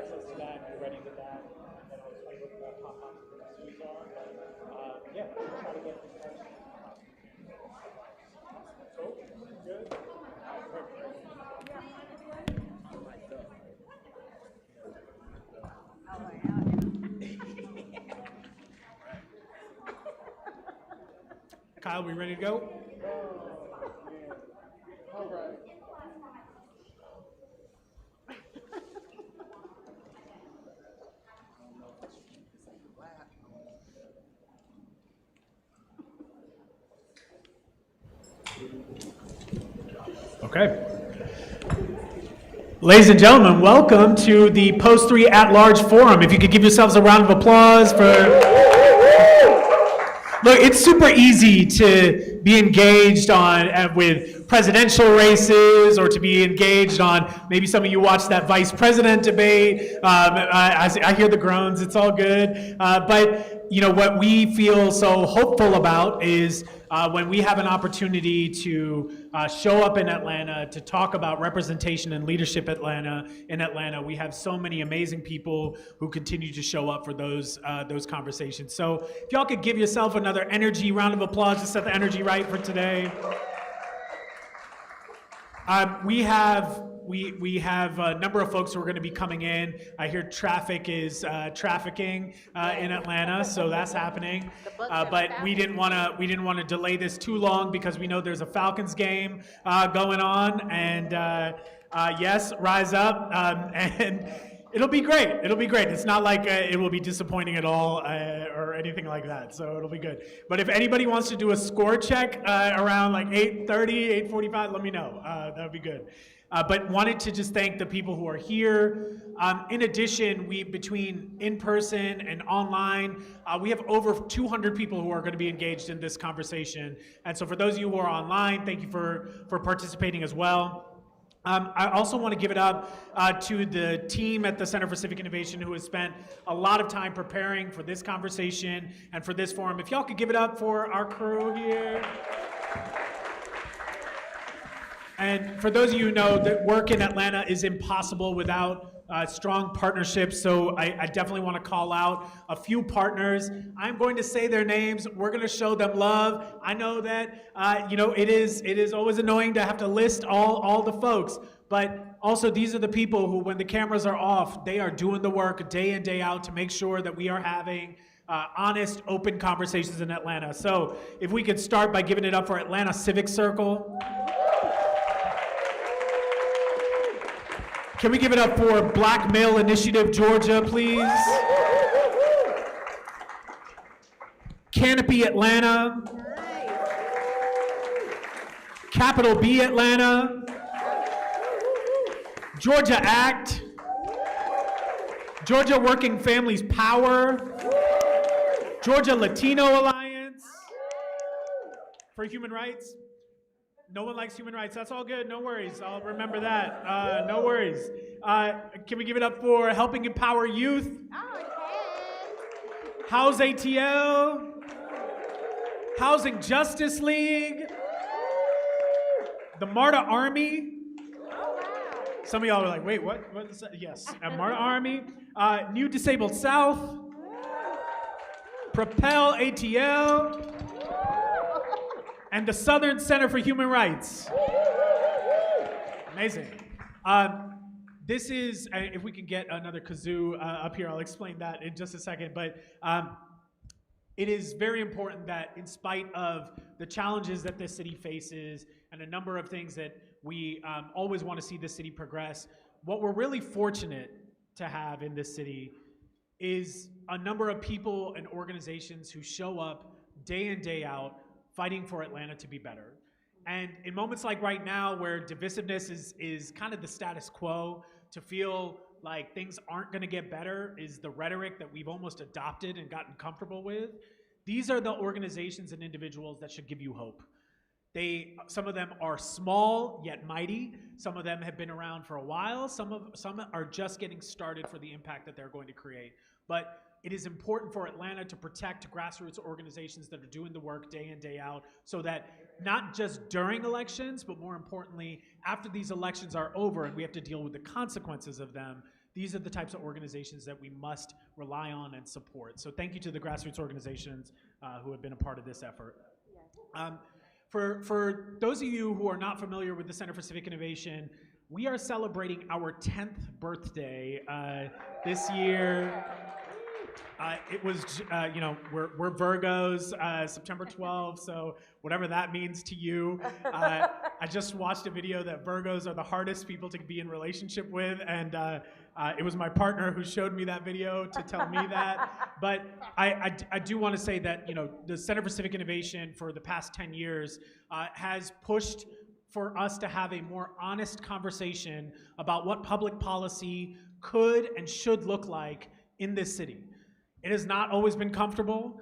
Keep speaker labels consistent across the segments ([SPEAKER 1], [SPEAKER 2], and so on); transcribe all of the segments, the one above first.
[SPEAKER 1] access to that, be ready to that, and then I'll explain what the pop-ups and the SUs are. But yeah, we'll try to get this started. Cool? Good? Perfect. Kyle, we ready to go?
[SPEAKER 2] All right.
[SPEAKER 1] Okay. Ladies and gentlemen, welcome to the Post 3 at-large forum. If you could give yourselves a round of applause for... Look, it's super easy to be engaged on with presidential races, or to be engaged on, maybe some of you watched that vice president debate. I hear the groans, it's all good. But you know what we feel so hopeful about is when we have an opportunity to show up in Atlanta to talk about representation and leadership in Atlanta. We have so many amazing people who continue to show up for those conversations. So if y'all could give yourself another energy round of applause to set the energy right for today. We have a number of folks who are going to be coming in. I hear traffic is trafficking in Atlanta, so that's happening. But we didn't want to delay this too long because we know there's a Falcons game going on, and yes, rise up, and it'll be great. It'll be great. It's not like it will be disappointing at all or anything like that. So it'll be good. But if anybody wants to do a score check around like 8:30, 8:45, let me know. That would be good. But wanted to just thank the people who are here. In addition, between in-person and online, we have over 200 people who are going to be engaged in this conversation. And so for those of you who are online, thank you for participating as well. I also want to give it up to the team at the Center for Civic Innovation who has spent a lot of time preparing for this conversation and for this forum. If y'all could give it up for our crew here. And for those of you who know that work in Atlanta is impossible without strong partnerships, so I definitely want to call out a few partners. I'm going to say their names. We're going to show them love. I know that it is always annoying to have to list all the folks, but also these are the people who, when the cameras are off, they are doing the work day in, day out to make sure that we are having honest, open conversations in Atlanta. So if we could start by giving it up for Atlanta Civic Circle. Can we give it up for Black Male Initiative Georgia, please? Canopy Atlanta. Capital B Atlanta. Georgia Act. Georgia Working Families Power. Georgia Latino Alliance for Human Rights. No one likes human rights. That's all good. No worries. I'll remember that. No worries. Can we give it up for Helping Empower Youth? HouseATL. Housing Justice League. The MARTA Army. Some of y'all are like, wait, what? What is that? Yes, MARTA Army. New Disabled South. Propel ATL. And the Southern Center for Human Rights. Amazing. This is, if we can get another kazoo up here, I'll explain that in just a second, but it is very important that in spite of the challenges that this city faces and a number of things that we always want to see the city progress, what we're really fortunate to have in this city is a number of people and organizations who show up day in, day out, fighting for Atlanta to be better. And in moments like right now where divisiveness is kind of the status quo, to feel like things aren't gonna get better is the rhetoric that we've almost adopted and gotten comfortable with. These are the organizations and individuals that should give you hope. Some of them are small yet mighty. Some of them have been around for a while. Some are just getting started for the impact that they're going to create. But it is important for Atlanta to protect grassroots organizations that are doing the work day in, day out, so that not just during elections, but more importantly, after these elections are over and we have to deal with the consequences of them, these are the types of organizations that we must rely on and support. So thank you to the grassroots organizations who have been a part of this effort. For those of you who are not familiar with the Center for Civic Innovation, we are celebrating our 10th birthday this year. It was, you know, we're Virgos, September 12th, so whatever that means to you. I just watched a video that Virgos are the hardest people to be in relationship with, and it was my partner who showed me that video to tell me that. But I do want to say that, you know, the Center for Civic Innovation for the past 10 years has pushed for us to have a more honest conversation about what public policy could and should look like in this city. It has not always been comfortable.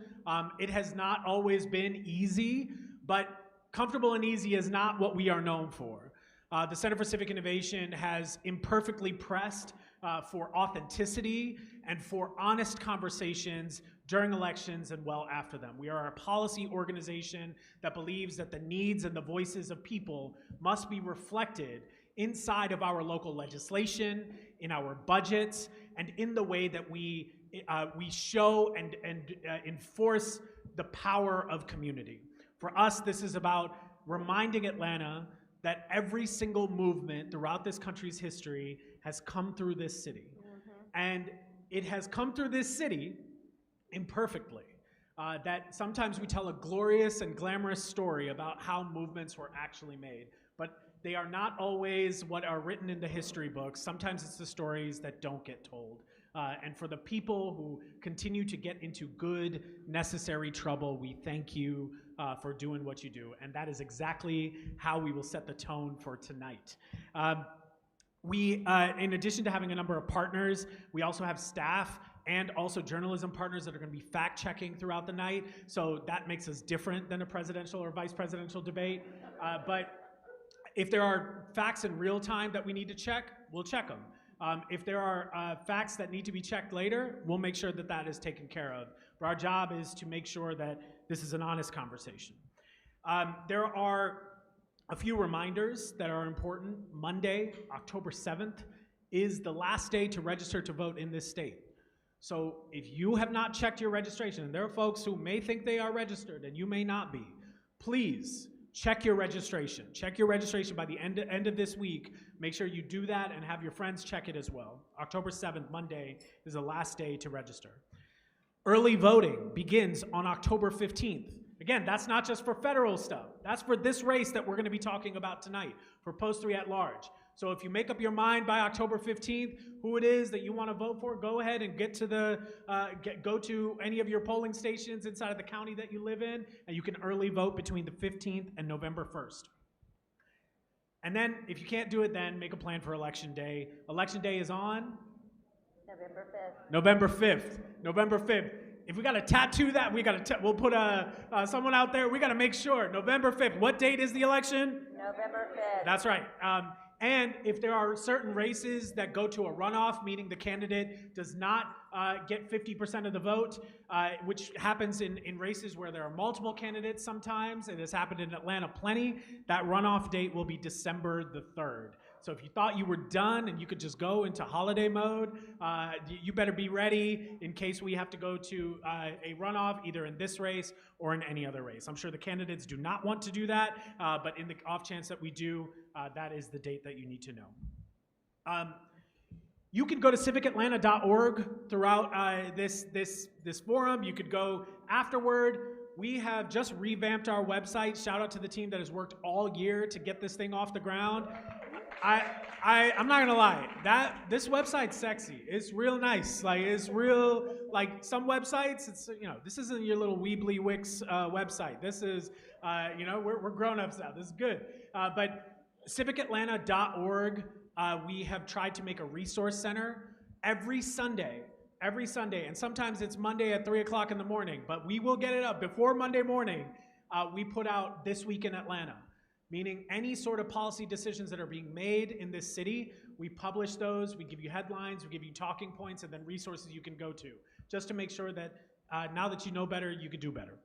[SPEAKER 1] It has not always been easy, but comfortable and easy is not what we are known for. The Center for Civic Innovation has imperfectly pressed for authenticity and for honest conversations during elections and well after them. We are a policy organization that believes that the needs and the voices of people must be reflected inside of our local legislation, in our budgets, and in the way that we show and enforce the power of community. For us, this is about reminding Atlanta that every single movement throughout this country's history has come through this city. And it has come through this city imperfectly. That sometimes we tell a glorious and glamorous story about how movements were actually made, but they are not always what are written in the history books. Sometimes it's the stories that don't get told. And for the people who continue to get into good, necessary trouble, we thank you for doing what you do. And that is exactly how we will set the tone for tonight. In addition to having a number of partners, we also have staff and also journalism partners that are going to be fact-checking throughout the night. So that makes us different than a presidential or vice presidential debate. But if there are facts in real time that we need to check, we'll check them. If there are facts that need to be checked later, we'll make sure that that is taken care of. But our job is to make sure that this is an honest conversation. There are a few reminders that are important. Monday, October 7th, is the last day to register to vote in this state. So if you have not checked your registration, and there are folks who may think they are registered and you may not be, please check your registration. Check your registration by the end of this week. Make sure you do that and have your friends check it as well. October 7th, Monday, is the last day to register. Early voting begins on October 15th. Again, that's not just for federal stuff. That's for this race that we're going to be talking about tonight, for Post 3 at large. So if you make up your mind by October 15th who it is that you want to vote for, go ahead and go to any of your polling stations inside of the county that you live in, and you can early vote between the 15th and November 1st. And then, if you can't do it then, make a plan for Election Day. Election Day is on?
[SPEAKER 2] November 5th.
[SPEAKER 1] November 5th. November 5th. If we got to tattoo that, we'll put someone out there. We got to make sure. November 5th. What date is the election?
[SPEAKER 2] November 5th.
[SPEAKER 1] That's right. And if there are certain races that go to a runoff, meaning the candidate does not get 50% of the vote, which happens in races where there are multiple candidates sometimes, it has happened in Atlanta plenty, that runoff date will be December the 3rd. So if you thought you were done and you could just go into holiday mode, you better be ready in case we have to go to a runoff, either in this race or in any other race. I'm sure the candidates do not want to do that, but in the off chance that we do, that is the date that you need to know. You can go to civicatlanta.org throughout this forum. You could go afterward. We have just revamped our website. Shout out to the team that has worked all year to get this thing off the ground. I'm not gonna lie, this website's sexy. It's real nice. Like, it's real, like some websites, it's, you know, this isn't your little Weebly Wix website. This is, you know, we're grown-ups now. This is good. But civicatlanta.org, we have tried to make a resource center every Sunday, and sometimes it's Monday at 3 o'clock in the morning, but we will get it up before Monday morning. We put out This Week in Atlanta, meaning any sort of policy decisions that are being made in this city, we publish those, we give you headlines, we give you talking points, and then resources you can go to, just to make sure that now that you know better, you can do better.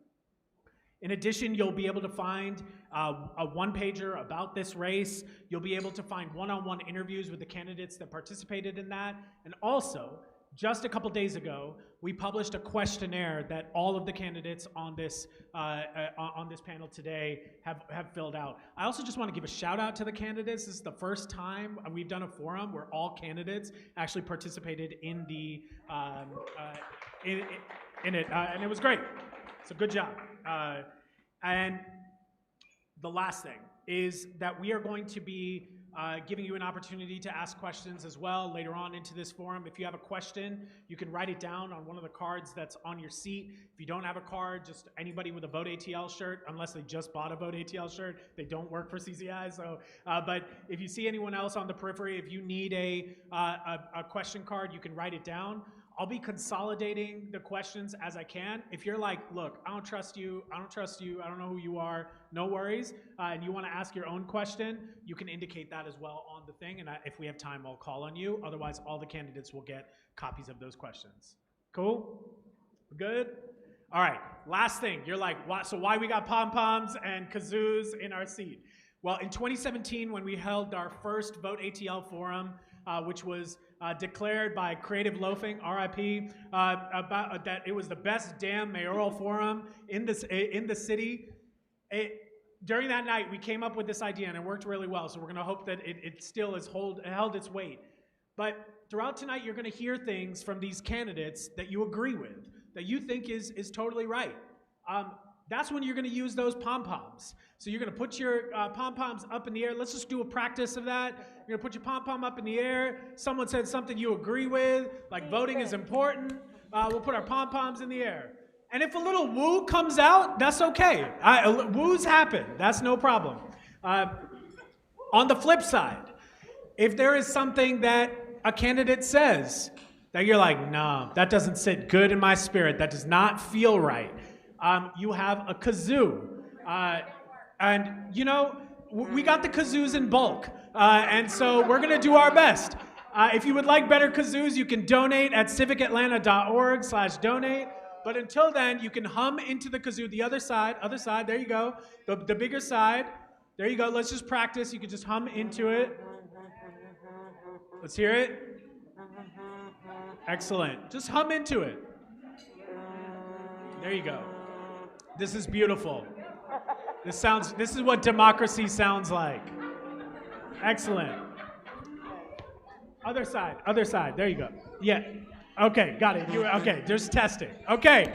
[SPEAKER 1] In addition, you'll be able to find a one-pager about this race. You'll be able to find one-on-one interviews with the candidates that participated in that. And also, just a couple days ago, we published a questionnaire that all of the candidates on this panel today have filled out. I also just want to give a shout out to the candidates. This is the first time we've done a forum where all candidates actually participated in the in it, and it was great. So good job. And the last thing is that we are going to be giving you an opportunity to ask questions as well later on into this forum. If you have a question, you can write it down on one of the cards that's on your seat. If you don't have a card, just anybody with a Vote ATL shirt, unless they just bought a Vote ATL shirt, they don't work for CCI. So, but if you see anyone else on the periphery, if you need a question card, you can write it down. I'll be consolidating the questions as I can. If you're like, look, I don't trust you, I don't know who you are, no worries, and you want to ask your own question, you can indicate that as well on the thing, and if we have time, I'll call on you. Otherwise, all the candidates will get copies of those questions. Cool? Good? All right, last thing. You're like, so why we got pom-poms and kazoos in our seat? Well, in 2017, when we held our first Vote ATL forum, which was declared by Creative Loafing, RIP, about that it was the best damn mayoral forum in the city. During that night, we came up with this idea, and it worked really well. So we're going to hope that it still has held its weight. But throughout tonight, you're going to hear things from these candidates that you agree with, that you think is totally right. That's when you're going to use those pom-poms. So you're going to put your pom-poms up in the air. Let's just do a practice of that. You're going to put your pom-pom up in the air. Someone said something you agree with, like voting is important. We'll put our pom-poms in the air. And if a little woo comes out, that's okay. Woos happen. That's no problem. On the flip side, if there is something that a candidate says that you're like, no, that doesn't sit good in my spirit, that does not feel right, you have a kazoo. And, you know, we got the kazoos in bulk. And so we're going to do our best. If you would like better kazoos, you can donate at civicatlanta.org/donate. But until then, you can hum into the kazoo. The other side, there you go. The bigger side, there you go. Let's just practice. You can just hum into it. Let's hear it. Excellent. Just hum into it. There you go. This is beautiful. This is what democracy sounds like. Excellent. Other side, there you go. Yeah, okay, got it. Okay, just testing. Okay,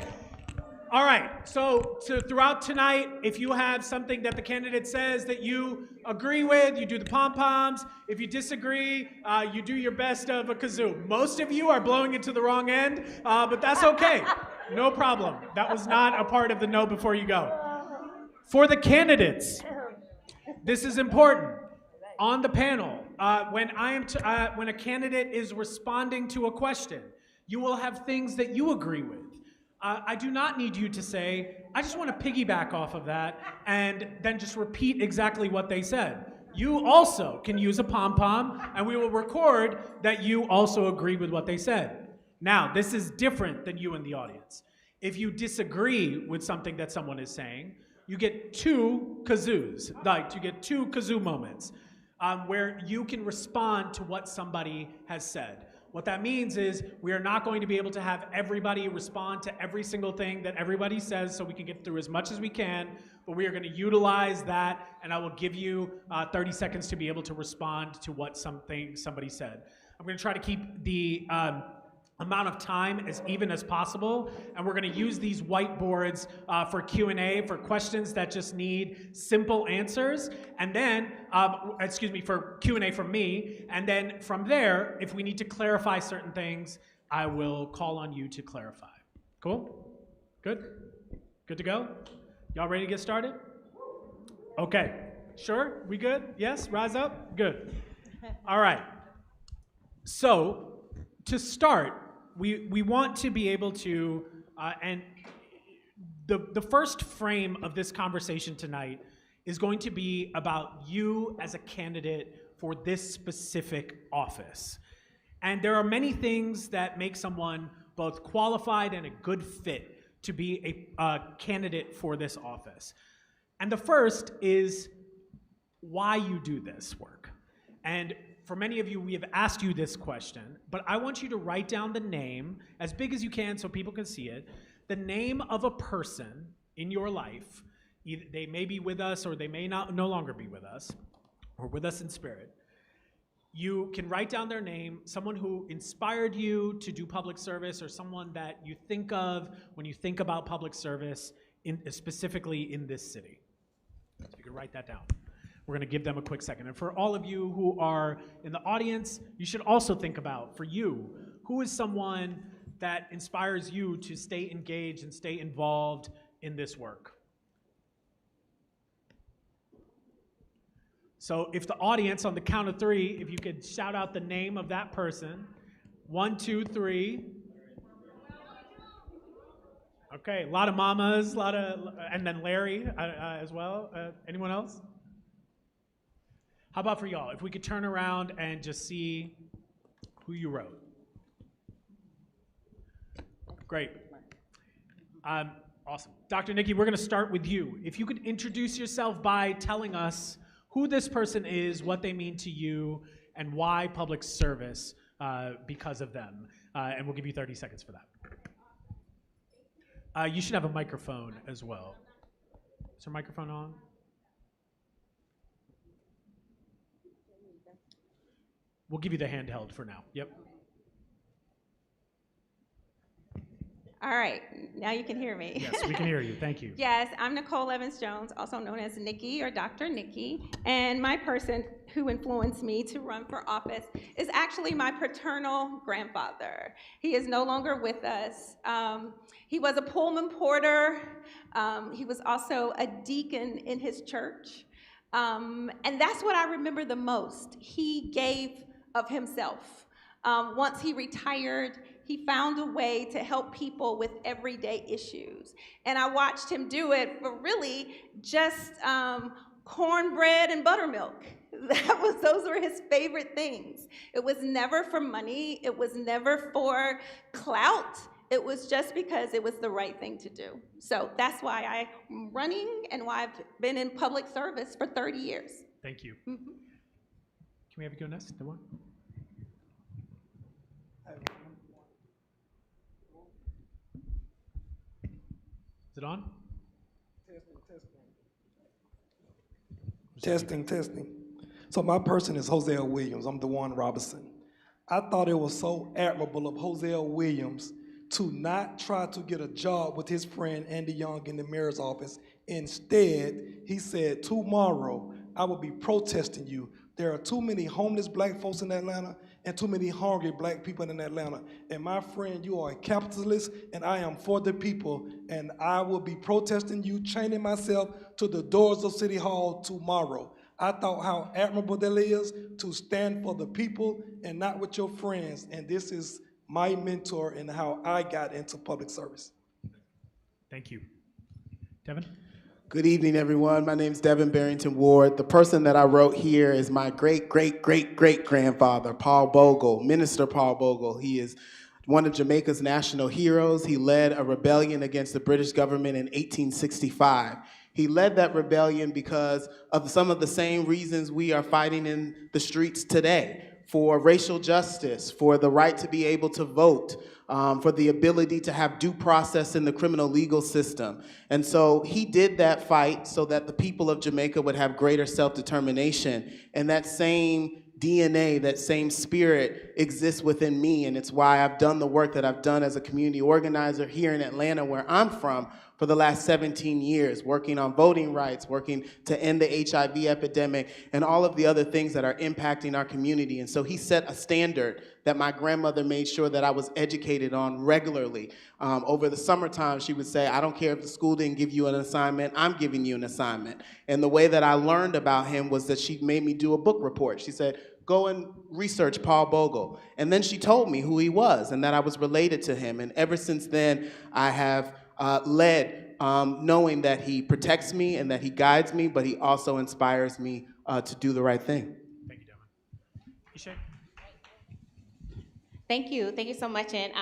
[SPEAKER 1] all right, so throughout tonight, if you have something that the candidate says that you agree with, you do the pom-poms. If you disagree, you do your best of a kazoo. Most of you are blowing it to the wrong end, but that's okay. No problem. That was not a part of the know before you go. For the candidates, this is important. On the panel, when a candidate is responding to a question, you will have things that you agree with. I do not need you to say, I just want to piggyback off of that, and then just repeat exactly what they said. You also can use a pom-pom, and we will record that you also agree with what they said. Now, this is different than you in the audience. If you disagree with something that someone is saying, you get two kazoos, like you get two kazoo moments where you can respond to what somebody has said. What that means is we are not going to be able to have everybody respond to every single thing that everybody says so we can get through as much as we can, but we are going to utilize that, and I will give you 30 seconds to be able to respond to what somebody said. I'm going to try to keep the amount of time as even as possible, and we're going to use these whiteboards for Q&A, for questions that just need simple answers, and then, for Q&A from me, and then from there, if we need to clarify certain things, I will call on you to clarify. Cool? Good? Good to go? Y'all ready to get started? Okay. Sure? We good? Yes? Rise up? Good. All right. So, to start, we want to be able to, and the first frame of this conversation tonight is going to be about you as a candidate for this specific office. And there are many things that make someone both qualified and a good fit to be a candidate for this office. And the first is why you do this work. And for many of you, we have asked you this question, but I want you to write down the name, as big as you can so people can see it, the name of a person in your life. Either they may be with us or they may no longer be with us, or with us in spirit. You can write down their name, someone who inspired you to do public service, or someone that you think of when you think about public service, specifically in this city. So you can write that down. We're going to give them a quick second. And for all of you who are in the audience, you should also think about, for you, who is someone that inspires you to stay engaged and stay involved in this work? So if the audience, on the count of three, if you could shout out the name of that person. 1, 2, 3. Okay, a lot of mamas, and then Larry as well. Anyone else? How about for y'all? If we could turn around and just see who you wrote. Great. Awesome. Dr. Nikki, we're going to start with you. If you could introduce yourself by telling us who this person is, what they mean to you, and why public service because of them. And we'll give you 30 seconds for that. You should have a microphone as well. Is her microphone on? We'll give you the handheld for now. Yep.
[SPEAKER 3] All right, now you can hear me.
[SPEAKER 1] Yes, we can hear you. Thank you.
[SPEAKER 3] Yes, I'm Nicole Evans Jones, also known as Nikki or Dr. Nikki, and my person who influenced me to run for office is actually my paternal grandfather. He is no longer with us. He was a Pullman porter. He was also a deacon in his church. And that's what I remember the most. He gave of himself. Once he retired, he found a way to help people with everyday issues. And I watched him do it for really just cornbread and buttermilk. Those were his favorite things. It was never for money. It was never for clout. It was just because it was the right thing to do. So that's why I'm running and why I've been in public service for 30 years.
[SPEAKER 1] Thank you. Mm-hmm. Can we have you go next? The one? Is it on?
[SPEAKER 4] Testing. So my person is HouseATL Williams. I'm Duvwon Robinson. I thought it was so admirable of HouseATL Williams to not try to get a job with his friend Andy Young in the mayor's office. Instead, he said, tomorrow I will be protesting you. There are too many homeless black folks in Atlanta and too many hungry black people in Atlanta. And my friend, you are a capitalist, and I am for the people, and I will be protesting you, chaining myself to the doors of City Hall tomorrow. I thought how admirable that is to stand for the people and not with your friends. And this is my mentor and how I got into public service.
[SPEAKER 1] Thank you. Devin?
[SPEAKER 5] Good evening, everyone. My name is Devin Barrington Ward. The person that I wrote here is my great-great-great-great-grandfather, Paul Bogle, Minister Paul Bogle. He is one of Jamaica's national heroes. He led a rebellion against the British government in 1865. He led that rebellion because of some of the same reasons we are fighting in the streets today, for racial justice, for the right to be able to vote, for the ability to have due process in the criminal legal system. And so he did that fight so that the people of Jamaica would have greater self-determination. And that same DNA, that same spirit exists within me. And it's why I've done the work that I've done as a community organizer here in Atlanta, where I'm from, for the last 17 years, working on voting rights, working to end the HIV epidemic, and all of the other things that are impacting our community. And so he set a standard that my grandmother made sure that I was educated on regularly. Over the summertime, she would say, I don't care if the school didn't give you an assignment, I'm giving you an assignment. And the way that I learned about him was that she made me do a book report. She said, go and research Paul Bogle. And then she told me who he was and that I was related to him. And ever since then, I have led knowing that he protects me and that he guides me, but he also inspires me to do the right thing.
[SPEAKER 1] Thank you, Devin. Eshé?
[SPEAKER 6] Thank you so much, and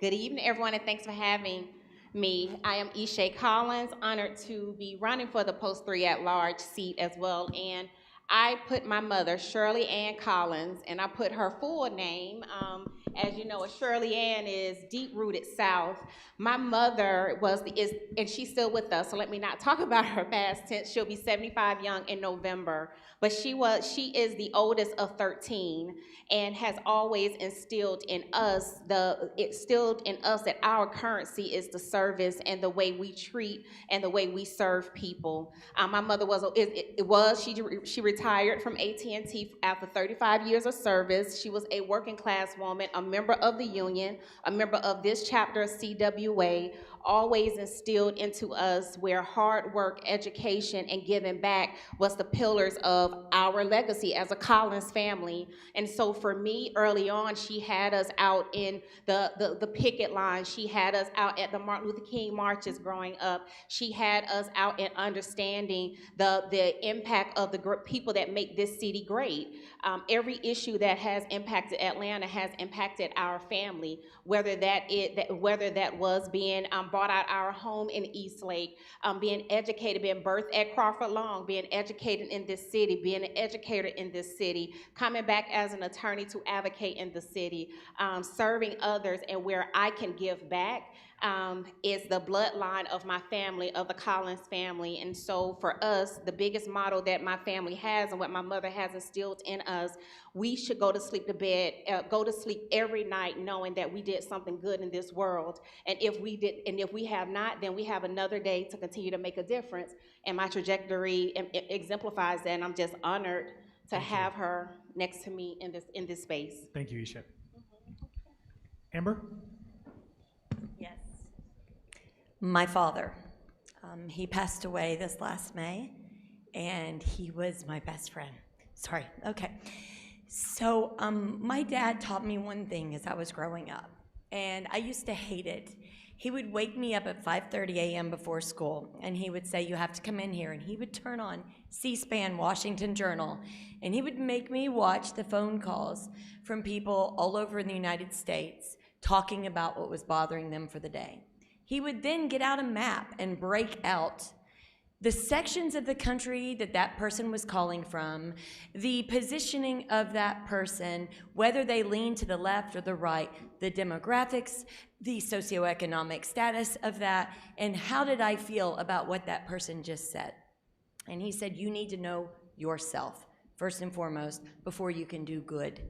[SPEAKER 6] good evening, everyone, and thanks for having me. I am Eshé Collins, honored to be running for the post 3 at-large seat as well. And I put my mother, Shirley Ann Collins, and I put her full name. As you know, Shirley Ann is deep-rooted South. My mother and she's still with us, so let me not talk about her past tense. She'll be 75 young in November. But she is the oldest of 13 and has always instilled in us that our currency is the service and the way we treat and the way we serve people. My mother she retired from AT&T after 35 years of service. She was a working class woman, a member of the union, a member of this chapter of CWA, always instilled into us where hard work, education, and giving back was the pillars of our legacy as a Collins family. And so for me, early on, she had us out in the picket line. She had us out at the Martin Luther King marches growing up. She had us out in understanding the impact of the people that make this city great. Every issue that has impacted Atlanta has impacted our family, whether that was being bought out our home in Eastlake, being educated, being birthed at Crawford Long, being educated in this city, being an educator in this city, coming back as an attorney to advocate in the city, serving others, and where I can give back is the bloodline of my family, of the Collins family. And so for us, the biggest motto that my family has and what my mother has instilled in us, we should go to sleep every night knowing that we did something good in this world. And if we have not, then we have another day to continue to make a difference. And my trajectory exemplifies that, and I'm just honored to have her next to me in this space.
[SPEAKER 1] Thank you, Eshé. Amber?
[SPEAKER 7] Yes. My father, he passed away this last May, and he was my best friend. Sorry, okay. So my dad taught me one thing as I was growing up, and I used to hate it. He would wake me up at 5:30 a.m. before school, and he would say, "You have to come in here," and he would turn on C-SPAN, Washington Journal, and he would make me watch the phone calls from people all over the United States talking about what was bothering them for the day. He would then get out a map and break out the sections of the country that person was calling from, the positioning of that person, whether they lean to the left or the right, the demographics, the socioeconomic status of that, and how did I feel about what that person just said. And he said, you need to know yourself, first and foremost, before you can do good.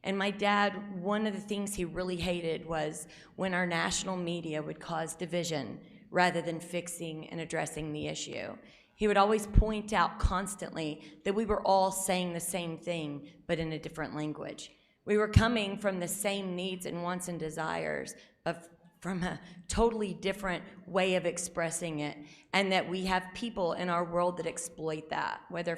[SPEAKER 7] And my dad, one of the things he really hated was when our national media would cause division rather than fixing and addressing the issue. He would always point out constantly that we were all saying the same thing, but in a different language. We were coming from the same needs and wants and desires, but from a totally different way of expressing it, and that we have people in our world that exploit that, whether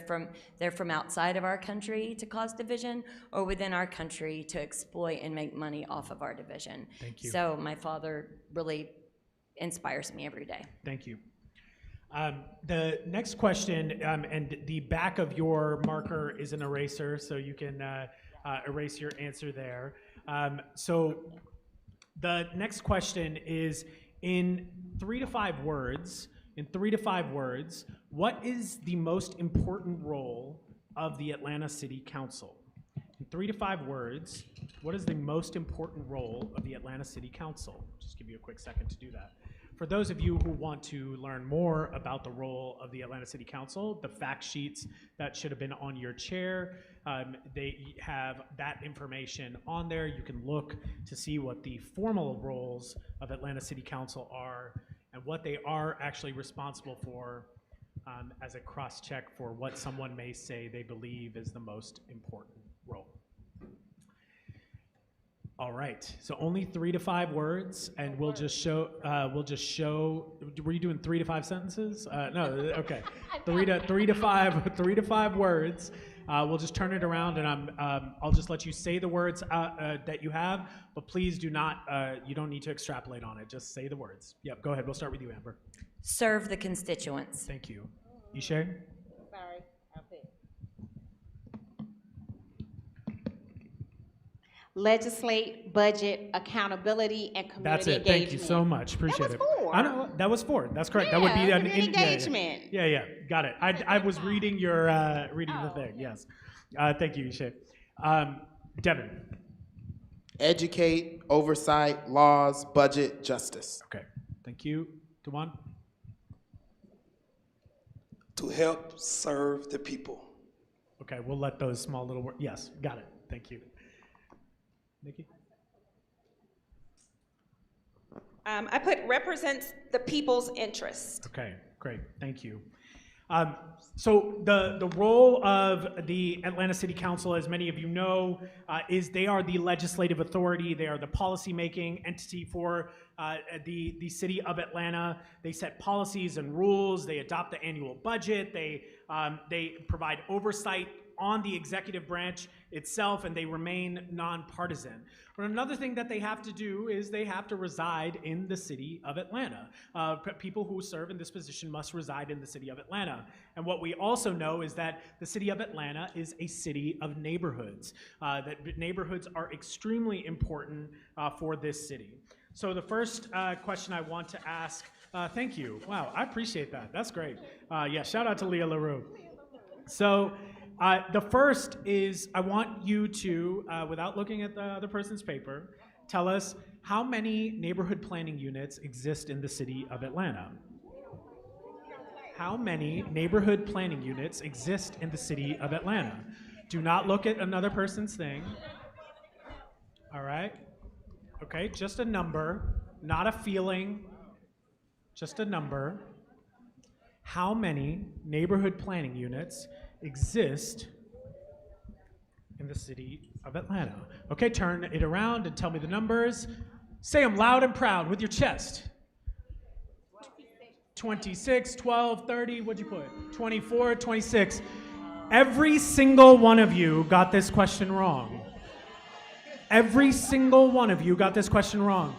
[SPEAKER 7] they're from outside of our country to cause division or within our country to exploit and make money off of our division.
[SPEAKER 1] Thank you.
[SPEAKER 7] So my father really inspires me every day.
[SPEAKER 1] Thank you. The next question, and the back of your marker is an eraser, so you can erase your answer there. So the next question is, in 3 to 5 words, what is the most important role of the Atlanta City Council? In 3 to 5 words, what is the most important role of the Atlanta City Council? Just give you a quick second to do that. For those of you who want to learn more about the role of the Atlanta City Council, the fact sheets that should have been on your chair, they have that information on there. You can look to see what the formal roles of Atlanta City Council are and what they are actually responsible for as a cross-check for what someone may say they believe is the most important role. All right, so only 3 to 5 words, and we'll just show, were you doing 3 to 5 sentences? No, okay, 3 to 5 words. We'll just turn it around, and I'll just let you say the words that you have, but please do not, you don't need to extrapolate on it, just say the words. Yep, go ahead, we'll start with you, Amber.
[SPEAKER 7] Serve the constituents.
[SPEAKER 1] Thank you. Eshé?
[SPEAKER 6] Sorry, I'll say. Legislate, budget, accountability, and community
[SPEAKER 1] That's it.
[SPEAKER 6] engagement.
[SPEAKER 1] Thank you so much. Appreciate it.
[SPEAKER 6] That was 4.
[SPEAKER 1] I know, that was 4. That's correct. That would be
[SPEAKER 6] Yeah,
[SPEAKER 1] an
[SPEAKER 6] it could be an engagement.
[SPEAKER 1] Yeah. Got it. I was reading your the thing. Yes. Thank you, Eshé. Devin.
[SPEAKER 5] Educate, oversight, laws, budget, justice.
[SPEAKER 1] Okay. Thank you. Duvwon.
[SPEAKER 4] To help serve the people.
[SPEAKER 1] Okay, we'll let those small little words. Yes, got it. Thank you. Nikki?
[SPEAKER 3] I put represents the people's interest.
[SPEAKER 1] Okay, great. Thank you. So the role of the Atlanta City Council, as many of you know, is they are the legislative authority. They are the policy-making entity for the city of Atlanta. They set policies and rules. They adopt the annual budget. They provide oversight on the executive branch itself, and they remain nonpartisan. But another thing that they have to do is they have to reside in the city of Atlanta. People who serve in this position must reside in the city of Atlanta. And what we also know is that the city of Atlanta is a city of neighborhoods. That neighborhoods are extremely important for this city. So the first question I want to ask, thank you. Wow, I appreciate that. That's great. Yeah, shout out to Leah LaRue. So the first is I want you to, without looking at the other person's paper, tell us how many neighborhood planning units exist in the city of Atlanta. How many neighborhood planning units exist in the city of Atlanta? Do not look at another person's thing. All right. Okay, just a number, not a feeling, just a number. How many neighborhood planning units exist in the city of Atlanta? Okay, turn it around and tell me the numbers. Say them loud and proud with your chest. 26, 12, 30, what'd you put? 24, 26. Every single one of you got this question wrong. Every single one of you got this question wrong.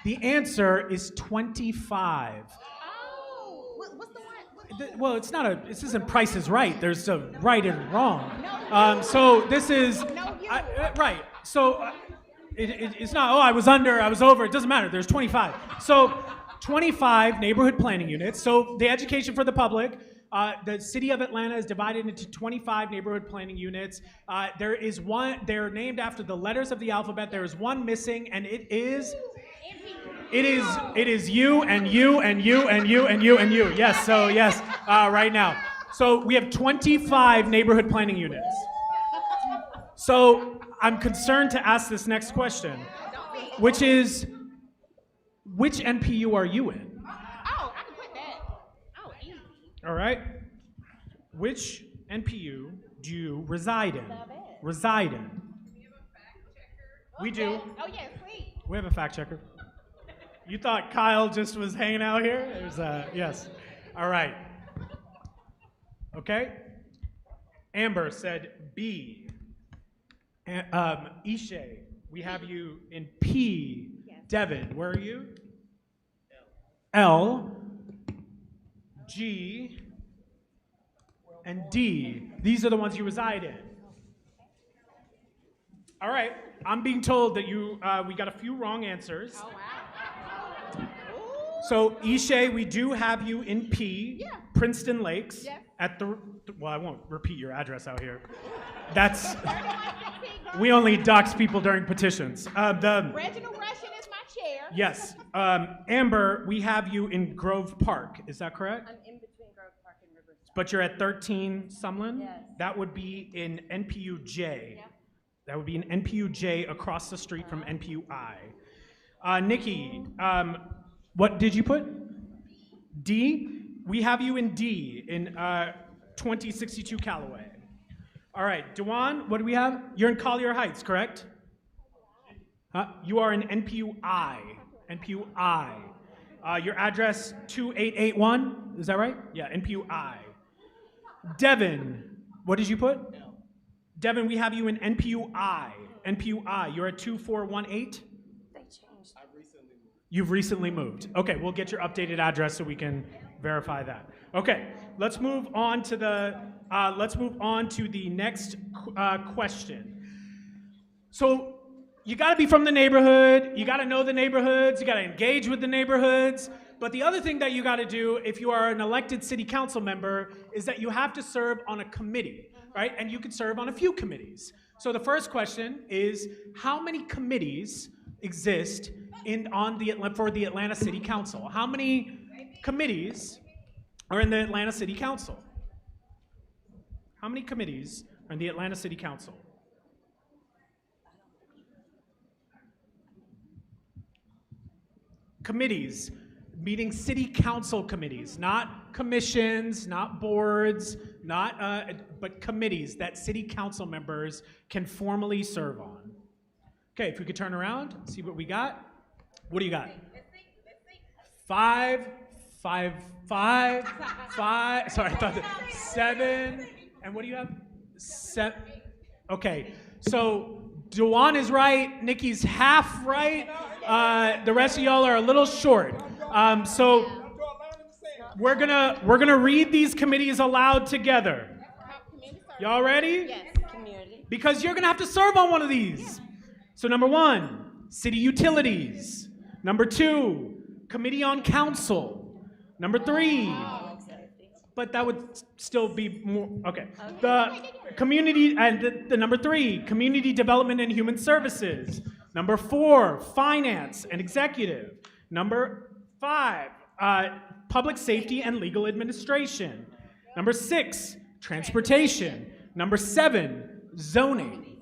[SPEAKER 1] The answer is 25.
[SPEAKER 6] Oh, what's the one?
[SPEAKER 1] Well, it's not this isn't Price is Right. There's a right and wrong. So this is, right. So it's not, I was under, I was over. It doesn't matter. There's 25. So 25 neighborhood planning units. So the education for the public, the city of Atlanta is divided into 25 neighborhood planning units. There is one, they're named after the letters of the alphabet. There is one missing, and it is you and you and you and you and you and you. Yes, so yes, right now. So we have 25 neighborhood planning units. So I'm concerned to ask this next question, which is, which NPU are you in?
[SPEAKER 6] Oh, I can put that. Oh, easy.
[SPEAKER 1] All right. Which NPU do you reside in? Reside in. We do.
[SPEAKER 6] Oh, yes, please.
[SPEAKER 1] We have a fact checker. You thought Kyle just was hanging out here? There's yes. All right. Okay. Amber said B. Eshé, we have you in P. Yes. Devin, where are you? L. G. And D. These are the ones you reside in. All right. I'm being told that we got a few wrong answers.
[SPEAKER 6] Oh, wow.
[SPEAKER 1] So, Eshé, we do have you in P,
[SPEAKER 6] Yeah.
[SPEAKER 1] Princeton Lakes,
[SPEAKER 6] Yeah.
[SPEAKER 1] at well, I won't repeat your address out here. That's, we only dox people during petitions.
[SPEAKER 6] Reginald Russian is my chair.
[SPEAKER 1] Yes. Amber, we have you in Grove Park, is that correct?
[SPEAKER 2] I'm in between Grove Park and Riverside.
[SPEAKER 1] But you're at 13 Sumlin?
[SPEAKER 2] Yes.
[SPEAKER 1] That would be in NPU J.
[SPEAKER 2] Yeah.
[SPEAKER 1] That would be in NPU J across the street from NPU I. Nikki, what did you put? D? We have you in D, in 2062 Callaway. All right, Duvwon, what do we have? You're in Collier Heights, correct? You are in NPU I. NPU I. Your address 2881, is that right? Yeah, NPU I. Devin, what did you put? Devin, we have you in NPU I. NPU I, you're at 2418?
[SPEAKER 7] They changed.
[SPEAKER 1] You've recently moved. Okay, we'll get your updated address so we can verify that. Okay, let's move on to the next question. So you got to be from the neighborhood. You got to know the neighborhoods. You got to engage with the neighborhoods. But the other thing that you got to do if you are an elected city council member is that you have to serve on a committee, right? And you can serve on a few committees. So the first question is, how many committees exist for the Atlanta City Council? How many committees are in the Atlanta City Council? How many committees are in the Atlanta City Council? Committees, meaning city council committees, not commissions, not boards, but committees that city council members can formally serve on. Okay, if we could turn around, see what we got. What do you got? Five. Sorry, I thought that 7. And what do you have? 7. Okay, so Duvwon is right. Nikki's half right. The rest of y'all are a little short. So we're gonna read these committees aloud together. Y'all ready?
[SPEAKER 6] Yes. Community.
[SPEAKER 1] Because you're gonna have to serve on one of these. So number 1, city utilities. Number 2, committee on council. Number 3, but that would still be more, okay. The community, and the number 3, community development and human services. Number 4, finance and executive. Number 5, public safety and legal administration. Number 6, transportation. Number 7, zoning.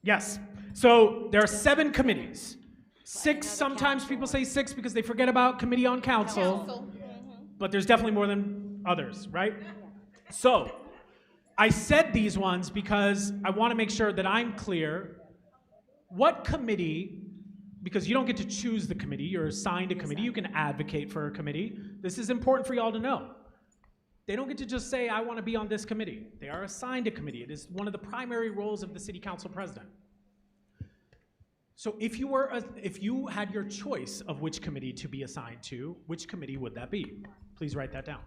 [SPEAKER 1] Yes, so there are 7 committees. 6, sometimes people say 6 because they forget about committee on council, but there's definitely more than others, right? So, I said these ones because I want to make sure that I'm clear. What committee, because you don't get to choose the committee, you're assigned a committee, you can advocate for a committee. This is important for y'all to know. They don't get to just say, I want to be on this committee. They are assigned a committee. It is one of the primary roles of the city council president. So if you had your choice of which committee to be assigned to, which committee would that be? Please write that down.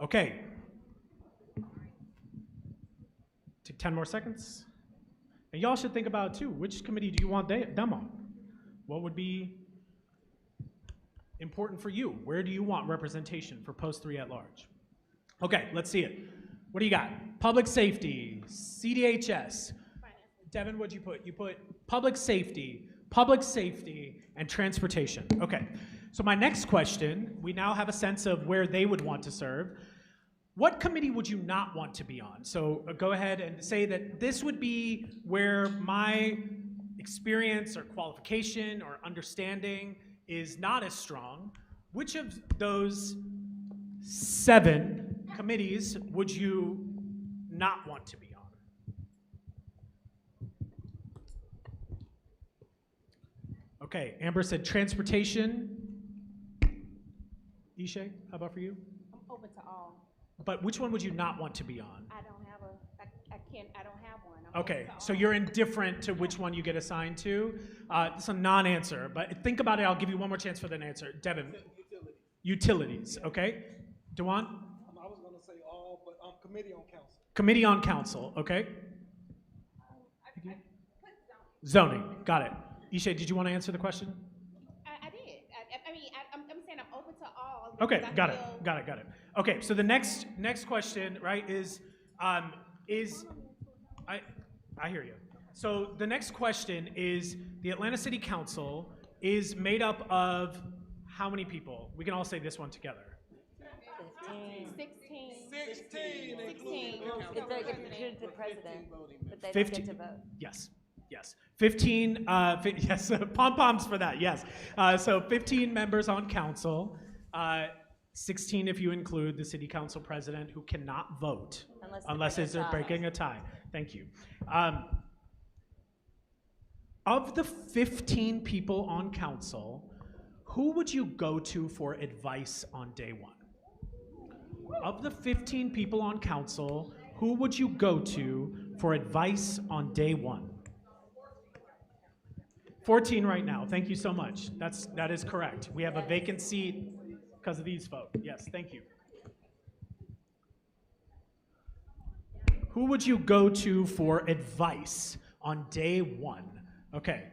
[SPEAKER 1] Okay. Take 10 more seconds. And y'all should think about it too. Which committee do you want them on? What would be important for you? Where do you want representation for post 3 at large? Okay, let's see it. What do you got? Public safety, CDHS. Devin, what'd you put? You put public safety, and transportation. Okay, so my next question, we now have a sense of where they would want to serve. What committee would you not want to be on? So go ahead and say that this would be where my experience or qualification or understanding is not as strong. Which of those 7 committees would you not want to be on? Okay, Amber said transportation. Eshé, how about for you?
[SPEAKER 2] I'm open to all.
[SPEAKER 1] But which one would you not want to be on?
[SPEAKER 2] I don't have one. I'm
[SPEAKER 1] Okay,
[SPEAKER 2] open to
[SPEAKER 1] so
[SPEAKER 2] all.
[SPEAKER 1] you're indifferent to which one you get assigned to. It's a non-answer, but think about it. I'll give you one more chance for an answer. Devin. Utilities, okay. Duvwon?
[SPEAKER 4] I was gonna say all, but committee on council.
[SPEAKER 1] Committee on council, okay. Zoning, got it. Eshé, did you want to answer the question?
[SPEAKER 6] I did. I'm saying I'm open to all.
[SPEAKER 1] Okay,
[SPEAKER 6] because
[SPEAKER 1] got
[SPEAKER 6] I
[SPEAKER 1] it,
[SPEAKER 6] feel-
[SPEAKER 1] got it. Okay, so the next question, right, is I hear you. So the next question is, the Atlanta City Council is made up of how many people? We can all say this one together.
[SPEAKER 6] 16.
[SPEAKER 4] 16, including
[SPEAKER 7] It includes the president, but they don't
[SPEAKER 1] 15
[SPEAKER 7] get to vote.
[SPEAKER 1] Yes. 15, yes, pom-poms for that, yes. So 15 members on council, 16 if you include the city council president who cannot vote unless they're breaking a tie. Thank you. Of the 15 people on council, who would you go to for advice on day 1? Of the 15 people on council, who would you go to for advice on day 1? 14 right now. Thank you so much. That is correct. We have a vacant seat because of these folks. Yes, thank you. Who would you go to for advice on day one? Okay,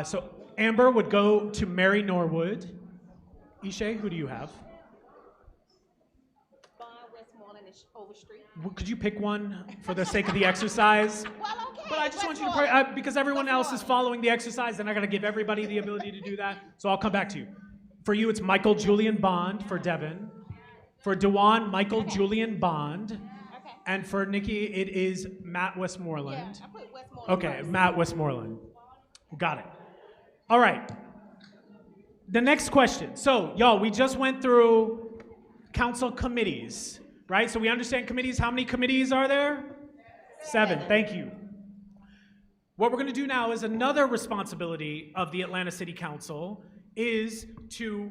[SPEAKER 1] so Amber would go to Mary Norwood. Eshé, who do you have?
[SPEAKER 2] Westmoreland is Overstreet.
[SPEAKER 1] Could you pick one for the sake of the exercise?
[SPEAKER 2] Well, okay.
[SPEAKER 1] But I just want you to because everyone else is following the exercise, and I gotta give everybody the ability to do that. So I'll come back to you. For you, it's Michael Julian Bond for Devin. For Duvwon, Michael Julian Bond.
[SPEAKER 2] Okay.
[SPEAKER 1] And for Nikki, it is Matt Westmoreland.
[SPEAKER 2] Yeah, I put Westmoreland
[SPEAKER 1] Okay,
[SPEAKER 2] first.
[SPEAKER 1] Matt Westmoreland. Got it. All right. The next question. So, y'all, we just went through council committees, right? So we understand committees. How many committees are there? 7. Thank you. What we're going to do now is another responsibility of the Atlanta City Council is to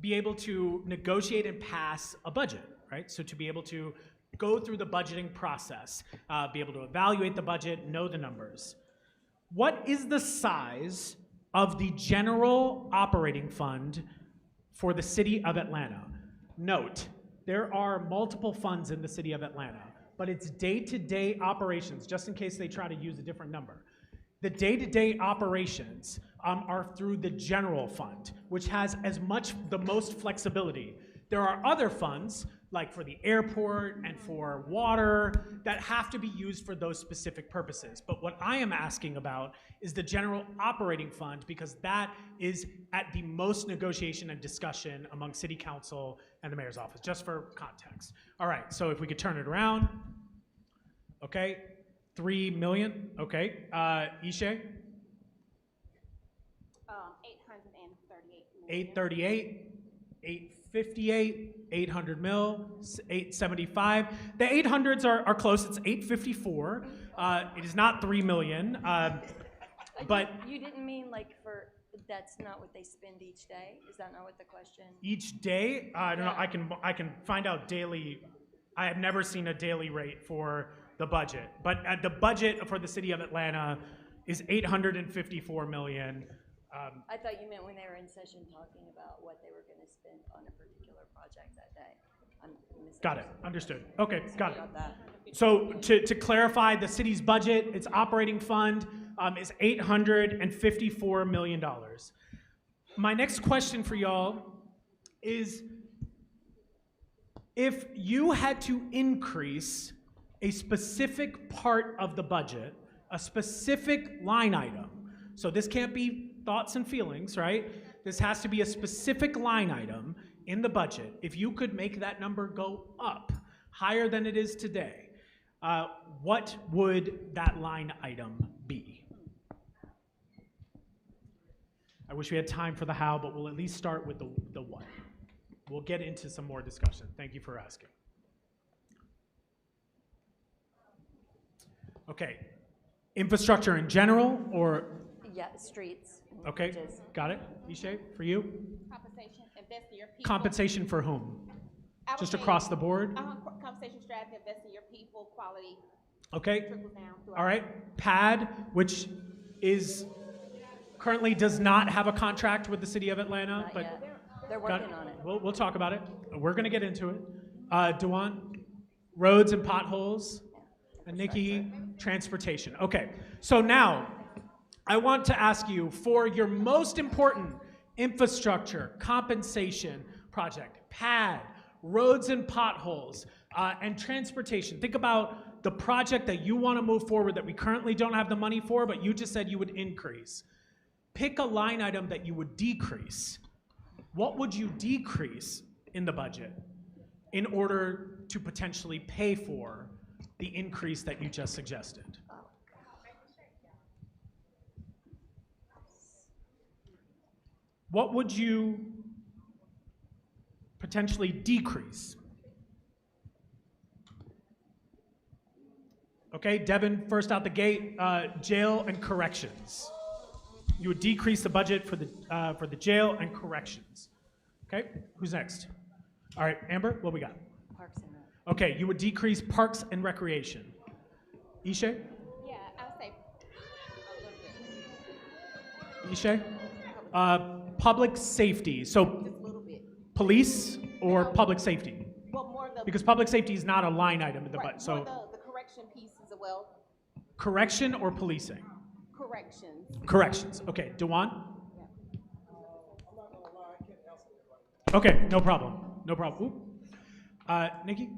[SPEAKER 1] be able to negotiate and pass a budget, right? So to be able to go through the budgeting process, be able to evaluate the budget, know the numbers. What is the size of the general operating fund for the city of Atlanta? Note, there are multiple funds in the city of Atlanta, but it's day-to-day operations, just in case they try to use a different number. The day-to-day operations are through the general fund, which has the most flexibility. There are other funds, like for the airport and for water, that have to be used for those specific purposes. But what I am asking about is the general operating fund, because that is at the most negotiation and discussion among city council and the mayor's office, just for context. All right, so if we could turn it around. Okay, 3 million, okay. Eshé? 838, 858, 800 mil, 875. The 800s are close, it's 854. It is not 3 million, but
[SPEAKER 7] You didn't mean like that's not what they spend each day? Is that not what the question?
[SPEAKER 1] each day, I don't know, I can find out daily. I have never seen a daily rate for the budget, but the budget for the city of Atlanta is 854 million.
[SPEAKER 7] I thought you meant when they were in session talking about what they were going to spend on a particular project that day.
[SPEAKER 1] Got it, understood. Okay, got it.
[SPEAKER 7] About that.
[SPEAKER 1] So to clarify, the city's budget, its operating fund is $854 million. My next question for y'all is, if you had to increase a specific part of the budget, a specific line item, so this can't be thoughts and feelings, right? This has to be a specific line item in the budget. If you could make that number go up higher than it is today, what would that line item be? I wish we had time for the how, but we'll at least start with the what. We'll get into some more discussion. Thank you for asking. Okay, infrastructure in general, or?
[SPEAKER 7] Yeah, streets. and
[SPEAKER 1] Okay,
[SPEAKER 7] bridges.
[SPEAKER 1] got it. Eshé, for you?
[SPEAKER 2] Compensation, invest in your people.
[SPEAKER 1] Compensation for whom?
[SPEAKER 2] I would
[SPEAKER 1] Just
[SPEAKER 2] say,
[SPEAKER 1] across the board?
[SPEAKER 2] compensation strategy, invest in your people, quality,
[SPEAKER 1] Okay,
[SPEAKER 2] trickles down throughout.
[SPEAKER 1] all right. PAD, which currently does not have a contract with the city of Atlanta,
[SPEAKER 7] Not
[SPEAKER 1] but
[SPEAKER 7] yet. They're
[SPEAKER 1] got
[SPEAKER 7] working on it.
[SPEAKER 1] We'll talk about it. We're gonna get into it. Duvwon, roads and potholes, and Nikki, transportation. Okay, so now I want to ask you for your most important infrastructure, compensation project, PAD, roads and potholes, and transportation. Think about the project that you want to move forward that we currently don't have the money for, but you just said you would increase. Pick a line item that you would decrease. What would you decrease in the budget in order to potentially pay for the increase that you just suggested? What would you potentially decrease? Okay, Devin, first out the gate, jail and corrections. You would decrease the budget for the jail and corrections. Okay, who's next? All right, Amber, what we got?
[SPEAKER 7] Parks and Rec.
[SPEAKER 1] Okay, you would decrease parks and recreation. Eshé?
[SPEAKER 2] Yeah, I would say a little bit.
[SPEAKER 1] Eshé? Public safety. So
[SPEAKER 2] Just a little bit.
[SPEAKER 1] police or public safety?
[SPEAKER 2] Well, more the.
[SPEAKER 1] Because public safety is not a line item in the
[SPEAKER 2] right,
[SPEAKER 1] budget. So
[SPEAKER 2] more the corrections correction piece as well.
[SPEAKER 1] Correction or policing?
[SPEAKER 2] Corrections.
[SPEAKER 1] Corrections. Okay, Duvwon? Okay, no problem. No problem. Nikki?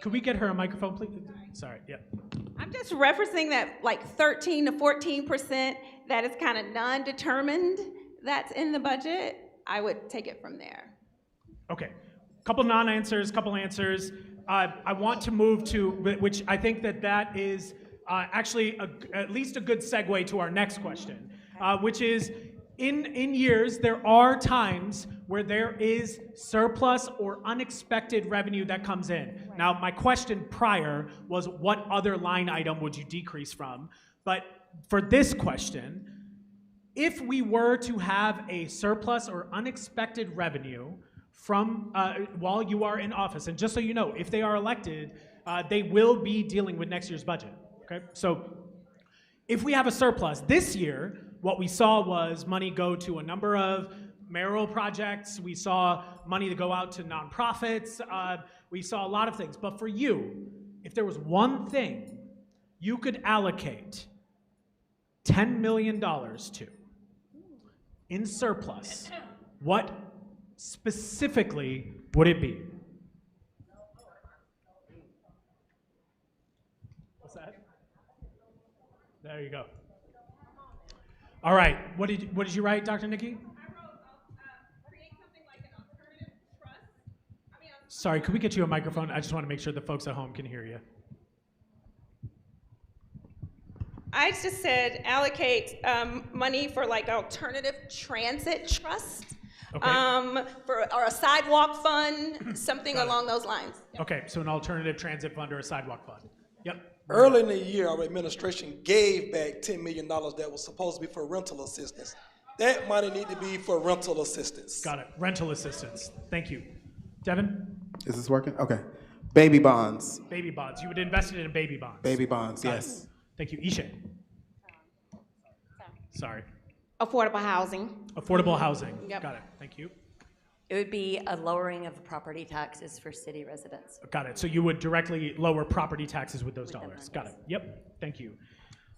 [SPEAKER 1] Could we get her a microphone, please? Sorry, yeah.
[SPEAKER 3] I'm just referencing that like 13 to 14% that is kind of non-determined that's in the budget. I would take it from there.
[SPEAKER 1] Okay, couple non-answers, couple answers. I want to move to, which I think that is actually at least a good segue to our next question, which is, in years, there are times where there is surplus or unexpected revenue that comes in. Right. Now, my question prior was, what other line item would you decrease from? But for this question, if we were to have a surplus or unexpected revenue from while you are in office, and just so you know, if they are elected, they will be dealing with next year's budget, okay? So if we have a surplus this year, what we saw was money go to a number of mayoral projects. We saw money to go out to nonprofits. We saw a lot of things. But for you, if there was one thing you could allocate $10 million to in surplus, what specifically would it be? What's that? There you go. All right. What did you write, Dr. Nikki?
[SPEAKER 3] I wrote create something like an alternative trust.
[SPEAKER 1] Sorry, could we get you a microphone? I just want to make sure the folks at home can hear you.
[SPEAKER 3] I just said allocate money for like alternative transit trust,
[SPEAKER 1] Okay.
[SPEAKER 3] or a sidewalk fund, something along those lines.
[SPEAKER 1] Okay, so an alternative transit fund or a sidewalk fund. Yep.
[SPEAKER 4] Early in the year, our administration gave back $10 million that was supposed to be for rental assistance. That money need to be for rental assistance.
[SPEAKER 1] Got it. Rental assistance. Thank you. Devin?
[SPEAKER 5] Is this working? Okay. Baby bonds.
[SPEAKER 1] Baby bonds. You would invest it in baby bonds.
[SPEAKER 5] Baby bonds,
[SPEAKER 1] Got
[SPEAKER 5] yes.
[SPEAKER 1] it. Thank you. Eshé? Sorry.
[SPEAKER 6] Affordable housing.
[SPEAKER 1] Affordable housing.
[SPEAKER 6] Yep.
[SPEAKER 1] Got it. Thank you.
[SPEAKER 7] It would be a lowering of property taxes for city residents.
[SPEAKER 1] Got it. So you would directly lower property taxes with those
[SPEAKER 7] With them
[SPEAKER 1] dollars.
[SPEAKER 7] monies.
[SPEAKER 1] Got it. Yep. Thank you.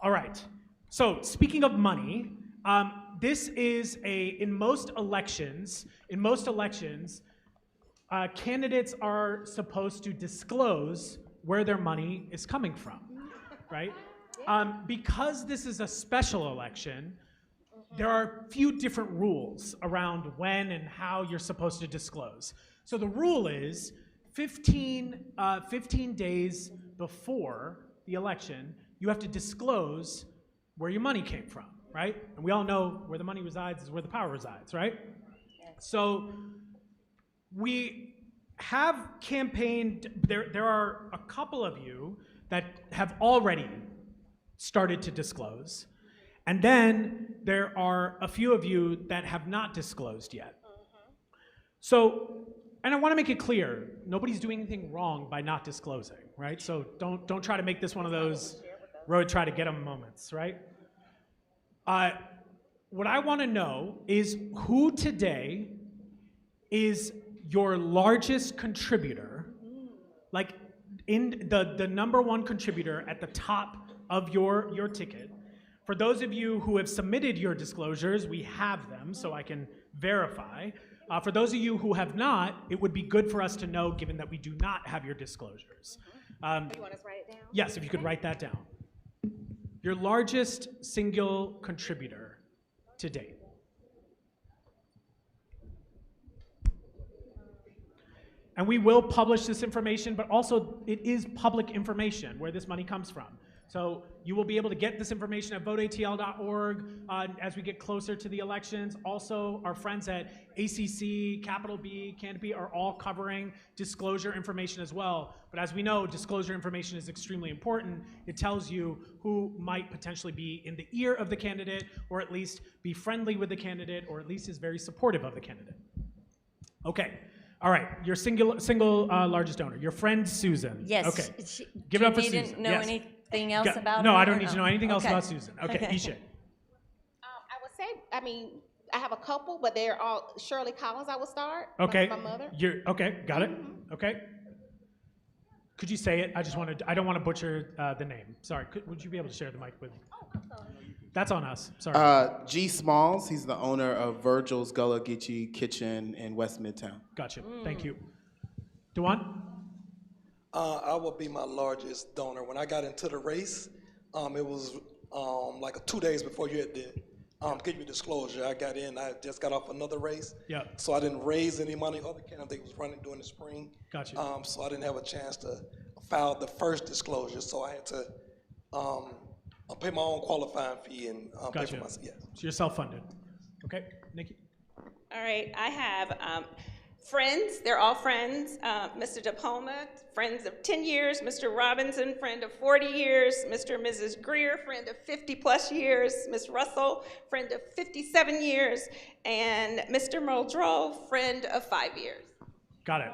[SPEAKER 1] All right. So speaking of money, this is in most elections, candidates are supposed to disclose where their money is coming from, right? Because this is a special election, there are a few different rules around when and how you're supposed to disclose. So the rule is 15 days before the election, you have to disclose where your money came from, right? And we all know where the money resides is where the power resides, right?
[SPEAKER 7] Yes.
[SPEAKER 1] So we have campaigned, there are a couple of you that have already started to disclose. And then there are a few of you that have not disclosed yet. So, and I want to make it clear, nobody's doing anything wrong by not disclosing, right? So don't try to make this one of those road try to get them moments, right? What I want to know is who today is your largest contributor, like in the number one contributor at the top of your ticket. For those of you who have submitted your disclosures, we have them so I can verify. For those of you who have not, it would be good for us to know given that we do not have your disclosures.
[SPEAKER 2] You want us to write it down?
[SPEAKER 1] Yes, if you could write that down. Your largest single contributor to date. And we will publish this information, but also it is public information where this money comes from. So you will be able to get this information at voteatl.org as we get closer to the elections. Also, our friends at ACC, Capital B, Canopy are all covering disclosure information as well. But as we know, disclosure information is extremely important. It tells you who might potentially be in the ear of the candidate, or at least be friendly with the candidate, or at least is very supportive of the candidate. Okay. All right, your single largest donor, your friend Susan.
[SPEAKER 7] Yes.
[SPEAKER 1] Okay.
[SPEAKER 7] She,
[SPEAKER 1] Give it up for
[SPEAKER 7] you
[SPEAKER 1] Susan.
[SPEAKER 7] didn't know
[SPEAKER 1] Yes.
[SPEAKER 7] anything else about
[SPEAKER 1] No,
[SPEAKER 7] her,
[SPEAKER 1] I don't
[SPEAKER 7] or
[SPEAKER 1] need
[SPEAKER 7] no?
[SPEAKER 1] to know anything else
[SPEAKER 7] Okay.
[SPEAKER 1] about Susan. Okay,
[SPEAKER 7] Okay.
[SPEAKER 1] Eshé.
[SPEAKER 2] I would say,
[SPEAKER 6] I have a couple, but they're all Shirley Collins. I will start.
[SPEAKER 1] Okay.
[SPEAKER 6] My mother.
[SPEAKER 1] Okay, got it. Okay. Could you say it? I don't want to butcher the name. Sorry. Would you be able to share the mic with? That's on us. Sorry.
[SPEAKER 5] G. Smalls, he's the owner of Virgil's Gullah Geechee Kitchen in West Midtown.
[SPEAKER 1] Gotcha. Thank you. Duvwon?
[SPEAKER 4] I would be my largest donor. When I got into the race, it was like 2 days before you had to give you disclosure. I got in, I just got off another race.
[SPEAKER 1] Yeah.
[SPEAKER 4] So I didn't raise any money. Other candidate was running during the spring.
[SPEAKER 1] Gotcha.
[SPEAKER 4] So I didn't have a chance to file the first disclosure. So I had to pay my own qualifying fee and pay
[SPEAKER 1] Gotcha.
[SPEAKER 4] for myself. Yeah.
[SPEAKER 1] So you're self-funded. Okay, Nikki?
[SPEAKER 3] All right, I have friends, they're all friends. Mr. DePalma, friends of 10 years. Mr. Robinson, friend of 40 years. Mr. and Mrs. Greer, friend of 50+ years. Ms. Russell, friend of 57 years. And Mr. Muldrow, friend of 5 years.
[SPEAKER 1] Got it.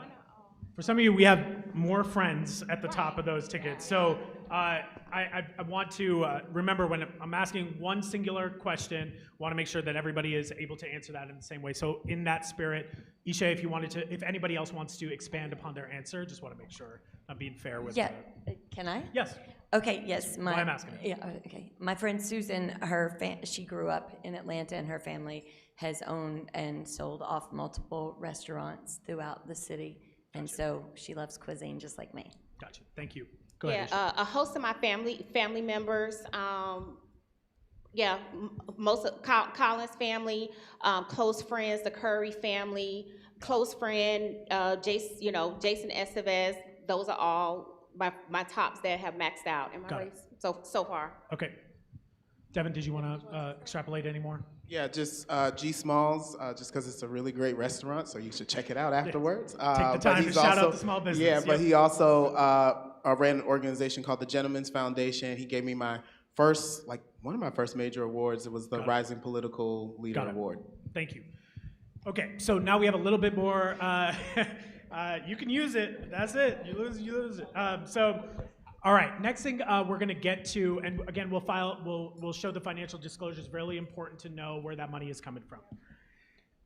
[SPEAKER 1] For some of you, we have more friends at the top of those tickets. So I want to remember when I'm asking one singular question, want to make sure that everybody is able to answer that in the same way. So in that spirit, Eshé, if anybody else wants to expand upon their answer, just want to make sure I'm being fair with
[SPEAKER 7] Yeah, can I?
[SPEAKER 1] Yes.
[SPEAKER 7] Okay, yes.
[SPEAKER 1] Why I'm asking.
[SPEAKER 7] Yeah, okay. My friend Susan, she grew up in Atlanta, and her family has owned and sold off multiple restaurants throughout the city. And so she loves cuisine just like me.
[SPEAKER 1] Gotcha. Thank you. Go ahead.
[SPEAKER 6] Yeah, a host of my family members. Most of Collins family, close friends, the Curry family, close friend, Jason Estevez. Those are all my tops that have maxed out in my race so far.
[SPEAKER 1] Okay. Devin, did you want to extrapolate any more?
[SPEAKER 5] Yeah, just G. Smalls, just because it's a really great restaurant, so you should check it out afterwards.
[SPEAKER 1] Take the time to shout out the small business.
[SPEAKER 5] Yeah, but he also ran an organization called the Gentleman's Foundation. He gave me my first, one of my first major awards. It was the Rising Political Leader Award.
[SPEAKER 1] Thank you. Okay, so now we have a little bit more. You can use it. That's it. You lose it. All right, next thing we're going to get to, and again, we'll show the financial disclosures. Really important to know where that money is coming from.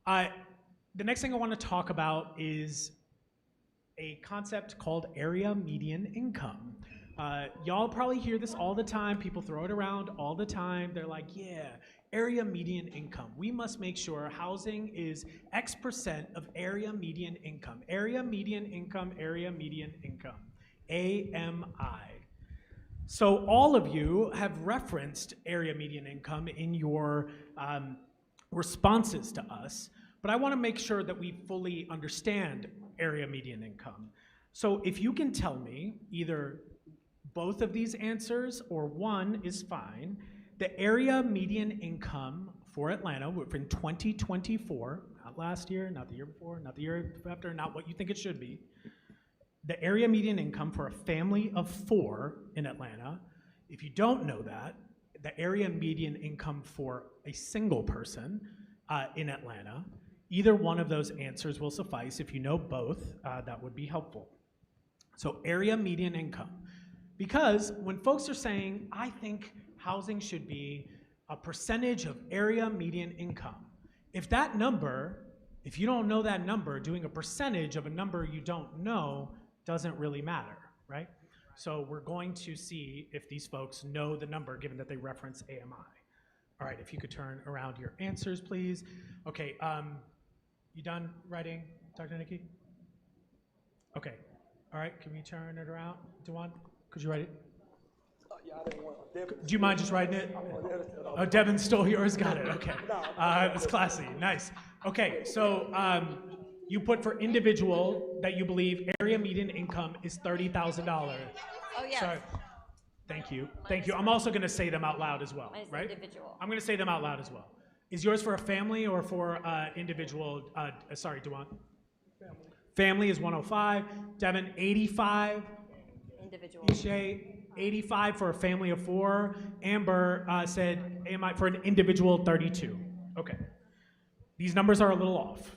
[SPEAKER 1] The next thing I want to talk about is a concept called area median income. Y'all probably hear this all the time. People throw it around all the time. They're like, yeah, area median income. We must make sure housing is X% of area median income. Area median income, area median income. AMI. So all of you have referenced area median income in your responses to us, but I want to make sure that we fully understand area median income. So if you can tell me either both of these answers or one is fine, the area median income for Atlanta in 2024, not last year, not the year before, not the year after, not what you think it should be, the area median income for a family of 4 in Atlanta, if you don't know that, the area median income for a single person in Atlanta, either one of those answers will suffice. If you know both, that would be helpful. So area median income. Because when folks are saying, I think housing should be a percentage of area median income, if that number, if you don't know that number, doing a percentage of a number you don't know doesn't really matter, right? So we're going to see if these folks know the number given that they reference AMI. All right, if you could turn around your answers, please. Okay, you done writing, Dr. Nikki? Okay, all right, can we turn it around? Duvwon, could you write it?
[SPEAKER 4] Yeah, I didn't want to.
[SPEAKER 1] Do you mind just writing it? Oh, Devin stole yours, got it, okay. It was classy, nice. Okay, so you put for individual that you believe area median income is $30,000.
[SPEAKER 7] Oh, yes.
[SPEAKER 1] Sorry. Thank you. Thank you. I'm also going to say them out loud as well,
[SPEAKER 7] Mine is
[SPEAKER 1] right?
[SPEAKER 7] individual.
[SPEAKER 1] I'm going to say them out loud as well. Is yours for a family or for individual? Sorry, Duvwon. Family is 105. Devin, 85.
[SPEAKER 7] Individual.
[SPEAKER 1] Eshé, 85 for a family of 4. Amber said AMI for an individual 32. Okay. These numbers are a little off.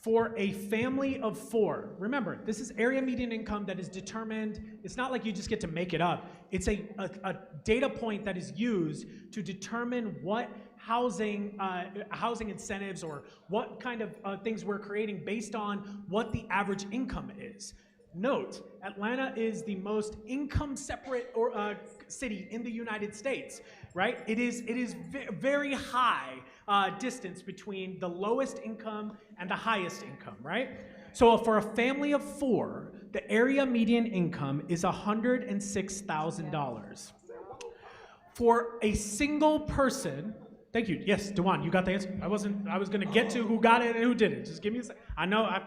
[SPEAKER 1] For a family of 4, remember, this is area median income that is determined. It's not like you just get to make it up. It's a data point that is used to determine what housing incentives or what kind of things we're creating based on what the average income is. Note, Atlanta is the most income separate city in the United States, right? It is very high distance between the lowest income and the highest income, right? So for a family of 4, the area median income is $106,000. For a single person, thank you. Yes, Duvwon, you got the answer. I was gonna get to who got it and who didn't. Just give me a second.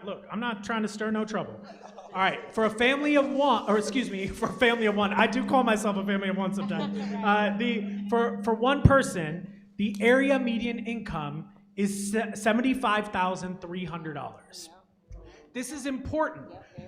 [SPEAKER 1] Look, I'm not trying to stir no trouble. All right, for a family of 1, for a family of 1, I do call myself a family of 1 sometimes. For one person, the area median income is $75,300. This is important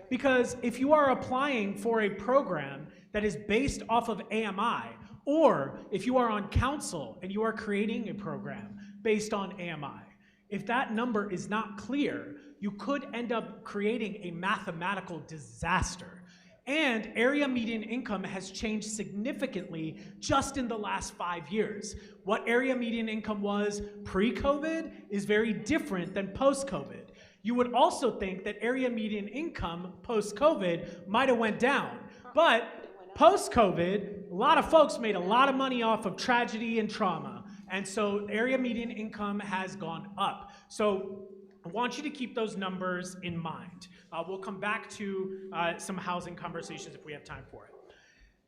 [SPEAKER 1] because if you are applying for a program that is based off of AMI, or if you are on council and you are creating a program based on AMI, if that number is not clear, you could end up creating a mathematical disaster. And area median income has changed significantly just in the last 5 years. What area median income was pre-COVID is very different than post-COVID. You would also think that area median income post-COVID might have went down, but post-COVID, a lot of folks made a lot of money off of tragedy and trauma, and so area median income has gone up. So I want you to keep those numbers in mind. We'll come back to some housing conversations if we have time for it.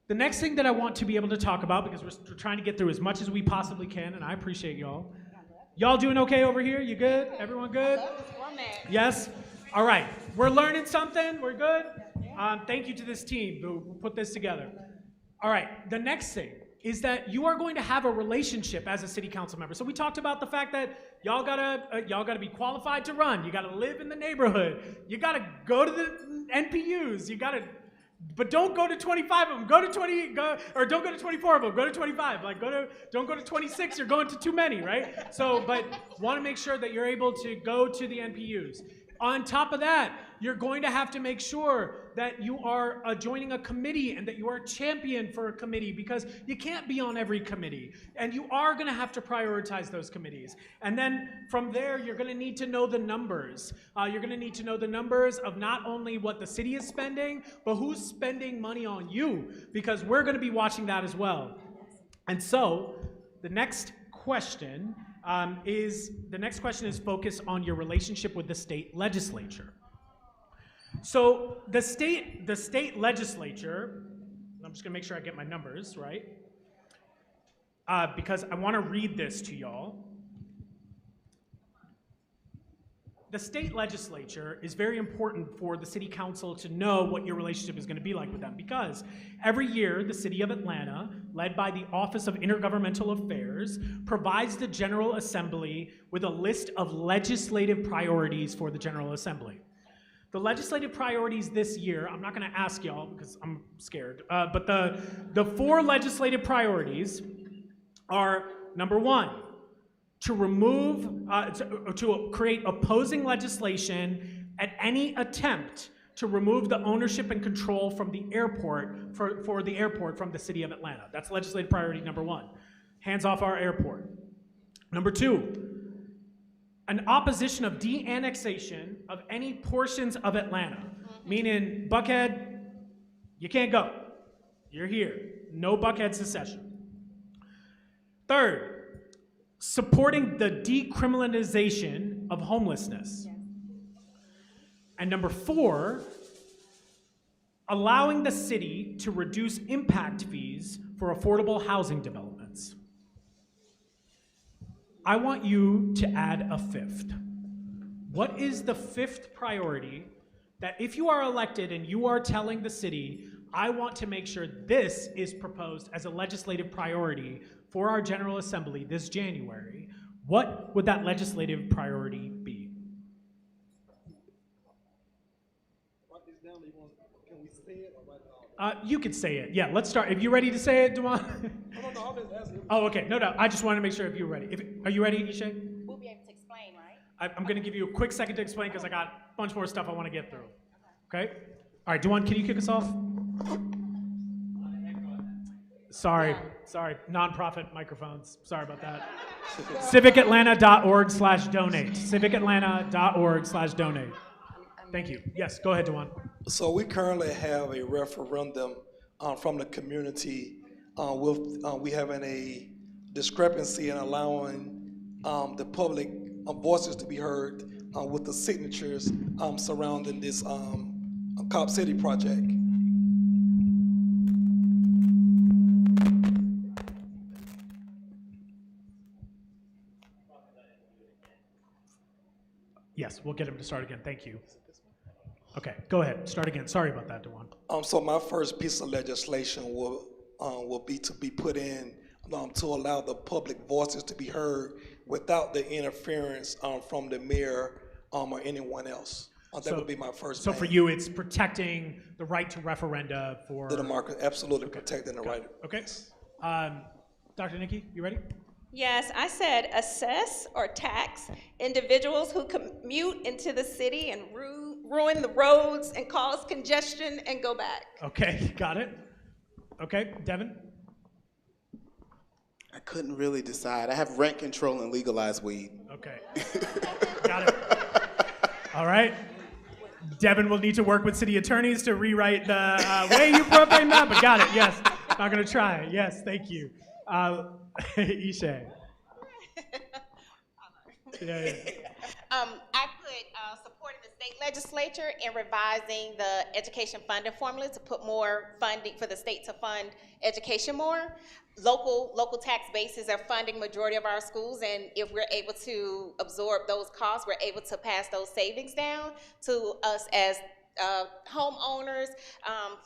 [SPEAKER 1] The next thing that I want to be able to talk about, because we're trying to get through as much as we possibly can, and I appreciate y'all. Y'all doing okay over here? You good? Everyone good? Yes? All right. We're learning something? We're good? Thank you to this team who put this together. All right. The next thing is that you are going to have a relationship as a city council member. So we talked about the fact that y'all gotta be qualified to run. You gotta live in the neighborhood. You gotta go to the NPUs. But don't go to 25 of them. Don't go to 24 of them. Go to 25. Don't go to 26. You're going to too many, right? But want to make sure that you're able to go to the NPUs. On top of that, you're going to have to make sure that you are joining a committee and that you are a champion for a committee, because you can't be on every committee. And you are going to have to prioritize those committees. And then from there, you're going to need to know the numbers. You're going to need to know the numbers of not only what the city is spending, but who's spending money on you, because we're going to be watching that as well. And so the next question is focused on your relationship with the state legislature. So the state legislature, I'm just gonna make sure I get my numbers right, because I wanna read this to y'all. The state legislature is very important for the city council to know what your relationship is going to be like with them, because every year the city of Atlanta, led by the Office of Intergovernmental Affairs, provides the General Assembly with a list of legislative priorities for the General Assembly. The legislative priorities this year, I'm not going to ask y'all because I'm scared, but the 4 legislative priorities are: number 1, to create opposing legislation at any attempt to remove the ownership and control from the airport, for the airport from the city of Atlanta. That's legislative priority number 1. Hands off our airport. Number 2, an opposition of de-annexation of any portions of Atlanta. Meaning, Buckhead, you can't go. You're here. No Buckhead secession. 3rd, supporting the decriminalization of homelessness. And number 4, allowing the city to reduce impact fees for affordable housing developments. I want you to add a 5th. What is the 5th priority that if you are elected and you are telling the city, I want to make sure this is proposed as a legislative priority for our General Assembly this January, what would that legislative priority be?
[SPEAKER 4] Can we say it or write it down?
[SPEAKER 1] You could say it. Yeah, let's start. If you're ready to say it, Duvwon?
[SPEAKER 4] No, I'm just asking.
[SPEAKER 1] Oh, okay. No, I just wanted to make sure if you're ready. Are you ready, Eshé?
[SPEAKER 6] We'll be able to explain
[SPEAKER 1] I'm going to give you a quick second to explain because I got a bunch more stuff I want to get through. Okay? All right, Duvwon, can you kick us off? Sorry, nonprofit microphones. Sorry about that. civicatlanta.org/donate. civicatlanta.org/donate. Thank you. Yes, go ahead, Duvwon.
[SPEAKER 4] So we currently have a referendum from the community we having a discrepancy in allowing the public voices to be heard with the signatures surrounding this Cop City project.
[SPEAKER 1] Yes, we'll get him to start again. Thank you. Okay, go ahead. Start again. Sorry about that, Duvwon.
[SPEAKER 4] So my first piece of legislation will be to be put in to allow the public voices to be heard without the interference from the mayor or anyone else. That would be my first.
[SPEAKER 1] So for you, it's protecting the right to referenda for
[SPEAKER 4] the market. Absolutely, protecting the right.
[SPEAKER 1] Okay. Dr. Nikki, you ready?
[SPEAKER 3] Yes, I said assess or tax individuals who commute into the city and ruin the roads and cause congestion and go back.
[SPEAKER 1] Okay, got it. Okay, Devin?
[SPEAKER 5] I couldn't really decide. I have rent control and legalized weed.
[SPEAKER 1] Okay, got it. All right. Devin will need to work with city attorneys to rewrite the way you propane that, but got it, yes. Not gonna try, yes, thank you. Eshé. Yeah.
[SPEAKER 6] I put supporting the state legislature in revising the education funding formula to put more funding for the state to fund education more. Local tax bases are funding majority of our schools, and if we're able to absorb those costs, we're able to pass those savings down to us as homeowners,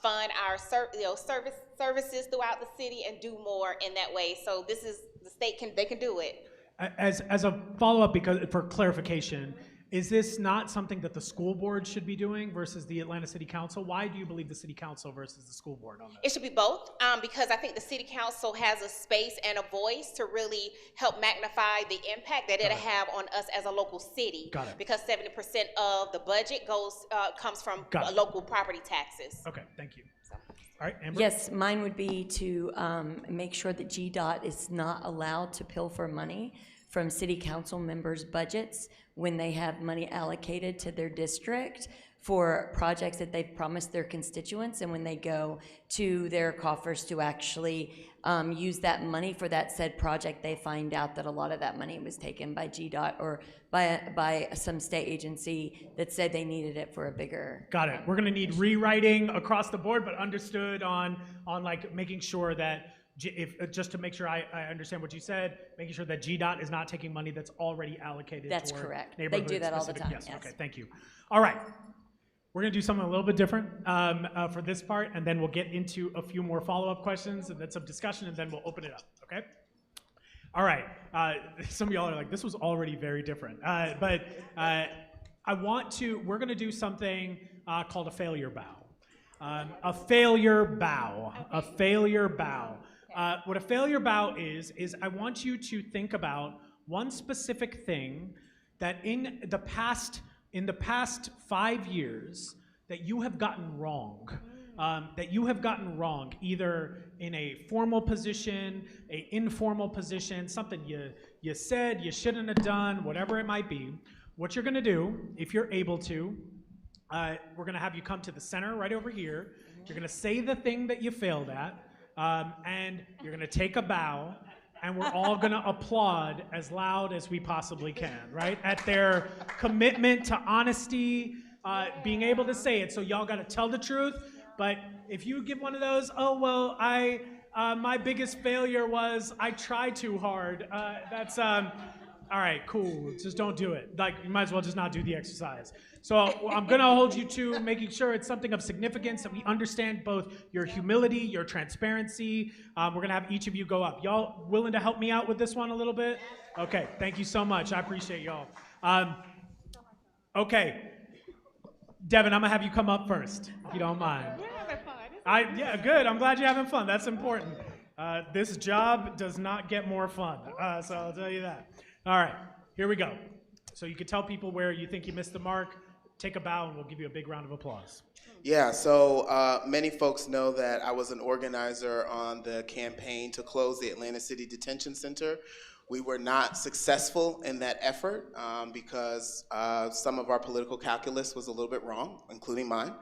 [SPEAKER 6] fund our services throughout the city, and do more in that way. So this is the state they can do it.
[SPEAKER 1] As a follow-up, because for clarification, is this not something that the school board should be doing versus the Atlanta City Council? Why do you believe the City Council versus the school board on that?
[SPEAKER 6] It should be both, because I think the City Council has a space and a voice to really help magnify the impact that it'll have on us as a local city.
[SPEAKER 1] Got it.
[SPEAKER 6] Because 70% of the budget comes from local property taxes.
[SPEAKER 1] Okay, thank you. All right, Amber?
[SPEAKER 7] Yes, mine would be to make sure that GDOT is not allowed to pilfer money from city council members' budgets when they have money allocated to their district for projects that they've promised their constituents, and when they go to their coffers to actually use that money for that said project, they find out that a lot of that money was taken by GDOT or by some state agency that said they needed it for a bigger.
[SPEAKER 1] Got it. We're gonna need rewriting across the board, but understood on like making sure that just to make sure I understand what you said, making sure that GDOT is not taking money that's already allocated.
[SPEAKER 7] That's
[SPEAKER 1] toward
[SPEAKER 7] correct. They do that all the time.
[SPEAKER 1] Yes. Okay. Thank you. All right. We're going to do something a little bit different for this part, and then we'll get into a few more follow-up questions and then some discussion, and then we'll open it up. Okay. All right. Some of y'all are like, this was already very different, but we're going to do something called a failure bow. A failure bow. A failure bow. What a failure bow is I want you to think about one specific thing that in the past 5 years that you have gotten wrong, either in a formal position, an informal position, something you said you shouldn't have done, whatever it might be. What you're gonna do, if you're able to, we're gonna have you come to the center right over here. You're gonna say the thing that you failed at, and you're gonna take a bow, and we're all gonna applaud as loud as we possibly can, right? At their commitment to honesty, being able to say it. So y'all gotta tell the truth, but if you give one of those, oh, well, my biggest failure was I tried too hard, that's, all right, cool, just don't do it. Like, you might as well just not do the exercise. So I'm gonna hold you to making sure it's something of significance, that we understand both your humility, your transparency. We're gonna have each of you go up. Y'all willing to help me out with this one a little bit? Okay, thank you so much, I appreciate y'all. Okay, Devin, I'm gonna have you come up first, if you don't mind.
[SPEAKER 6] We're having fun.
[SPEAKER 1] Yeah, good, I'm glad you're having fun, that's important. This job does not get more fun, so I'll tell you that. All right, here we go. So you could tell people where you think you missed the mark, take a bow, and we'll give you a big round of applause.
[SPEAKER 5] Yeah, so many folks know that I was an organizer on the campaign to close the Atlanta City Detention Center. We were not successful in that effort because some of our political calculus was a little bit wrong, including mine.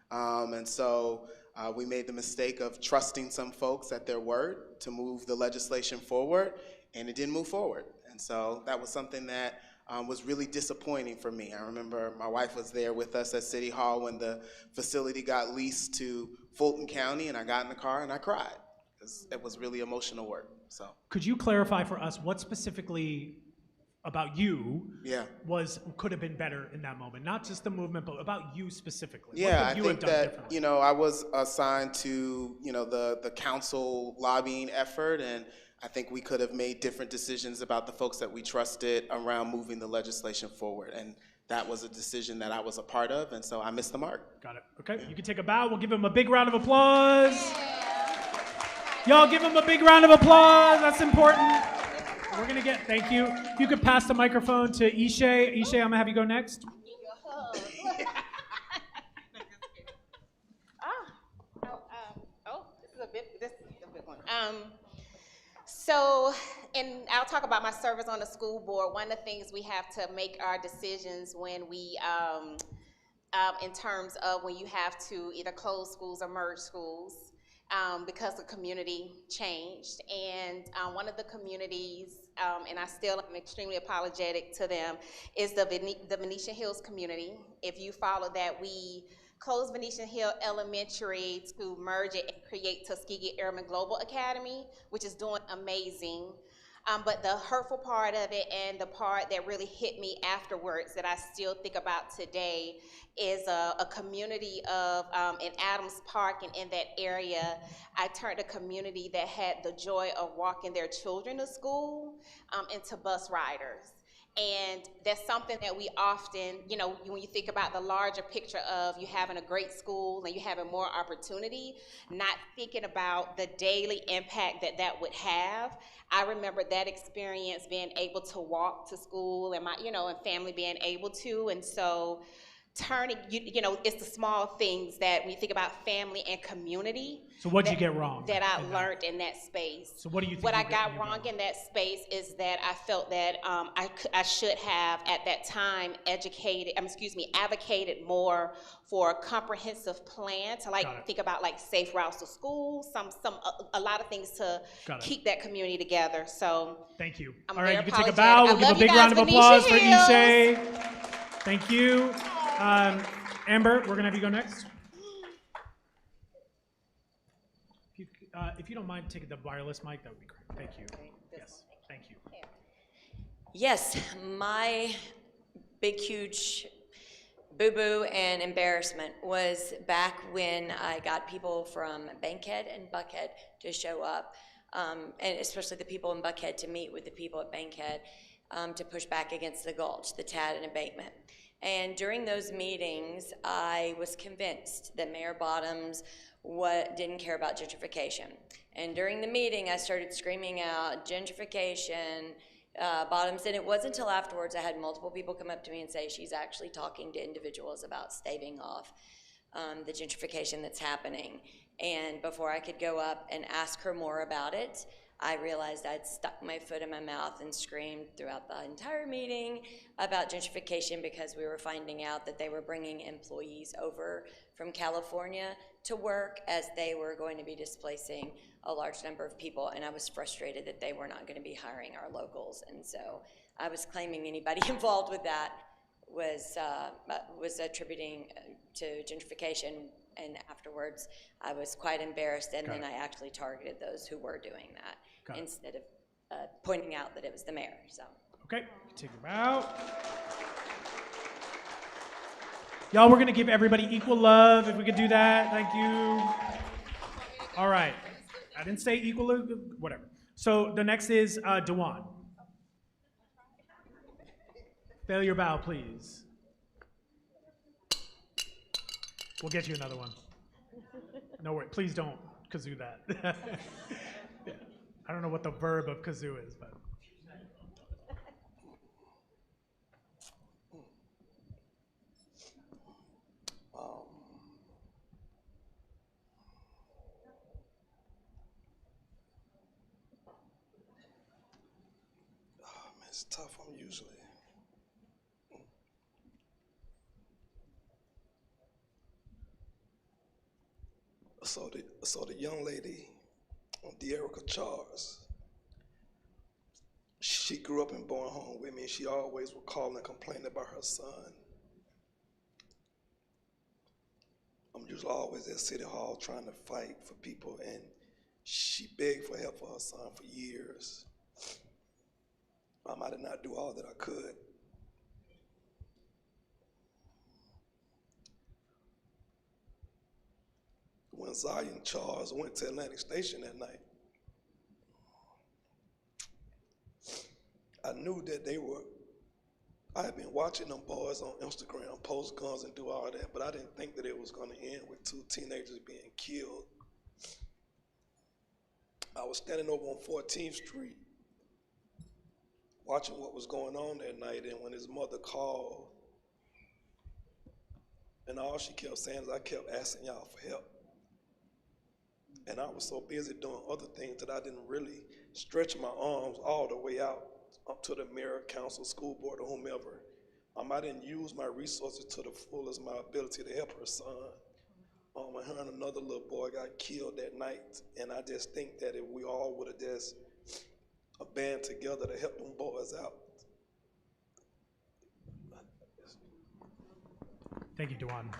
[SPEAKER 5] And so we made the mistake of trusting some folks at their word to move the legislation forward, and it didn't move forward. And so that was something that was really disappointing for me. I remember my wife was there with us at City Hall when the facility got leased to Fulton County, and I got in the car and I cried because it was really emotional work. So
[SPEAKER 1] could you clarify for us what specifically about you could have been better in that moment? Not just the movement, but about you specifically.
[SPEAKER 5] Yeah,
[SPEAKER 1] what could you
[SPEAKER 5] I
[SPEAKER 1] have
[SPEAKER 5] think
[SPEAKER 1] done
[SPEAKER 5] that,
[SPEAKER 1] differently?
[SPEAKER 5] you know, I was assigned to, you know, the council lobbying effort, and I think we could have made different decisions about the folks that we trusted around moving the legislation forward. And that was a decision that I was a part of, and so I missed the mark.
[SPEAKER 1] Got it. Okay, you can take a bow. We'll give him a big round of applause. Y'all give him a big round of applause. That's important. We're going to get, thank you. If you could pass the microphone to Eshé. Eshé, I'm going to have you go next.
[SPEAKER 6] This is a big one. So, and I'll talk about my service on the school board. One of the things we have to make our decisions when we, in terms of when you have to either close schools or merge schools, because the community changed. And one of the communities, and I still am extremely apologetic to them, is the Venetian Hills community. If you follow that, we closed Venetian Hill Elementary to merge it and create Tuskegee Airmen Global Academy, which is doing amazing. But the hurtful part of it and the part that really hit me afterwards that I still think about today is a community of, in Adams Park and in that area, I turned a community that had the joy of walking their children to school into bus riders. And that's something that we often, you know, when you think about the larger picture of you having a great school and you having more opportunity, not thinking about the daily impact that that would have. I remember that experience, being able to walk to school, and my, you know, and family being able to, and so turning, you know, it's the small things that when you think about family and community.
[SPEAKER 1] So what did you get wrong?
[SPEAKER 6] That I learned in that space.
[SPEAKER 1] So what do you think?
[SPEAKER 6] What I got wrong in that space is that I felt that I should have at that time advocated more for a comprehensive plan to think about like safe routes to school, a lot of things to keep that community together. So
[SPEAKER 1] thank you.
[SPEAKER 6] I'm
[SPEAKER 1] all right, you can take a
[SPEAKER 6] apologetic.
[SPEAKER 1] bow. We'll give a big round of applause for Eshé.
[SPEAKER 6] Hills.
[SPEAKER 1] Thank you. Amber, we're gonna have you go next. If you don't mind taking the wireless mic, that would be great. Thank you. Yes, thank you.
[SPEAKER 7] Yes, my big, huge boo-boo and embarrassment was back when I got people from Bankhead and Buckhead to show up, and especially the people in Buckhead to meet with the people at Bankhead to push back against the gulch, the TAD and abatement. And during those meetings, I was convinced that Mayor Bottoms didn't care about gentrification. And during the meeting, I started screaming out, gentrification, Bottoms, and it wasn't until afterwards I had multiple people come up to me and say she's actually talking to individuals about staving off the gentrification that's happening. And before I could go up and ask her more about it, I realized I'd stuck my foot in my mouth and screamed throughout the entire meeting about gentrification because we were finding out that they were bringing employees over from California to work as they were going to be displacing a large number of people, and I was frustrated that they were not going to be hiring our locals. And so I was claiming anybody involved with that was attributing to gentrification, and afterwards I was quite embarrassed, and then I actually targeted those who were doing that instead of pointing out that it was the mayor. So
[SPEAKER 1] okay, take a bow. Y'all, we're gonna give everybody equal love if we could do that. Thank you. All right, I didn't say equal, whatever. So the next is Duvwon. Fail your bow, please. We'll get you another one. No worry, please don't kazoo that. Yeah. I don't know what the verb of kazoo is, but.
[SPEAKER 4] It's tough on usually. So the young lady, De'Erica Charles, she grew up and born home with me. She always would call and complain about her son. I'm usually always at City Hall trying to fight for people, and she begged for help for her son for years. I did not do all that I could. When Zion Charles went to Atlantic Station that night, I knew that I had been watching them boys on Instagram post guns and do all that, but I didn't think that it was gonna end with 2 teenagers being killed. I was standing over on 14th Street watching what was going on that night, and when his mother called, and all she kept saying is, I kept asking y'all for help. And I was so busy doing other things that I didn't really stretch my arms all the way out up to the mayor, council, school board, or whomever. I didn't use my resources to the fullest of my ability to help her son. Her and another little boy got killed that night, and I just think that if we all would have just band together to help them boys out.
[SPEAKER 1] Thank you, Duvwon.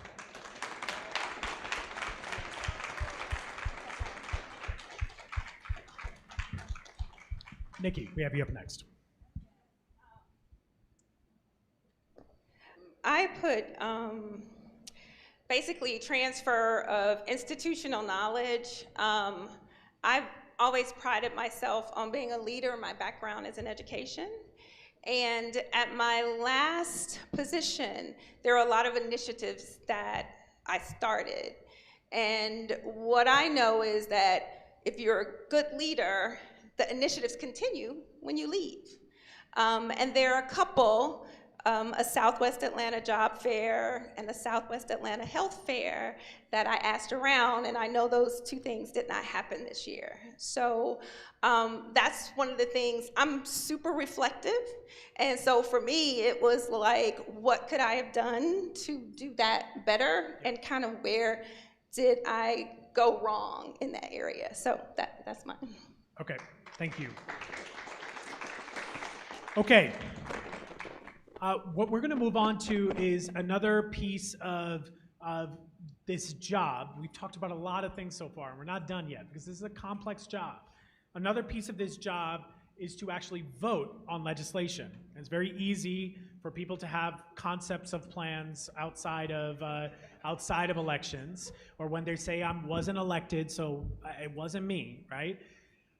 [SPEAKER 1] Nikki, we have you up next.
[SPEAKER 3] I put basically transfer of institutional knowledge. I've always prided myself on being a leader. My background is in education. And at my last position, there are a lot of initiatives that I started. And what I know is that if you're a good leader, the initiatives continue when you leave. And there are a couple, a Southwest Atlanta job fair and a Southwest Atlanta health fair that I asked around, and I know those 2 things did not happen this year. So that's one of the things. I'm super reflective, and so for me, it was like, what could I have done to do that better, and kind of where did I go wrong in that area? So that's mine.
[SPEAKER 1] Okay, thank you. Okay. What we're going to move on to is another piece of this job. We've talked about a lot of things so far, and we're not done yet because this is a complex job. Another piece of this job is to actually vote on legislation. It's very easy for people to have concepts of plans outside of elections, or when they say I wasn't elected, so it wasn't me, right?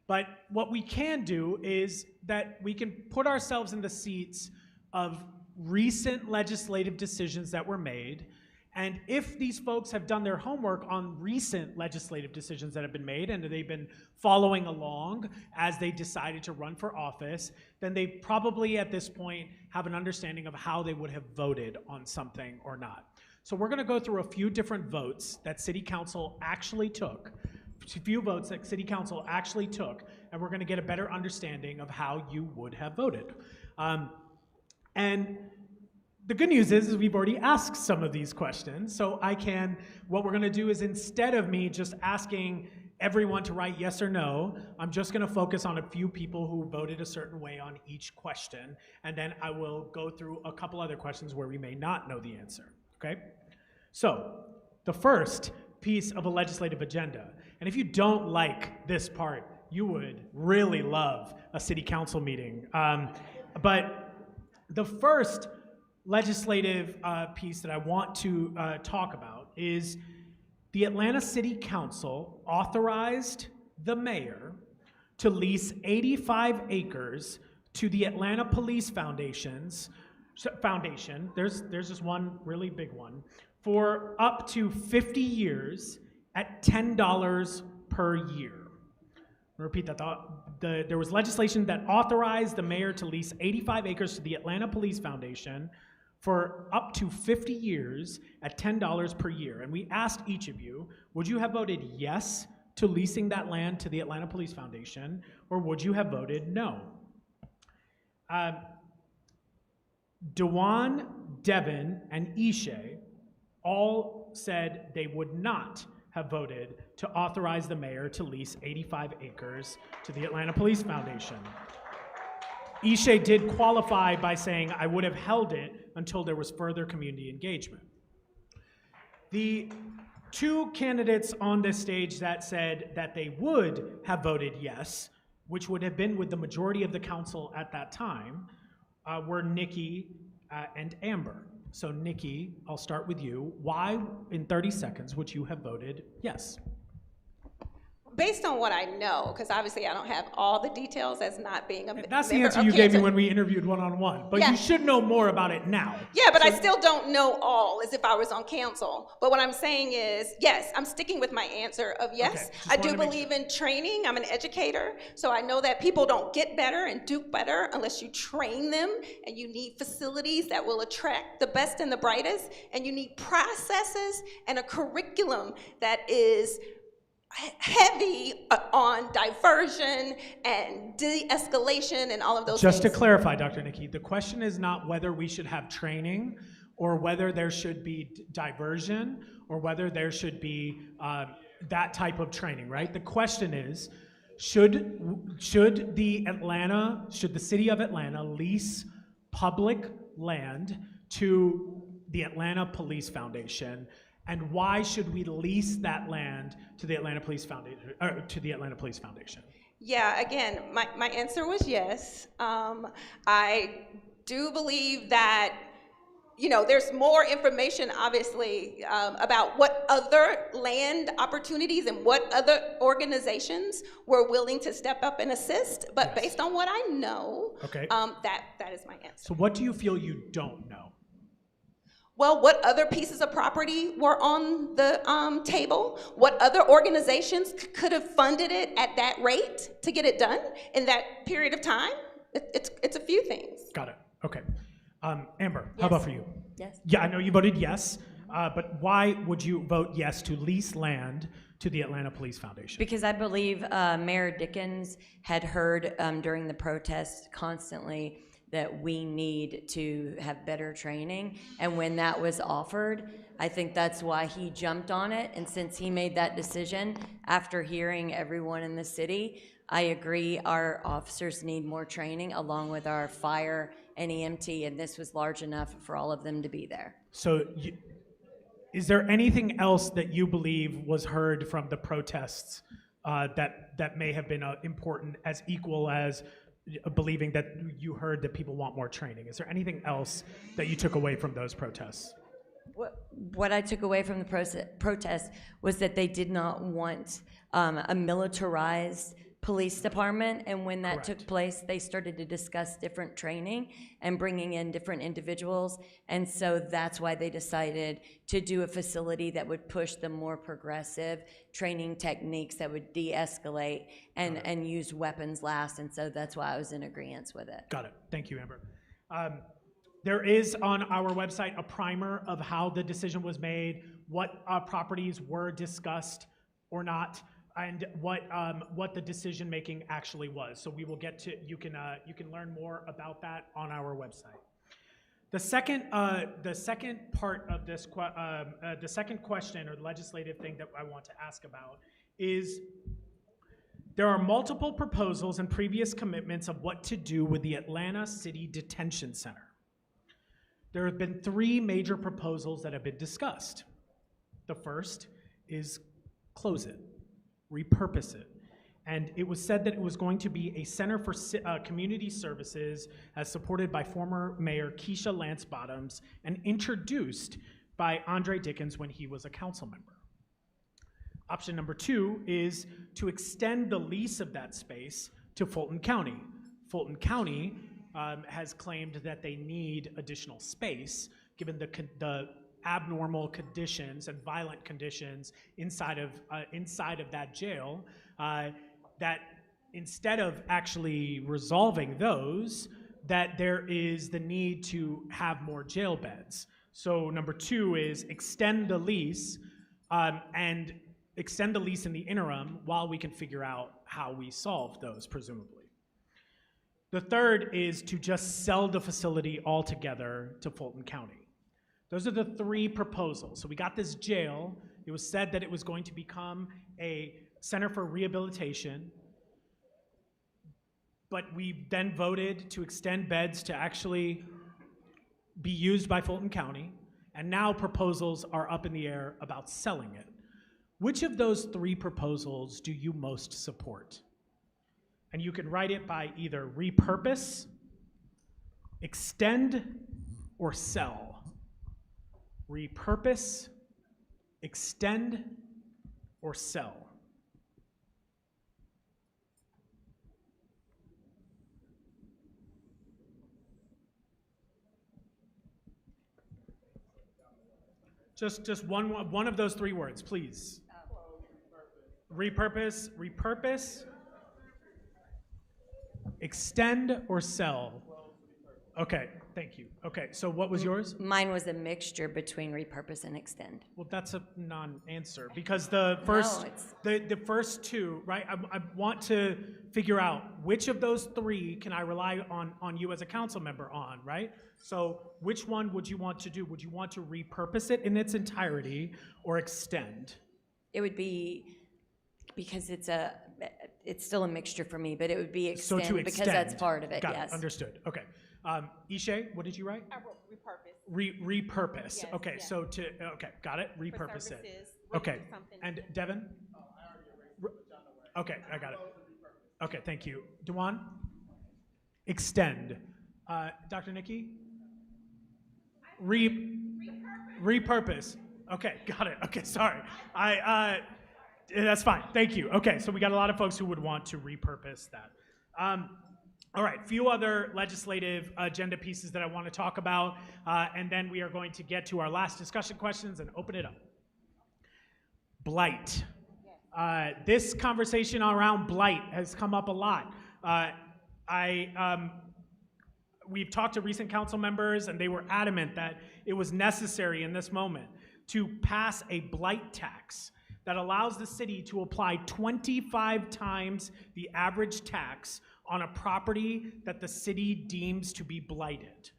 [SPEAKER 1] But what we can do is that we can put ourselves in the seats of recent legislative decisions that were made, and if these folks have done their homework on recent legislative decisions that have been made and they've been following along as they decided to run for office, then they probably at this point have an understanding of how they would have voted on something or not. So we're gonna go through a few different votes that City Council actually took, and we're gonna get a better understanding of how you would have voted. And the good news is we've already asked some of these questions, so what we're gonna do is instead of me just asking everyone to write yes or no, I'm just gonna focus on a few people who voted a certain way on each question, and then I will go through a couple other questions where we may not know the answer, okay? So, the first piece of a legislative agenda, and if you don't like this part, you would really love a city council meeting. But the first legislative piece that I want to talk about is the Atlanta City Council authorized the mayor to lease 85 acres to the Atlanta Police Foundation, there's just one really big one, for up to 50 years at $10 per year. I'll repeat that. There was legislation that authorized the mayor to lease 85 acres to the Atlanta Police Foundation for up to 50 years at $10 per year. And we asked each of you, would you have voted yes to leasing that land to the Atlanta Police Foundation, or would you have voted no? Duvwon, Devin, and Eshé all said they would not have voted to authorize the mayor to lease 85 acres to the Atlanta Police Foundation. Eshé did qualify by saying, I would have held it until there was further community engagement. The two candidates on this stage that said that they would have voted yes, which would have been with the majority of the council at that time, were Nikki and Amber. So Nikki, I'll start with you. Why, in 30 seconds, would you have voted yes?
[SPEAKER 3] Based on what I know, because obviously I don't have all the details as not being a
[SPEAKER 1] That's the
[SPEAKER 3] member
[SPEAKER 1] answer
[SPEAKER 3] of
[SPEAKER 1] you gave me
[SPEAKER 3] council.
[SPEAKER 1] when we interviewed one-on-one, but
[SPEAKER 3] Yeah.
[SPEAKER 1] you should know more about it now.
[SPEAKER 3] Yeah, but I still don't know all as if I was on council. But what I'm saying is, yes, I'm sticking with my answer of yes.
[SPEAKER 1] Okay, just
[SPEAKER 3] I do
[SPEAKER 1] wanted to make
[SPEAKER 3] believe in training. I'm an educator, so I know that people don't get better and do better unless you train them, and you need facilities that will attract the best and the brightest, and you need processes and a curriculum that is heavy on diversion and de-escalation and all of those
[SPEAKER 1] Just
[SPEAKER 3] things.
[SPEAKER 1] to clarify, Dr. Nikki, the question is not whether we should have training or whether there should be diversion or whether there should be that type of training, right? The question is, should the city of Atlanta lease public land to the Atlanta Police Foundation? And why should we lease that land to the Atlanta Police Foundation?
[SPEAKER 3] Yeah, again, my answer was yes. I do believe that, there's more information, obviously, about what other land opportunities and what other organizations were willing to step up and assist. But
[SPEAKER 1] Yes.
[SPEAKER 3] based on what I know,
[SPEAKER 1] Okay.
[SPEAKER 3] that is my answer.
[SPEAKER 1] So what do you feel you don't know?
[SPEAKER 3] Well, what other pieces of property were on the table? What other organizations could have funded it at that rate to get it done in that period of time? It's a few things.
[SPEAKER 1] Got it. Okay. Amber, how about for you?
[SPEAKER 7] Yes.
[SPEAKER 1] Yeah, I know you voted yes, but why would you vote yes to lease land to the Atlanta Police Foundation?
[SPEAKER 7] Because I believe Mayor Dickens had heard during the protest constantly that we need to have better training. And when that was offered, I think that's why he jumped on it. And since he made that decision after hearing everyone in the city, I agree our officers need more training along with our fire and EMT, and this was large enough for all of them to be there.
[SPEAKER 1] So is there anything else that you believe was heard from the protests that may have been important as equal as believing that you heard that people want more training? Is there anything else that you took away from those protests?
[SPEAKER 7] What I took away from the protest was that they did not want a militarized police department, and when that took place, they started to discuss different training and bringing in different individuals, and so that's why they decided to do a facility that would push the more progressive training techniques that would de-escalate and use weapons last, and so that's why I was in agreement with it.
[SPEAKER 1] Got it. Thank you, Amber. There is on our website a primer of how the decision was made, what properties were discussed or not, and what the decision making actually was. So we will get to, you can learn more about that on our website. The second part of this, the second question or legislative thing that I want to ask about is, there are multiple proposals and previous commitments of what to do with the Atlanta City Detention Center. There have been 3 major proposals that have been discussed. The first is close it, repurpose it. And it was said that it was going to be a center for community services as supported by former Mayor Keisha Lance Bottoms and introduced by Andre Dickens when he was a council member. Option number 2 is to extend the lease of that space to Fulton County. Fulton County has claimed that they need additional space given the abnormal conditions and violent conditions inside of that jail, that instead of actually resolving those, that there is the need to have more jail beds. So number 2 is extend the lease and extend the lease in the interim while we can figure out how we solve those, presumably. The third is to just sell the facility altogether to Fulton County. Those are the three proposals. So we got this jail. It was said that it was going to become a center for rehabilitation, but we then voted to extend beds to actually be used by Fulton County, and now proposals are up in the air about selling it. Which of those three proposals do you most support? And you can write it by either repurpose, extend, or sell. Repurpose, extend, or sell. Just one of those three words, please. Repurpose, repurpose, extend, or sell. Okay, thank you. Okay, so what was yours?
[SPEAKER 7] Mine was a mixture between repurpose and extend.
[SPEAKER 1] Well, that's a non-answer because the first, the first two, right? I want to figure out which of those three can I rely on you as a council member on, right? So which one would you want to do? Would you want to repurpose it in its entirety or extend?
[SPEAKER 7] It would be, because it's still a mixture for me, but it would be extend,
[SPEAKER 1] So to
[SPEAKER 7] because
[SPEAKER 1] extend.
[SPEAKER 7] that's part of it,
[SPEAKER 1] Got
[SPEAKER 7] yes.
[SPEAKER 1] It, understood, okay. Eshé, what did you write?
[SPEAKER 2] I wrote repurpose.
[SPEAKER 1] Repurpose,
[SPEAKER 2] Yes,
[SPEAKER 1] okay,
[SPEAKER 2] yes.
[SPEAKER 1] so okay, got it, repurpose it.
[SPEAKER 2] services,
[SPEAKER 1] Okay,
[SPEAKER 2] do something
[SPEAKER 1] and Devin? Okay, I got it. Okay, thank you. Duvwon? Extend. Dr. Nikki? Repurpose. Okay, got it. Okay, sorry. That's fine. Thank you. Okay, so we got a lot of folks who would want to repurpose that. All right, few other legislative agenda pieces that I want to talk about, and then we are going to get to our last discussion questions and open it up. Blight. This conversation around blight has come up a lot. We've talked to recent council members, and they were adamant that it was necessary in this moment to pass a blight tax that allows the city to apply 25 times the average tax on a property that the city deems to be blighted.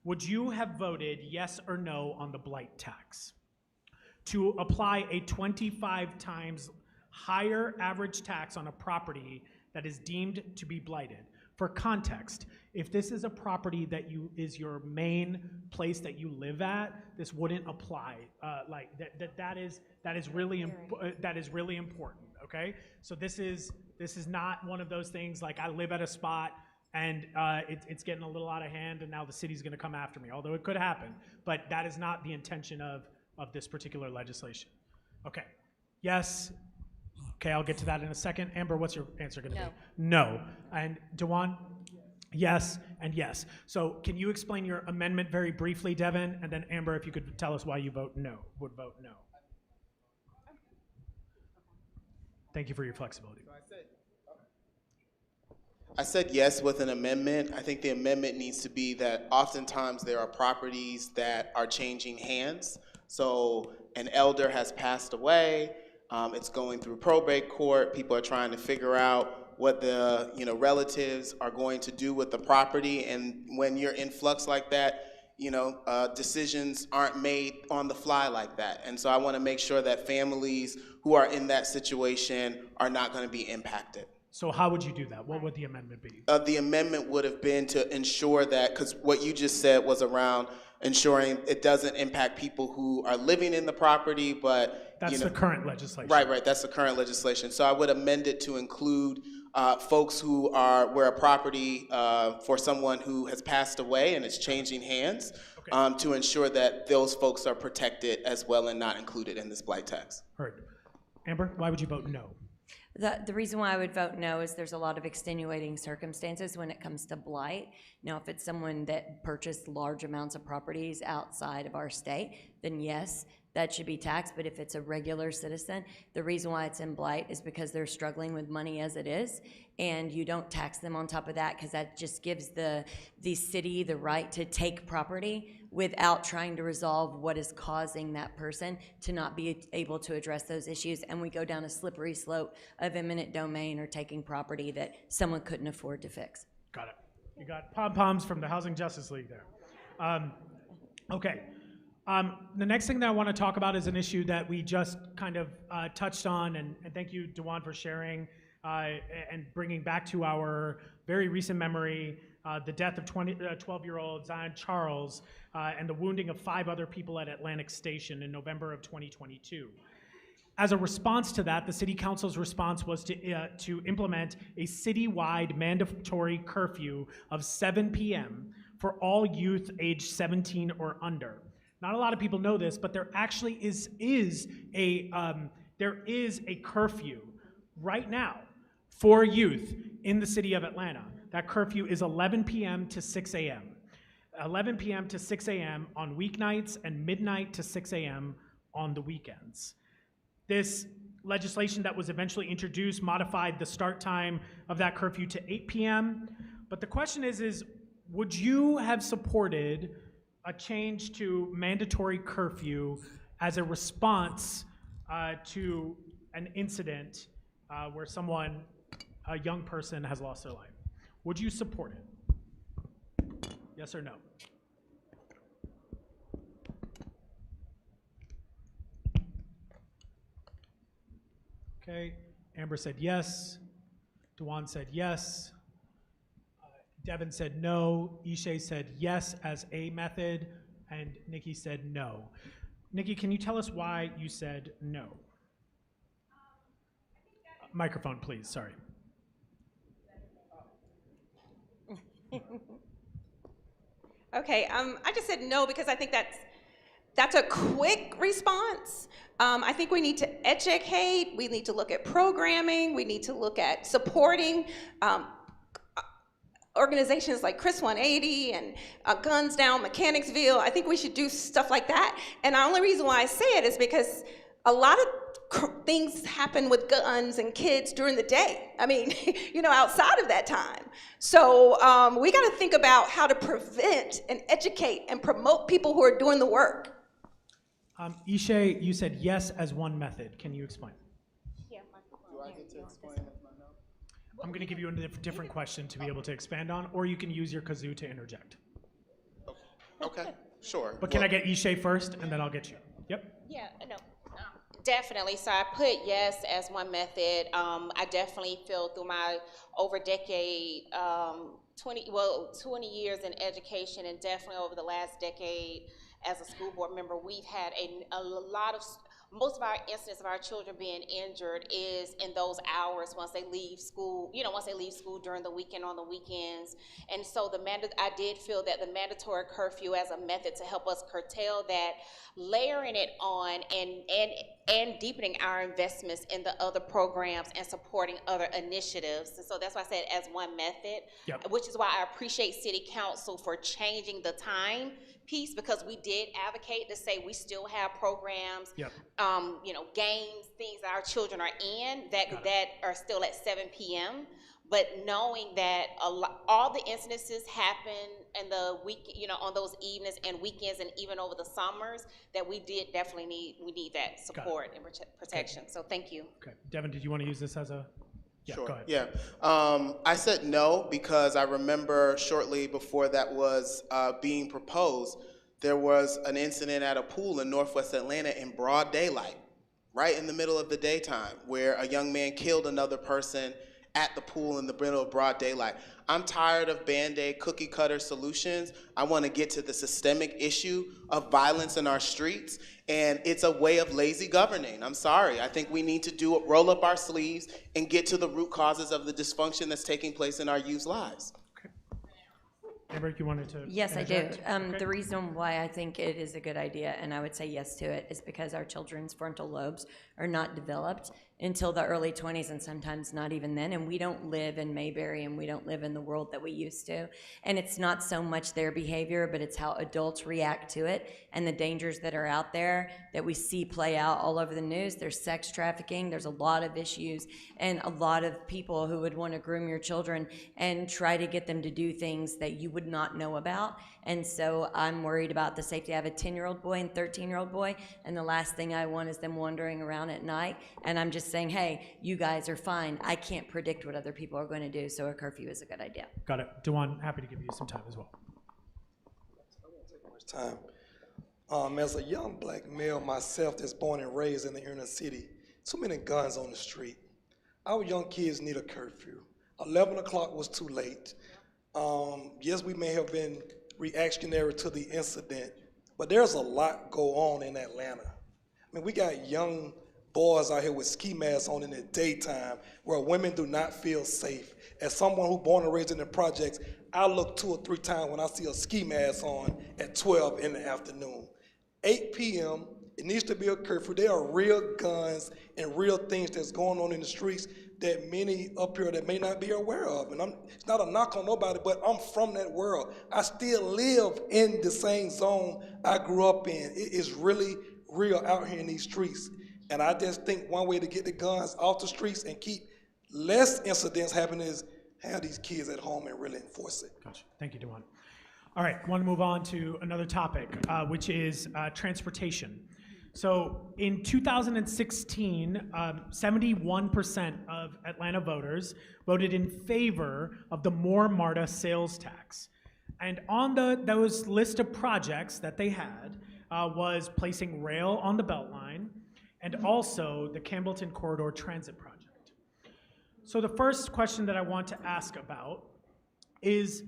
[SPEAKER 1] Would you have voted yes or no on the blight tax? To apply a 25 times higher average tax on a property that is deemed to be blighted. For context, if this is a property that is your main place that you live at, this wouldn't apply. That is really important. Okay, so this is not one of those things like I live at a spot and it's getting a little out of hand and now the city's going to come after me. Although it could happen, but that is not the intention of this particular legislation. Okay, yes. Okay, I'll get to that in a second. Amber, what's your answer going to be? No. And Duvwon? Yes and yes. So can you explain your amendment very briefly, Devin? And then Amber, if you could tell us why you would vote no. Thank you for your flexibility.
[SPEAKER 5] I said yes with an amendment. I think the amendment needs to be that oftentimes there are properties that are changing hands. So an elder has passed away, it's going through probate court, people are trying to figure out what the relatives are going to do with the property, and when you're in flux like that, decisions aren't made on the fly like that. And so I want to make sure that families who are in that situation are not going to be impacted.
[SPEAKER 1] So how would you do that? What would the amendment be?
[SPEAKER 5] The amendment would have been to ensure that, because what you just said was around ensuring it doesn't impact people who are living in the property, but
[SPEAKER 1] that's the current legislation.
[SPEAKER 5] Right, that's the current legislation. So I would amend it to include folks who are where a property for someone who has passed away and it's changing hands, okay, to ensure that those folks are protected as well and not included in this blight tax.
[SPEAKER 1] Heard. Amber, why would you vote no?
[SPEAKER 7] The reason why I would vote no is there's a lot of extenuating circumstances when it comes to blight. Now, if it's someone that purchased large amounts of properties outside of our state, then yes, that should be taxed. But if it's a regular citizen, the reason why it's in blight is because they're struggling with money as it is, and you don't tax them on top of that because that just gives the city the right to take property without trying to resolve what is causing that person to not be able to address those issues, and we go down a slippery slope of eminent domain or taking property that someone couldn't afford to fix.
[SPEAKER 1] Got it. You got pom-poms from the Housing Justice League there. Okay. The next thing that I want to talk about is an issue that we just kind of touched on, and thank you, Duvwon, for sharing and bringing back to our very recent memory the death of 12-year-old Zion Charles and the wounding of 5 other people at Atlantic Station in November of 2022. As a response to that, the City Council's response was to implement a citywide mandatory curfew of 7 p.m. for all youth aged 17 or under. Not a lot of people know this, but there actually is a curfew right now for youth in the city of Atlanta. That curfew is 11 p.m. to 6 a.m. 11 p.m. to 6 a.m. on weeknights and midnight to 6 a.m. on the weekends. This legislation that was eventually introduced modified the start time of that curfew to 8 p.m. But the question is would you have supported a change to mandatory curfew as a response to an incident where a young person has lost their life? Would you support it? Yes or no? Okay, Amber said yes. Duvwon said yes. Devin said no. Eshé said yes as a method, and Nikki said no. Nikki, can you tell us why you said no? Microphone, please, sorry.
[SPEAKER 3] Okay, I just said no because I think that's a quick response. I think we need to educate, we need to look at programming, we need to look at supporting organizations like Chris 180 and Guns Down Mechanicsville. I think we should do stuff like that. And the only reason why I say it is because a lot of things happen with guns and kids during the day. I mean, outside of that time. So we got to think about how to prevent and educate and promote people who are doing the work.
[SPEAKER 1] Eshé, you said yes as one method. Can you explain?
[SPEAKER 6] Yeah,
[SPEAKER 5] Do I get to explain if I know?
[SPEAKER 1] I'm going to give you a different question to be able to expand on, or you can use your kazoo to interject.
[SPEAKER 5] Okay, sure.
[SPEAKER 1] But can I get Eshé first, and then I'll get you? Yep.
[SPEAKER 6] Yeah, no, definitely. So I put yes as one method. I definitely feel through my over decade, 20 years in education, and definitely over the last decade as a school board member, we've had a lot of, most of our incidents of our children being injured is in those hours once they leave school, once they leave school during the weekend, on the weekends. And so I did feel that the mandatory curfew as a method to help us curtail that, layering it on and deepening our investments in the other programs and supporting other initiatives. And so that's why I said as one method,
[SPEAKER 1] Yep.
[SPEAKER 6] which is why I appreciate City Council for changing the time piece, because we did advocate to say we still have programs,
[SPEAKER 1] Yep.
[SPEAKER 6] Games, things that our children are in that are still at 7 p.m. But knowing that all the incidences happen in the week, on those evenings and weekends, and even over the summers, that we definitely need that support and protection. Okay. So thank you.
[SPEAKER 1] Okay, Devin, did you want to use this as a? Yeah,
[SPEAKER 5] Sure.
[SPEAKER 1] Go ahead.
[SPEAKER 5] Yeah. I said no because I remember shortly before that was being proposed, there was an incident at a pool in Northwest Atlanta in broad daylight, right in the middle of the daytime, where a young man killed another person at the pool in the middle of broad daylight. I'm tired of Band-Aid cookie cutter solutions. I want to get to the systemic issue of violence in our streets, and it's a way of lazy governing. I'm sorry. I think we need to roll up our sleeves and get to the root causes of the dysfunction that's taking place in our youth's lives.
[SPEAKER 1] Amber, you wanted to?
[SPEAKER 7] Yes,
[SPEAKER 1] interject?
[SPEAKER 7] I do.
[SPEAKER 1] Okay.
[SPEAKER 7] The reason why I think it is a good idea, and I would say yes to it, is because our children's frontal lobes are not developed until the early 20s, and sometimes not even then, and we don't live in Mayberry, and we don't live in the world that we used to. And it's not so much their behavior, but it's how adults react to it, and the dangers that are out there that we see play out all over the news. There's sex trafficking, there's a lot of issues, and a lot of people who would want to groom your children and try to get them to do things that you would would not know about. And so I'm worried about the safety. I have a 10-year-old boy and 13-year-old boy, and the last thing I want is them wandering around at night. And I'm just saying, hey, you guys are fine. I can't predict what other people are going to do, so a curfew is a good idea.
[SPEAKER 1] Got it. Duvwon, happy to give you some time as well.
[SPEAKER 4] I won't take much time. As a young black male myself that's born and raised in the inner city, too many guns on the street. Our young kids need a curfew. 11 o'clock was too late. Yes, we may have been reactionary to the incident, but there's a lot go on in Atlanta. I mean, we got young boys out here with ski masks on in the daytime where women do not feel safe. As someone who born and raised in the projects, I look 2 or 3 times when I see a ski mask on at 12 in the afternoon. 8 p.m., it needs to be a curfew. There are real guns and real things that's going on in the streets that many up here that may not be aware of. And it's not a knock on nobody, but I'm from that world. I still live in the same zone I grew up in. It is really real out here in these streets. And I just think one way to get the guns off the streets and keep less incidents happening is have these kids at home and really enforce it.
[SPEAKER 1] Gotcha. Thank you, Duvwon. All right, I want to move on to another topic, which is transportation. So in 2016, 71% of Atlanta voters voted in favor of the more MARTA sales tax. And on those list of projects that they had was placing rail on the Beltline and also the Campbellton Corridor Transit Project. So the first question that I want to ask about is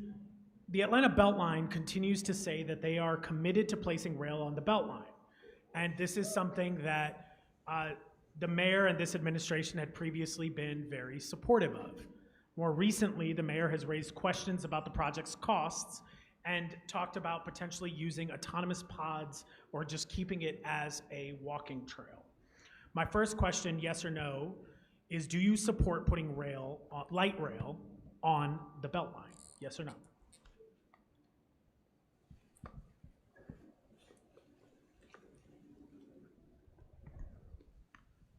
[SPEAKER 1] the Atlanta Beltline continues to say that they are committed to placing rail on the Beltline. And this is something that the mayor and this administration had previously been very supportive of. More recently, the mayor has raised questions about the project's costs and talked about potentially using autonomous pods or just keeping it as a walking trail. My first question, yes or no, is do you support putting rail, light rail, on the Beltline? Yes or no?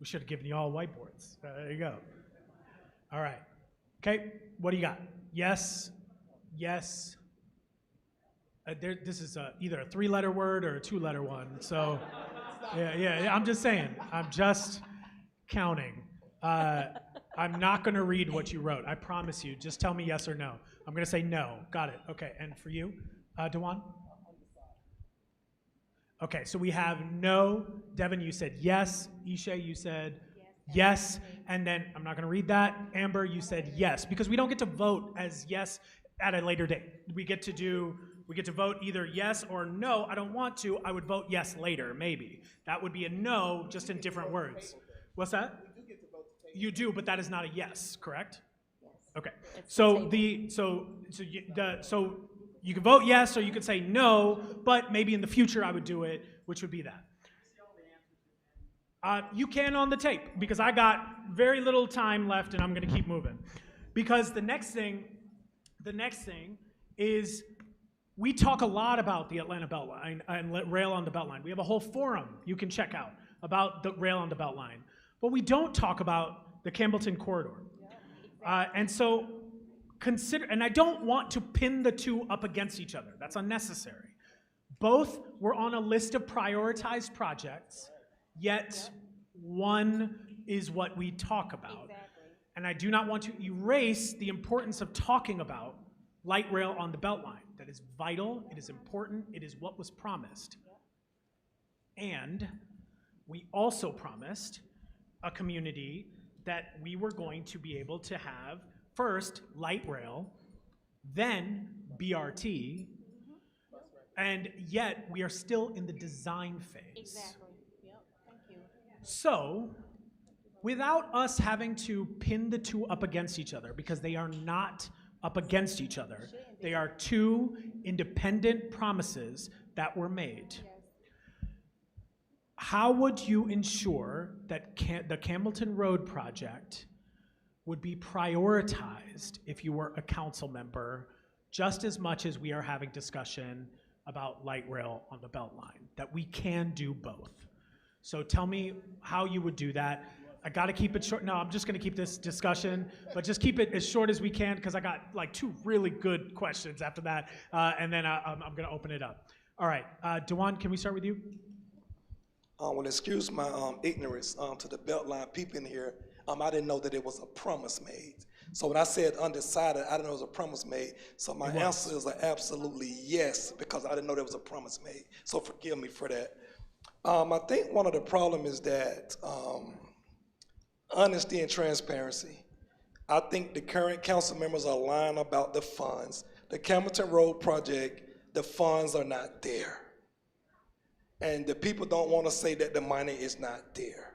[SPEAKER 1] We should have given you all whiteboards. There you go. All right. Okay, what do you got? Yes, yes. This is either a 3-letter word or a 2-letter one. So, yeah, I'm just saying. I'm just counting. I'm not going to read what you wrote. I promise you. Just tell me yes or no. I'm going to say no. Got it. Okay, and for you, Duvwon? Okay, so we have no. Devin, you said yes. Eshé, you said yes. And then, I'm not gonna read that. Amber, you said yes, because we don't get to vote as yes at a later date. We get to vote either yes or no. I don't want to, I would vote yes later, maybe. That would be a no, just in different words. What's that? You do, but that is not a yes, correct? Yes. Okay, so you can vote yes, or you could say no, but maybe in the future I would do it, which would be that. You can on the tape, because I got very little time left and I'm gonna keep moving. Because the next thing is, we talk a lot about the Atlanta Beltline and rail on the Beltline. We have a whole forum you can check out about the rail on the Beltline. But we don't talk about the Campbellton Corridor. And so, and I don't want to pin the two up against each other. That's unnecessary. Both were on a list of prioritized projects, yet one is what we talk about. Exactly. And I do not want to erase the importance of talking about light rail on the Beltline. That is vital, it is important, it is what was promised. And we also promised a community that we were going to be able to have first light rail, then BRT, and yet we are still in the design phase.
[SPEAKER 2] Exactly. Yep. Thank you.
[SPEAKER 1] So, without us having to pin the two up against each other, because they are not up against each other, they are two independent promises that were made. How would you ensure that the Campbellton Road project would be prioritized if you were a council member, just as much as we are having discussion about light rail on the Beltline, that we can do both? So tell me how you would do that. I gotta keep it short. No, I'm just gonna keep this discussion, but just keep it as short as we can because I got like 2 really good questions after that, and then I'm gonna open it up. All right, Duvwon, can we start with you?
[SPEAKER 4] Well, excuse my ignorance to the Beltline people in here. I didn't know that it was a promise made. So when I said undecided, I didn't know it was a promise made. So my answer is an absolutely yes, because I didn't know there was a promise made. So forgive me for that. I think one of the problems is that honesty and transparency. I think the current council members are lying about the funds. The Campbellton Road project, the funds are not there. And the people don't want to say that the money is not there.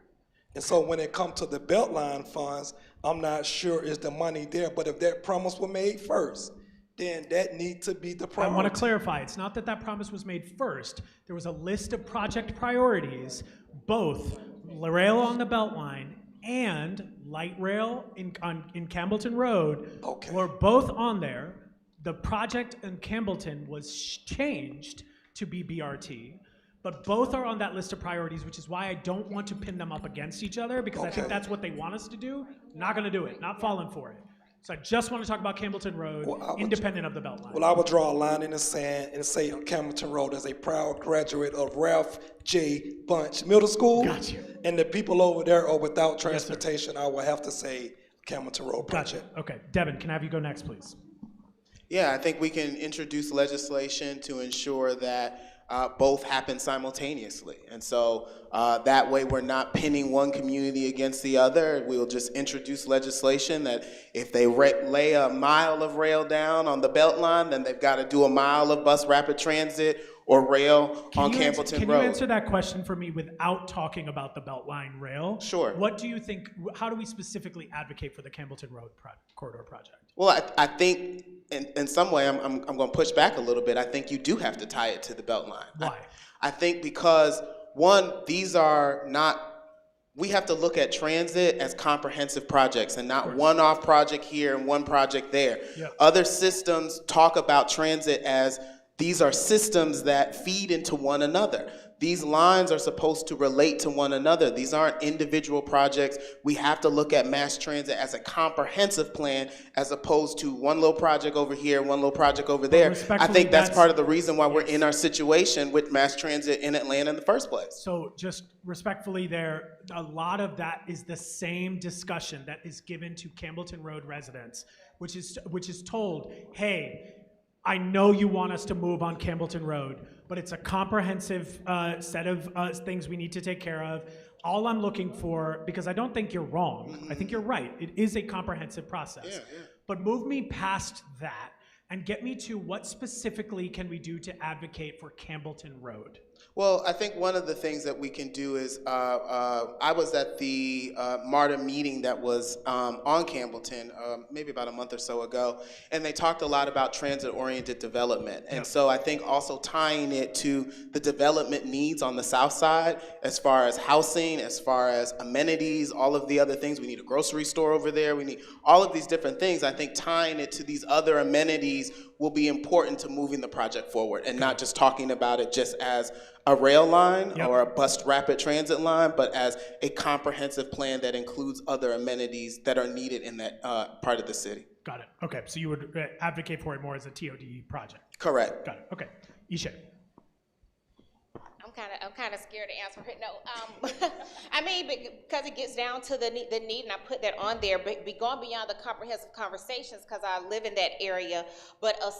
[SPEAKER 4] And so when it comes to the Beltline funds, I'm not sure is the money there, but if that promise was made first, then that needs to be the priority.
[SPEAKER 1] I want to clarify, it's not that that promise was made first. There was a list of project priorities, both rail on the Beltline and light rail in Campbellton Road were both on there. The project in Campbellton was changed to be BRT. But both are on that list of priorities, which is why I don't want to pin them up against each other, because I think that's what they want us to do. Not gonna do it, not falling for it. So I just want to talk about Campbellton Road, independent of the Beltline.
[SPEAKER 4] Well, I would draw a line in the sand and say on Campbellton Road as a proud graduate of Ralph J. Bunch Middle School.
[SPEAKER 1] Got you.
[SPEAKER 4] And the people over there are without transportation, I will have to say Campbellton Road project.
[SPEAKER 1] Gotcha. Okay, Devin, can I have you go next, please?
[SPEAKER 5] Yeah, I think we can introduce legislation to ensure that both happen simultaneously. And so that way we're not pinning one community against the other. We'll just introduce legislation that if they lay a mile of rail down on the Beltline, then they've got to do a mile of bus rapid transit or rail on Campbellton Road.
[SPEAKER 1] Can you answer that question for me without talking about the Beltline rail?
[SPEAKER 5] Sure.
[SPEAKER 1] What do you think, how do we specifically advocate for the Campbellton Road corridor project?
[SPEAKER 5] Well, I think in some way, I'm going to push back a little bit. I think you do have to tie it to the Beltline.
[SPEAKER 1] Why?
[SPEAKER 5] I think because, one, these are not, we have to look at transit as comprehensive projects and not one-off project here and one project there.
[SPEAKER 1] Yep.
[SPEAKER 5] Other systems talk about transit as these are systems that feed into one another. These lines are supposed to relate to one another. These aren't individual projects. We have to look at mass transit as a comprehensive plan as opposed to one little project over here, one little project over there. I think that's part of the reason why we're in our situation with mass transit in Atlanta in the first place.
[SPEAKER 1] So just respectfully there, a lot of that is the same discussion that is given to Campbellton Road residents, which is told, hey, I know you want us to move on Campbellton Road, but it's a comprehensive set of things we need to take care of. All I'm looking for, because I don't think you're wrong, I think you're right, it is a comprehensive process. But move me past that and get me to what specifically can we do to advocate for Campbellton Road?
[SPEAKER 5] Well, I think one of the things that we can do is, I was at the MARTA meeting that was on Campbellton maybe about a month or so ago, and they talked a lot about transit-oriented development. And so I think also tying it to the development needs on the south side, as far as housing, as far as amenities, all of the other things. We need a grocery store over there. We need all of these different things. I think tying it to these other amenities will be important to moving the project forward and not just talking about it just as a rail line or a bus rapid transit line, but as a comprehensive plan that includes other amenities that are needed in that part of the city.
[SPEAKER 1] Got it. Okay, so you would advocate for it more as a TOD project?
[SPEAKER 5] Correct.
[SPEAKER 1] Got it. Okay. Eshé.
[SPEAKER 6] I'm kind of scared to answer it. No, I mean, because it gets down to the need, and I put that on there, but going beyond the comprehensive conversations, because I live in that area, but a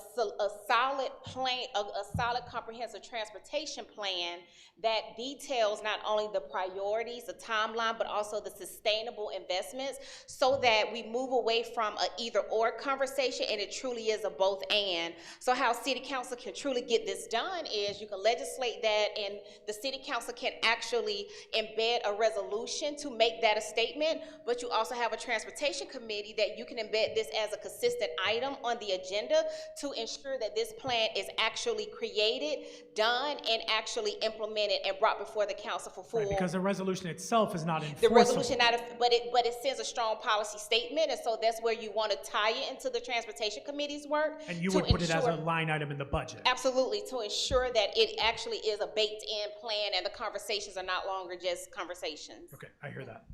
[SPEAKER 6] solid plan, a solid comprehensive transportation plan that details not only the priorities, the timeline, but also the sustainable investments, so that we move away from a either-or conversation, and it truly is a both-and. So how City Council can truly get this done is you can legislate that, and the City Council can actually embed a resolution to make that a statement, but you also have a transportation committee that you can embed this as a consistent item on the agenda to ensure that this plan is actually created, done, and actually implemented and brought before the council for full.
[SPEAKER 1] Right, because the resolution itself is not enforceable.
[SPEAKER 6] The resolution, but it sends a strong policy statement, and so that's where you want to tie it into the transportation committee's work.
[SPEAKER 1] And you would put it as a line item in the budget.
[SPEAKER 6] Absolutely, to ensure that it actually is a baked-in plan and the conversations are not longer just conversations.
[SPEAKER 1] Okay, I hear that.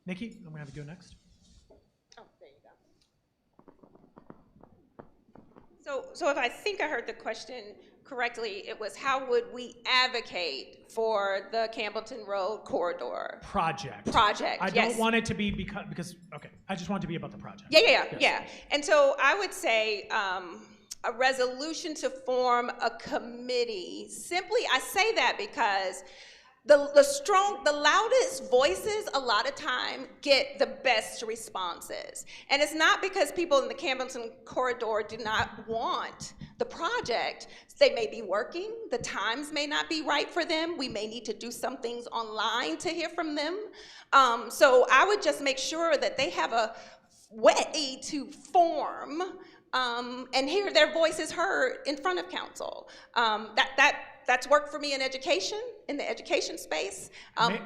[SPEAKER 1] Nikki, I'm gonna have you go next.
[SPEAKER 3] Oh, there you go. So if I think I heard the question correctly, it was how would we advocate for the Campbellton Road corridor?
[SPEAKER 1] Project. I
[SPEAKER 3] Yes.
[SPEAKER 1] don't want it to be because okay, I just want it to be about the project.
[SPEAKER 3] Yeah. And so I would say a resolution to form a committee. Simply, I say that because the loudest voices a lot of time get the best responses. And it's not because people in the Campbellton corridor do not want the project. They may be working, the times may not be right for them. We may need to do some things online to hear from them. So I would just make sure that they have a way to form and hear their voices heard in front of council. That's worked for me in education, in the education space.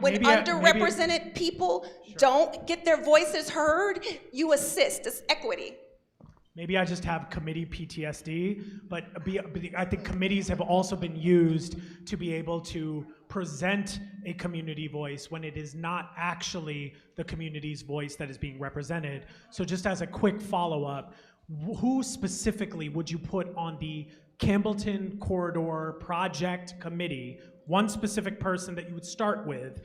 [SPEAKER 3] When underrepresented people don't get their voices heard, you assist. It's equity.
[SPEAKER 1] Maybe I just have committee PTSD, but I think committees have also been used to be able to present a community voice when it is not actually the community's voice that is being represented. So just as a quick follow-up, who specifically would you put on the Campbellton Corridor Project Committee, one specific person that you would start with,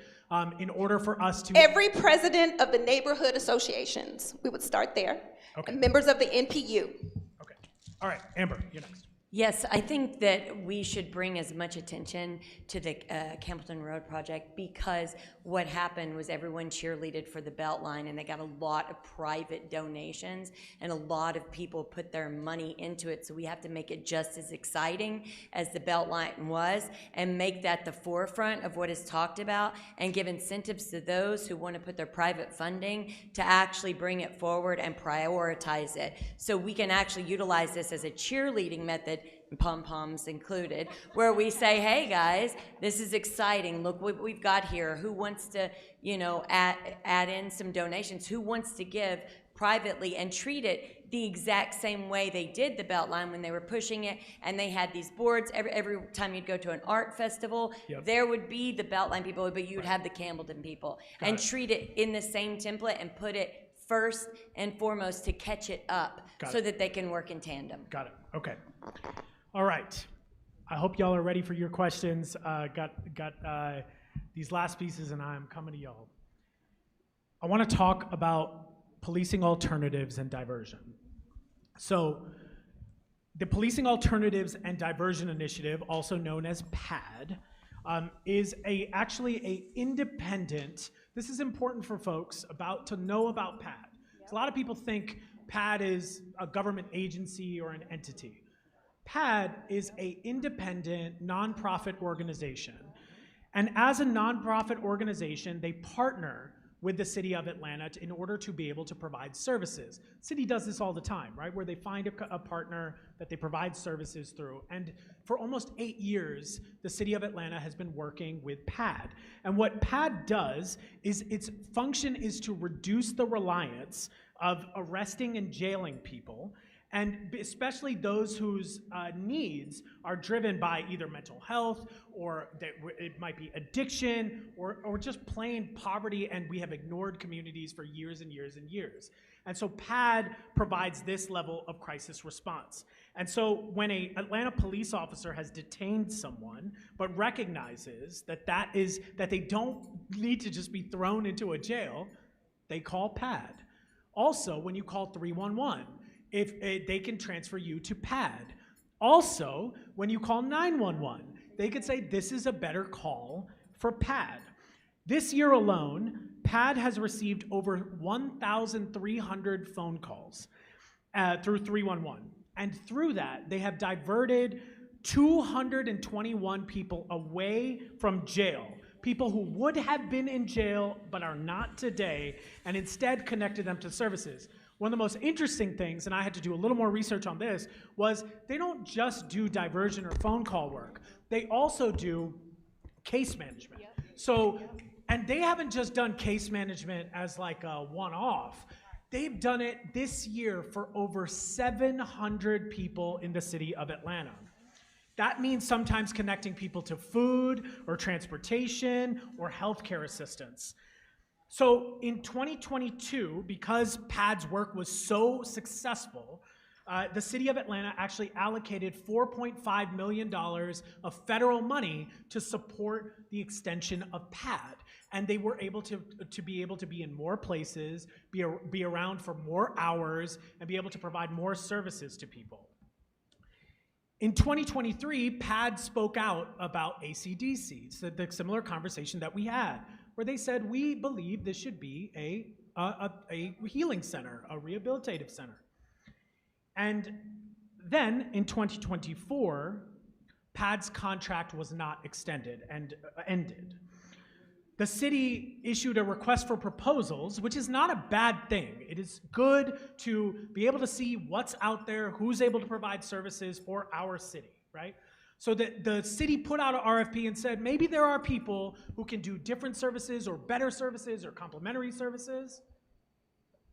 [SPEAKER 1] in order for us to...
[SPEAKER 3] Every president of the neighborhood associations, we would start there.
[SPEAKER 1] Okay.
[SPEAKER 3] And members of the NPU.
[SPEAKER 1] Okay. All right, Amber, you're next.
[SPEAKER 7] Yes, I think that we should bring as much attention to the Campbellton Road project, because what happened was everyone cheerleaded for the Beltline and they got a lot of private donations and a lot of people put their money into it. So we have to make it just as exciting as the Beltline was and make that the forefront of what is talked about and give incentives to those who want to put their private funding to actually bring it forward and prioritize it. So we can actually utilize this as a cheerleading method, pom-poms included, where we say, hey guys, this is exciting, look what we've got here, who wants to, you know, add in some donations, who wants to give privately, and treat it the exact same way they did the Beltline when they were pushing it, and they had these boards, every time you'd go to an art festival, there would be the Beltline people, but you'd have the Campbellton people, and treat it in the same template and put it first and foremost to catch it up so that they can work in tandem.
[SPEAKER 1] Got it, okay. All right, I hope y'all are ready for your questions. Got these last pieces and I'm coming to y'all. I want to talk about policing alternatives and diversion. So the Policing Alternatives and Diversion Initiative, also known as PAD, is actually an independent, this is important for folks to know about PAD. A lot of people think PAD is a government agency or an entity. PAD is an independent nonprofit organization. And as a nonprofit organization, they partner with the city of Atlanta in order to be able to provide services. City does this all the time, right? Where they find a partner that they provide services through. And for almost 8 years, the city of Atlanta has been working with PAD. And what PAD does is its function is to reduce the reliance of arresting and jailing people, and especially those whose needs are driven by either mental health, or it might be addiction, or just plain poverty, and we have ignored communities for years and years and years. And so PAD provides this level of crisis response. And so when an Atlanta police officer has detained someone, but recognizes that they don't need to just be thrown into a jail, they call PAD. Also, when you call 311, they can transfer you to PAD. Also, when you call 911, they could say this is a better call for PAD. This year alone, PAD has received over 1,300 phone calls through 311. And through that, they have diverted 221 people away from jail. People who would have been in jail but are not today, and instead connected them to services. One of the most interesting things, and I had to do a little more research on this, was they don't just do diversion or phone call work. They also do case management. So, and they haven't just done case management as like a one-off. They've done it this year for over 700 people in the city of Atlanta. That means sometimes connecting people to food or transportation or healthcare assistance. So in 2022, because PAD's work was so successful, the city of Atlanta actually allocated $4.5 million of federal money to support the extension of PAD. And they were able to be in more places, be around for more hours, and be able to provide more services to people. In 2023, PAD spoke out about AC/DC, so the similar conversation that we had, where they said, we believe this should be a healing center, a rehabilitative center. And then in 2024, PAD's contract was not extended and ended. The city issued a request for proposals, which is not a bad thing. It is good to be able to see what's out there, who's able to provide services for our city, right? So the city put out an RFP and said, maybe there are people who can do different services or better services or complementary services,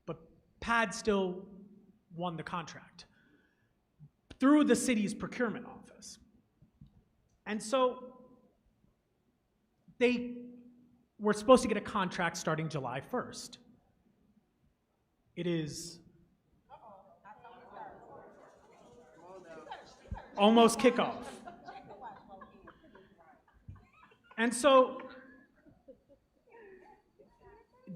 [SPEAKER 1] but PAD still won the contract through the city's procurement office. And so they were supposed to get a contract starting July 1st. It is almost kickoff. And so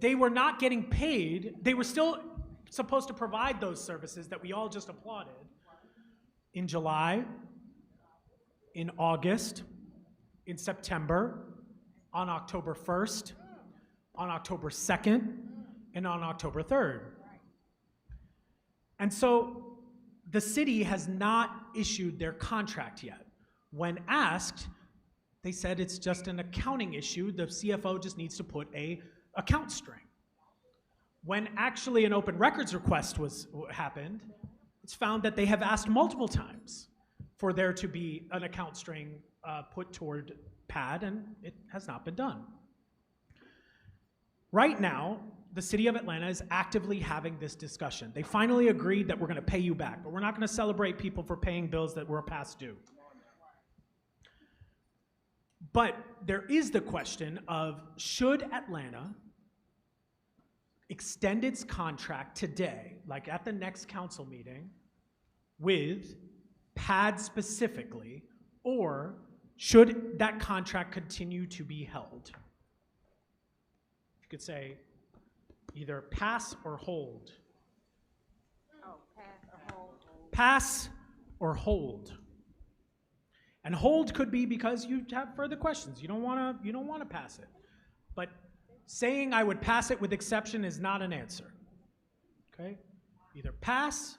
[SPEAKER 1] they were not getting paid. They were still supposed to provide those services that we all just applauded in July, in August, in September, on October 1st, on October 2nd, and on October 3rd. And so the city has not issued their contract yet. When asked, they said it's just an accounting issue. The CFO just needs to put an account string. When actually an open records request happened, it's found that they have asked multiple times for there to be an account string put toward PAD, and it has not been done. Right now, the city of Atlanta is actively having this discussion. They finally agreed that we're going to pay you back, but we're not going to celebrate people for paying bills that were past due. But there is the question of, should Atlanta extend its contract today, like at the next council meeting, with PAD specifically, or should that contract continue to be held? You could say either pass or hold.
[SPEAKER 2] Oh, pass or hold.
[SPEAKER 1] Pass or hold. And hold could be because you have further questions. You don't want to pass it. But saying I would pass it with exception is not an answer. Okay? Either pass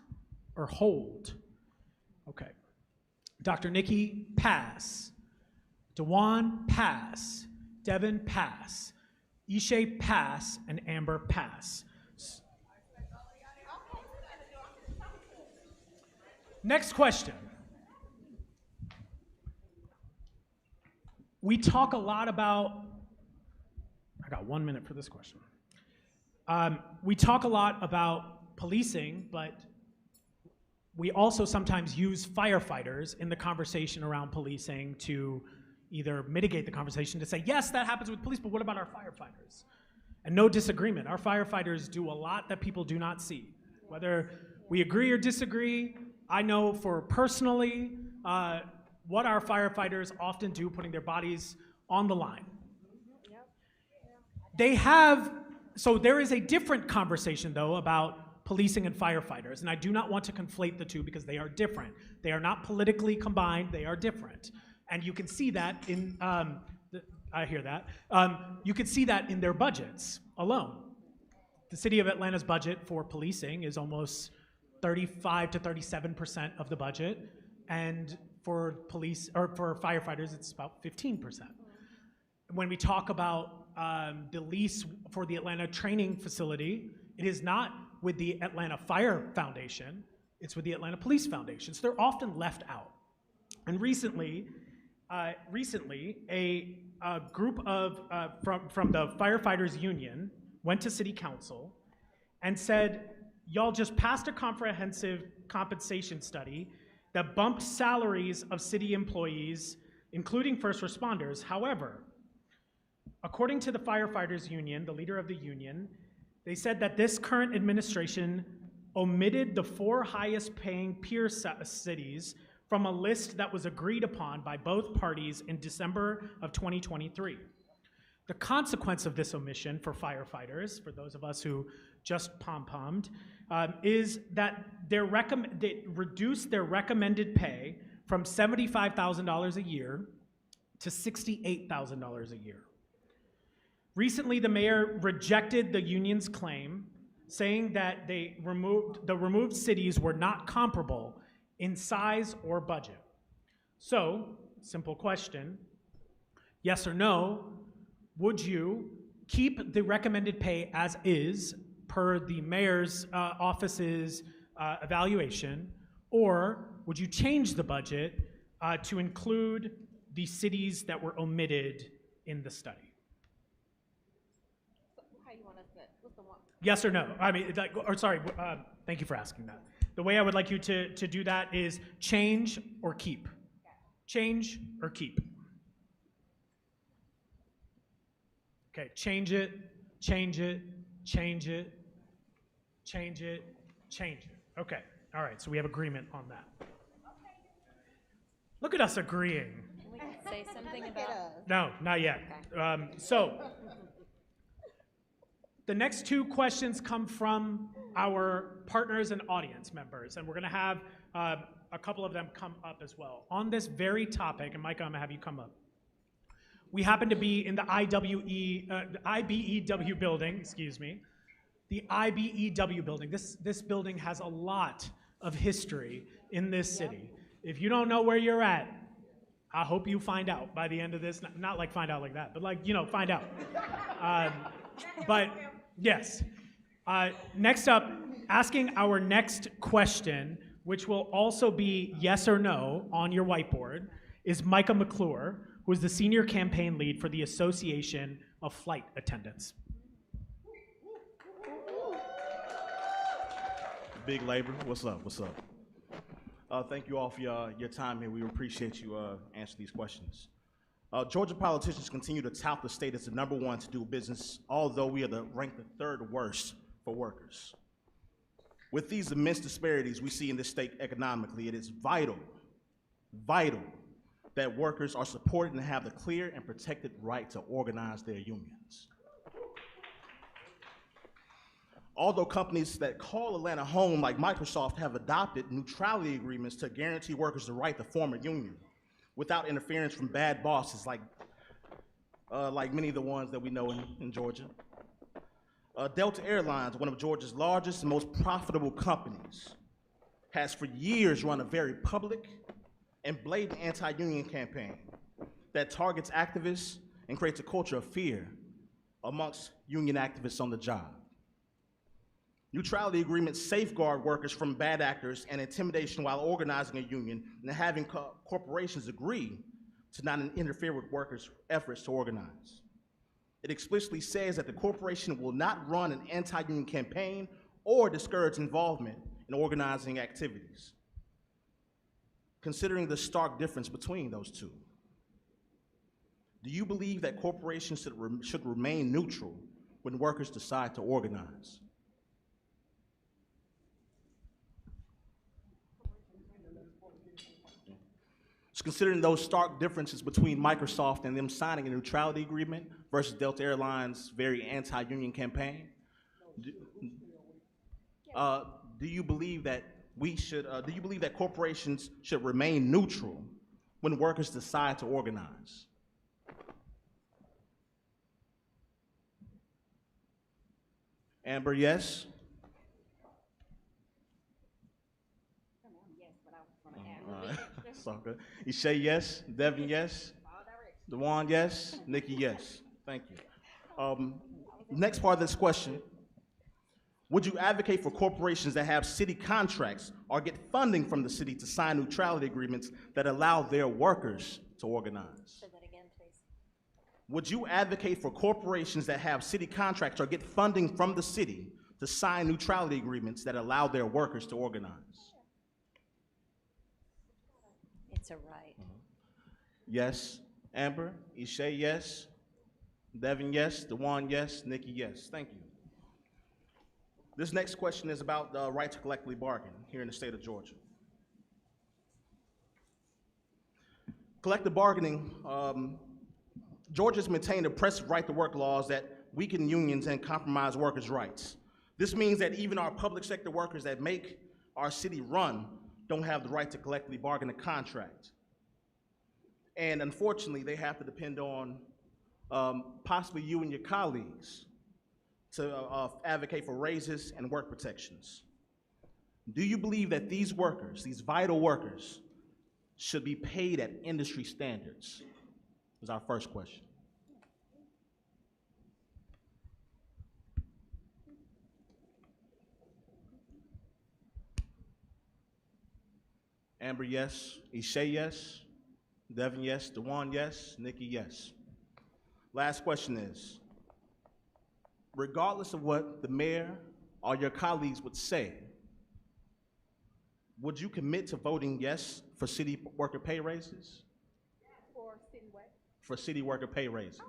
[SPEAKER 1] or hold. Okay. Dr. Nikki, pass. Duvwon, pass. Devin, pass. Eshé, pass. And Amber, pass. Next question. We talk a lot about, I got 1 minute for this question. We talk a lot about policing, but we also sometimes use firefighters in the conversation around policing to either mitigate the conversation, to say, yes, that happens with police, but what about our firefighters? And no disagreement. Our firefighters do a lot that people do not see. Whether we agree or disagree, I know for personally what our firefighters often do, putting their bodies on the line. So there is a different conversation, though, about policing and firefighters, and I do not want to conflate the two because they are different. They are not politically combined, they are different. And you can see that in, I hear that, you can see that in their budgets alone. The city of Atlanta's budget for policing is almost 35 to 37% of the budget, and for police, or for firefighters, it's about 15%. When we talk about the lease for the Atlanta training facility, it is not with the Atlanta Fire Foundation, it's with the Atlanta Police Foundation. So they're often left out. And recently, a group of, from the firefighters union went to city council and said, y'all just passed a comprehensive compensation study that bumped salaries of city employees, including first responders. However, According to the Firefighters Union, the leader of the union, they said that this current administration omitted the 4 highest paying peer cities from a list that was agreed upon by both parties in December of 2023. The consequence of this omission for firefighters, for those of us who just pom-pommed, is that they reduced their recommended pay from $75,000 a year to $68,000 a year. Recently, the mayor rejected the union's claim, saying that the removed cities were not comparable in size or budget. So, simple question, yes or no, would you keep the recommended pay as is per the mayor's office's evaluation, or would you change the budget to include the cities that were omitted in the study?
[SPEAKER 2] How you want us to, what's the one?
[SPEAKER 1] Yes or no? I mean, thank you for asking that. The way I would like you to do that is change or keep. Change or keep. Okay, change it, change it, change it, change it, change it. Okay, all right, so we have agreement on that. Look at us agreeing.
[SPEAKER 7] Can we say something about?
[SPEAKER 1] No, not yet. So, the next 2 questions come from our partners and audience members, and we're gonna have a couple of them come up as well. On this very topic, and Micah, I'm gonna have you come up. We happen to be in the IBEW building, excuse me. The IBEW building. This building has a lot of history in this city. If you don't know where you're at, I hope you find out by the end of this. Not like find out like that, but like, find out. But yes. Next up, asking our next question, which will also be yes or no on your whiteboard, is Micah McClure, who is the senior campaign lead for the Association of Flight Attendants.
[SPEAKER 8] Big Labor, what's up, what's up? Thank you all for your time here. We appreciate you answering these questions. Georgia politicians continue to tout the state as the #1 to do business, although we are ranked the 3rd worst for workers. With these immense disparities we see in this state economically, it is vital that workers are supported and have the clear and protected right to organize their unions. Although companies that call Atlanta home, like Microsoft, have adopted neutrality agreements to guarantee workers the right to form a union without interference from bad bosses like many of the ones that we know in Georgia. Delta Airlines, one of Georgia's largest and most profitable companies, has for years run a very public and blatant anti-union campaign that targets activists and creates a culture of fear amongst union activists on the job. Neutrality agreements safeguard workers from bad actors and intimidation while organizing a union and having corporations agree to not interfere with workers' efforts to organize. It explicitly says that the corporation will not run an anti-union campaign or discourage involvement in organizing activities. Considering the stark difference between those two, do you believe that corporations should remain neutral when workers decide to organize? Just considering those stark differences between Microsoft and them signing a neutrality agreement versus Delta Airlines' very anti-union campaign, do you believe that do you believe that corporations should remain neutral when workers decide to organize? Amber, yes? That's all good. Eshé, yes. Devin, yes. Duvwon, yes. Nikki, yes. Thank you. Next part of this question. Would you advocate for corporations that have city contracts or get funding from the city to sign neutrality agreements that allow their workers to organize?
[SPEAKER 7] Say that again, please.
[SPEAKER 8] Would you advocate for corporations that have city contracts or get funding from the city to sign neutrality agreements that allow their workers to organize?
[SPEAKER 7] It's a right.
[SPEAKER 8] Yes. Amber? Eshé, yes. Devin, yes. Duvwon, yes. Nikki, yes. Thank you. This next question is about the right to collectively bargain here in the state of Georgia. Collective bargaining, Georgia's maintained oppressive right-to-work laws that weaken unions and compromise workers' rights. This means that even our public sector workers that make our city run don't have the right to collectively bargain a contract. And unfortunately, they have to depend on possibly you and your colleagues to advocate for raises and work protections. Do you believe that these workers, these vital workers, should be paid at industry standards? Is our first question. Amber, yes. Eshé, yes. Devin, yes. Duvwon, yes. Nikki, yes. Last question is, regardless of what the mayor or your colleagues would say, would you commit to voting yes for city worker pay raises?
[SPEAKER 2] For city what?
[SPEAKER 8] For city worker pay raises.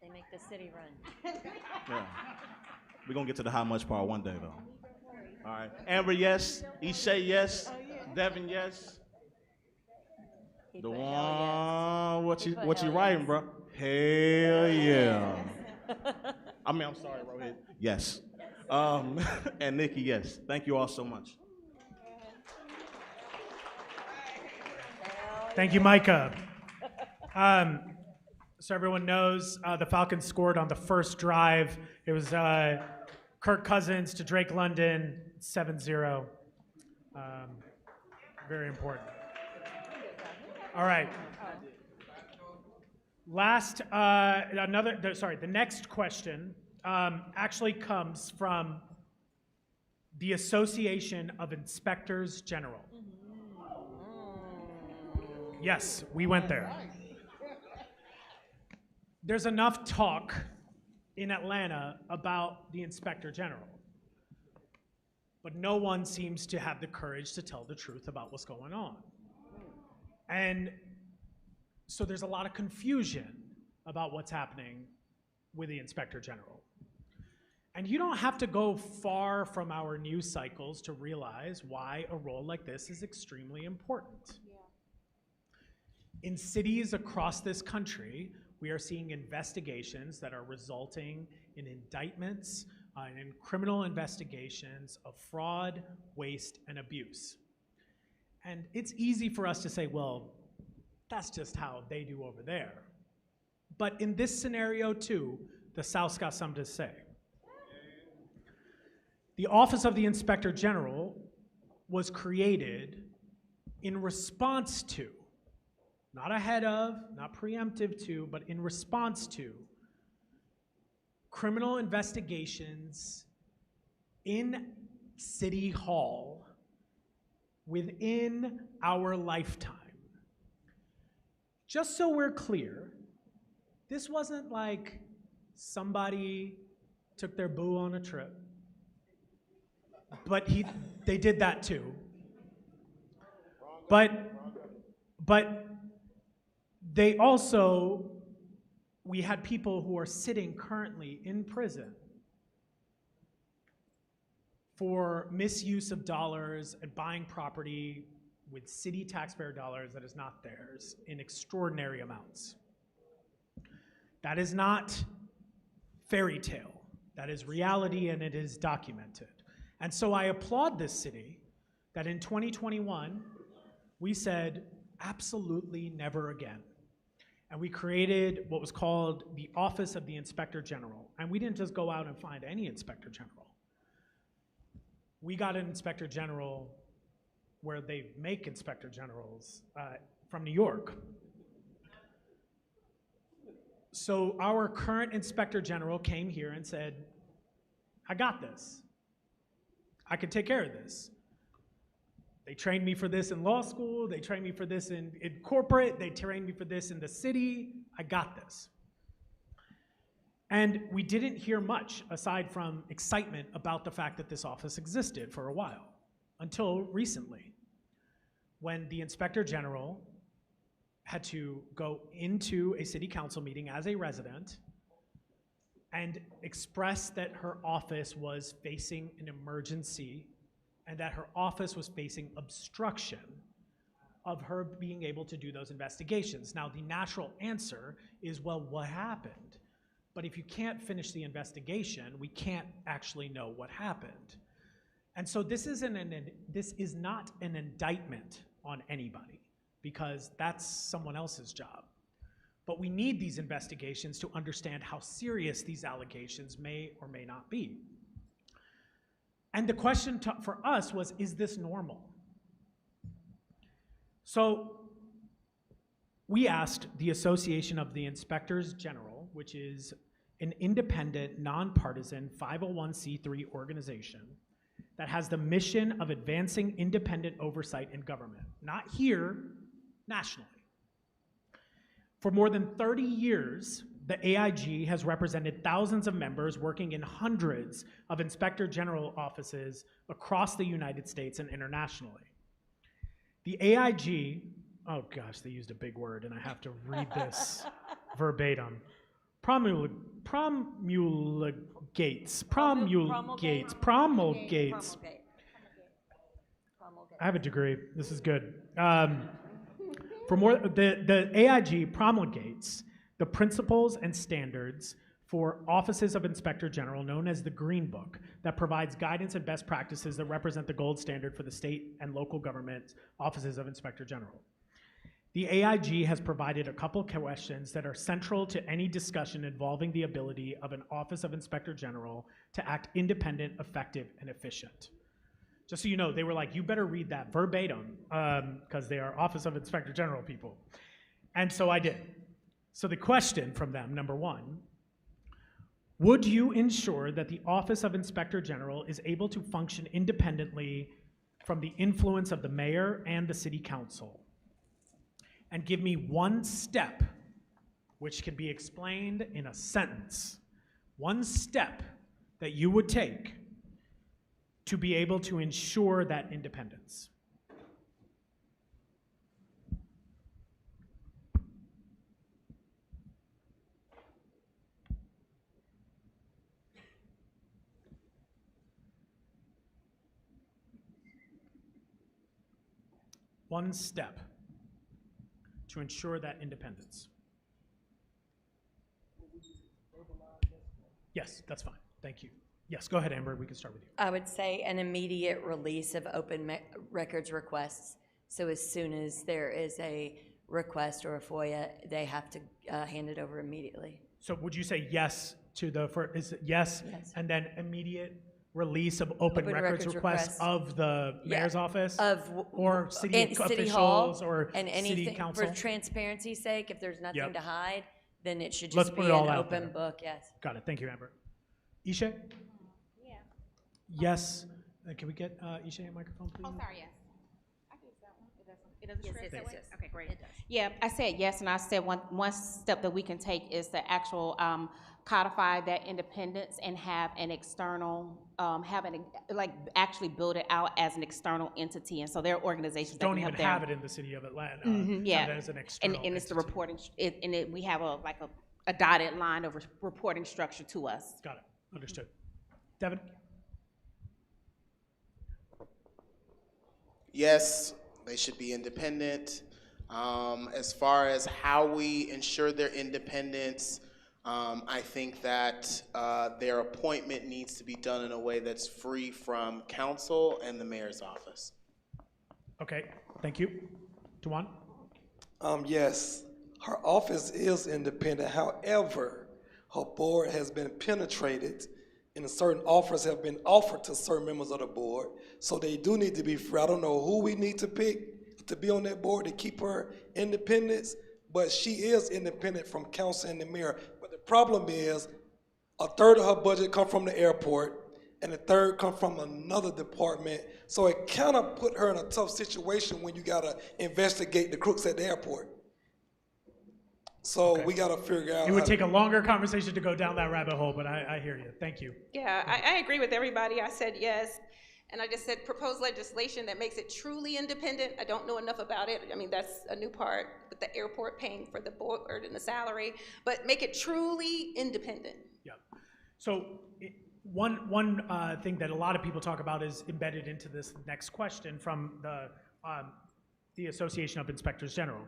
[SPEAKER 7] They make the city run.
[SPEAKER 8] Yeah. We're gonna get to the how much part one day though. All right. Amber, yes. Eshé, yes. Devin, yes.
[SPEAKER 7] He
[SPEAKER 8] The
[SPEAKER 7] put hell
[SPEAKER 8] one, what you
[SPEAKER 7] hell
[SPEAKER 8] writing,
[SPEAKER 7] yes.
[SPEAKER 8] bro? Hell yeah. I mean, I'm sorry, Rohit. Yes. And Nikki, yes. Thank you all so much.
[SPEAKER 1] Thank you, Micah. So everyone knows the Falcons scored on the first drive. It was Kirk Cousins to Drake London, 7-0. Very important. All right. The next question actually comes from the Association of Inspectors General. Yes, we went there. There's enough talk in Atlanta about the Inspector General, but no one seems to have the courage to tell the truth about what's going on. And so there's a lot of confusion about what's happening with the Inspector General. And you don't have to go far from our news cycles to realize why a role like this is extremely important. In cities across this country, we are seeing investigations that are resulting in indictments and in criminal investigations of fraud, waste, and abuse. And it's easy for us to say, well, that's just how they do over there. But in this scenario too, the South's got something to say. The Office of the Inspector General was created in response to, not ahead of, not preemptive to, but in response to criminal investigations in City Hall within our lifetime. Just so we're clear, this wasn't like somebody took their boo on a trip, but they did that too. But they also, we had people who are sitting currently in prison for misuse of dollars and buying property with city taxpayer dollars that is not theirs in extraordinary amounts. That is not fairy tale. That is reality, and it is documented. And so I applaud this city that in 2021, we said, absolutely never again. And we created what was called the Office of the Inspector General. And we didn't just go out and find any Inspector General. We got an Inspector General where they make Inspector Generals from New York. So our current Inspector General came here and said, I got this. I can take care of this. They trained me for this in law school. They trained me for this in corporate. They trained me for this in the city. I got this. And we didn't hear much aside from excitement about the fact that this office existed for a while, until recently, when the Inspector General had to go into a city council meeting as a resident and express that her office was facing an emergency and that her office was facing obstruction of her being able to do those investigations. Now, the natural answer is, well, what happened? But if you can't finish the investigation, we can't actually know what happened. And so this is not an indictment on anybody, because that's someone else's job. But we need these investigations to understand how serious these allegations may or may not be. And the question for us was, is this normal? So we asked the Association of the Inspectors General, which is an independent, nonpartisan 501c3 organization that has the mission of advancing independent oversight in government, not here, nationally. For more than 30 years, the AIG has represented thousands of members working in hundreds of Inspector General offices across the United States and internationally. The AIG, oh gosh, they used a big word and I have to read this verbatim. Promulgates. I have a degree, this is good. The AIG promulgates the principles and standards for offices of Inspector General, known as the Green Book, that provides guidance and best practices that represent the gold standard for the state and local government offices of Inspector General. The AIG has provided a couple questions that are central to any discussion involving the ability of an Office of Inspector General to act independent, effective, and efficient. Just so you know, they were like, you better read that verbatim, because they are Office of Inspector General people. And so I did. So the question from them, number one, would you ensure that the Office of Inspector General is able to function independently from the influence of the mayor and the city council? And give me one step, which can be explained in a sentence, one step that you would take to be able to ensure that independence. One step to ensure that independence. Yes, that's fine. Thank you. Yes, go ahead, Amber. We can start with you.
[SPEAKER 7] I would say an immediate release of open records requests. So as soon as there is a request or a FOIA, they have to hand it over immediately.
[SPEAKER 1] So would you say yes to the, is it yes, and then immediate release of open records requests of the mayor's office? Or city officials
[SPEAKER 7] hall,
[SPEAKER 1] or
[SPEAKER 7] and anything,
[SPEAKER 1] city council?
[SPEAKER 7] for transparency's sake, if there's nothing to hide, then it should
[SPEAKER 1] Let's
[SPEAKER 7] just
[SPEAKER 1] put
[SPEAKER 7] be
[SPEAKER 1] it all
[SPEAKER 7] an
[SPEAKER 1] out
[SPEAKER 7] open
[SPEAKER 1] there.
[SPEAKER 7] book, yes.
[SPEAKER 1] Got it. Thank you, Amber. Eshé?
[SPEAKER 6] Yeah.
[SPEAKER 1] Yes. Can we get Eshé a microphone, please?
[SPEAKER 6] Oh, sorry, yes. I can use that one. It doesn't
[SPEAKER 7] Yes,
[SPEAKER 6] stress
[SPEAKER 7] it
[SPEAKER 6] that
[SPEAKER 7] does,
[SPEAKER 6] way?
[SPEAKER 7] yes.
[SPEAKER 6] Okay, great.
[SPEAKER 7] It does.
[SPEAKER 6] Yeah, I said yes, and I said one step that we can take is to actual codify that independence and have an external, actually build it out as an external entity. And so there are organizations that
[SPEAKER 1] Don't
[SPEAKER 6] can
[SPEAKER 1] even
[SPEAKER 6] help there.
[SPEAKER 1] have it in the city of Atlanta.
[SPEAKER 6] Yeah.
[SPEAKER 1] Have it as an external
[SPEAKER 6] And it's the
[SPEAKER 1] entity.
[SPEAKER 6] reporting, we have a dotted line of reporting structure to us.
[SPEAKER 1] Got it. Understood. Devin?
[SPEAKER 5] Yes, they should be independent. As far as how we ensure their independence, I think that their appointment needs to be done in a way that's free from council and the mayor's office.
[SPEAKER 1] Okay, thank you. Duvwon?
[SPEAKER 4] Yes, her office is independent. However, her board has been penetrated and certain offers have been offered to certain members of the board. So they do need to be free. I don't know who we need to pick to be on that board to keep her independence, but she is independent from council and the mayor. But the problem is, a third of her budget comes from the airport, and a third comes from another department. So it kind of put her in a tough situation when you gotta investigate the crooks at the airport. So we gotta figure out.
[SPEAKER 1] It would take a longer conversation to go down that rabbit hole, but I hear you. Thank you.
[SPEAKER 3] Yeah, I agree with everybody. I said yes. And I just said proposed legislation that makes it truly independent. I don't know enough about it. I mean, that's a new part with the airport paying for the board and the salary, but make it truly independent.
[SPEAKER 1] Yeah. So one thing that a lot of people talk about is embedded into this next question from the Association of Inspectors General.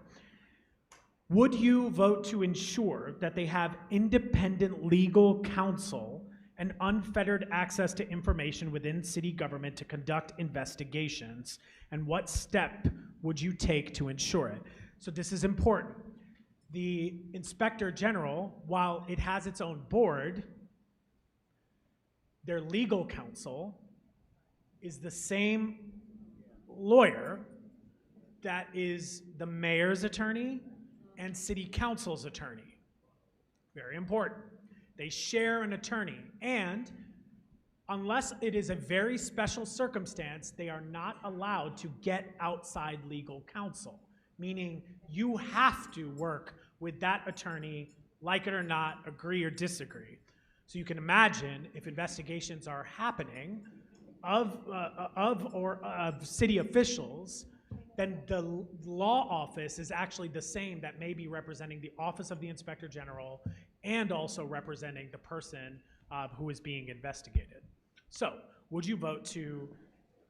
[SPEAKER 1] Would you vote to ensure that they have independent legal counsel and unfettered access to information within city government to conduct investigations? And what step would you take to ensure it? So this is important. The Inspector General, while it has its own board, their legal counsel is the same lawyer that is the mayor's attorney and city council's attorney. Very important. They share an attorney, and unless it is a very special circumstance, they are not allowed to get outside legal counsel, meaning you have to work with that attorney, like it or not, agree or disagree. So you can imagine if investigations are happening of city officials, then the law office is actually the same that may be representing the Office of the Inspector General and also representing the person who is being investigated. So, would you vote to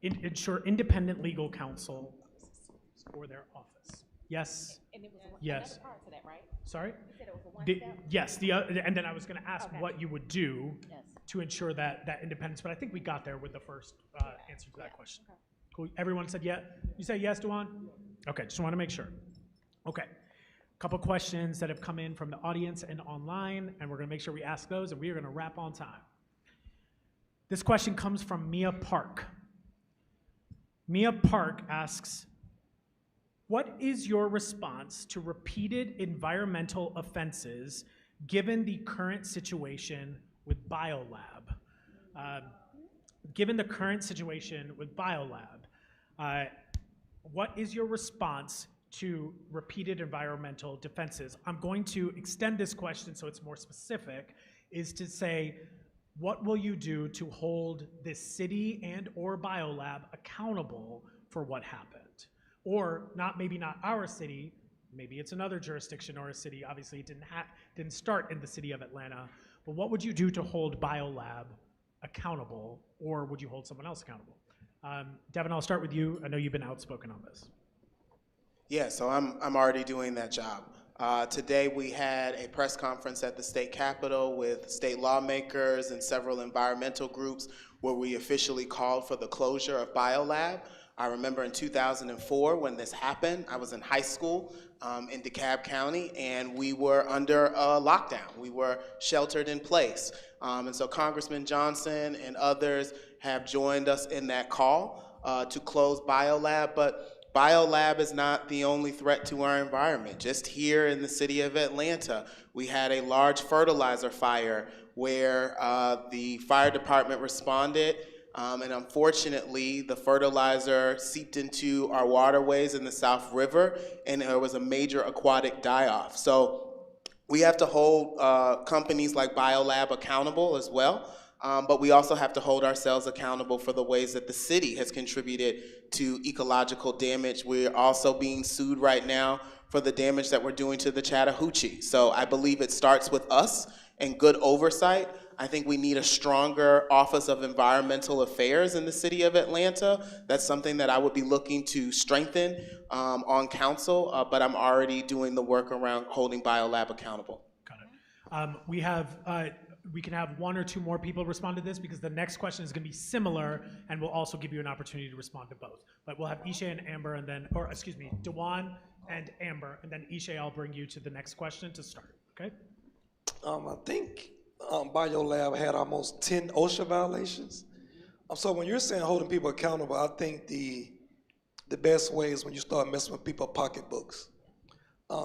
[SPEAKER 1] ensure independent legal counsel for their office? Yes?
[SPEAKER 6] And it was
[SPEAKER 1] Yes.
[SPEAKER 6] another part to that, right?
[SPEAKER 1] Sorry?
[SPEAKER 6] You said it was a one
[SPEAKER 1] The-
[SPEAKER 6] step?
[SPEAKER 1] yes, and then I was going to ask
[SPEAKER 6] Okay.
[SPEAKER 1] what you would do
[SPEAKER 6] Yes.
[SPEAKER 1] to ensure that independence, but I think we got there with the first answer to that question.
[SPEAKER 6] Okay.
[SPEAKER 1] Cool. Everyone said yes? You say yes, Duvwon? Okay, just want to make sure. Okay. Couple questions that have come in from the audience and online, and we're going to make sure we ask those, and we are going to wrap on time. This question comes from Mia Park. Mia Park asks, what is your response to repeated environmental offenses given the current situation with Biolab? Given the current situation with Biolab, what is your response to repeated environmental defenses? I'm going to extend this question so it's more specific, is to say, what will you do to hold this city and or Biolab accountable for what happened? Or maybe not our city, maybe it's another jurisdiction or a city. Obviously it didn't start in the city of Atlanta, but what would you do to hold Biolab accountable, or would you hold someone else accountable? Devin, I'll start with you. I know you've been outspoken on this.
[SPEAKER 5] Yeah, so I'm already doing that job. Today we had a press conference at the state capitol with state lawmakers and several environmental groups where we officially called for the closure of Biolab. I remember in 2004 when this happened, I was in high school in DeKalb County, and we were under a lockdown. We were sheltered in place. And so Congressman Johnson and others have joined us in that call to close Biolab, but Biolab is not the only threat to our environment. Just here in the city of Atlanta, we had a large fertilizer fire where the fire department responded, and unfortunately, the fertilizer seeped into our waterways in the South River, and there was a major aquatic die-off. So we have to hold companies like Biolab accountable as well. But we also have to hold ourselves accountable for the ways that the city has contributed to ecological damage. We're also being sued right now for the damage that we're doing to the Chattahoochee. So I believe it starts with us and good oversight. I think we need a stronger Office of Environmental Affairs in the city of Atlanta. That's something that I would be looking to strengthen on council, but I'm already doing the work around holding Biolab accountable.
[SPEAKER 1] Got it. We can have one or two more people respond to this because the next question is going to be similar, and we'll also give you an opportunity to respond to both. But we'll have Eshé and Amber, and then, or excuse me, Duvwon and Amber, and then Eshé, I'll bring you to the next question to start. Okay?
[SPEAKER 4] I think Biolab had almost 10 OSHA violations. So when you're saying holding people accountable, I think the best way is when you start messing with people's pocketbooks.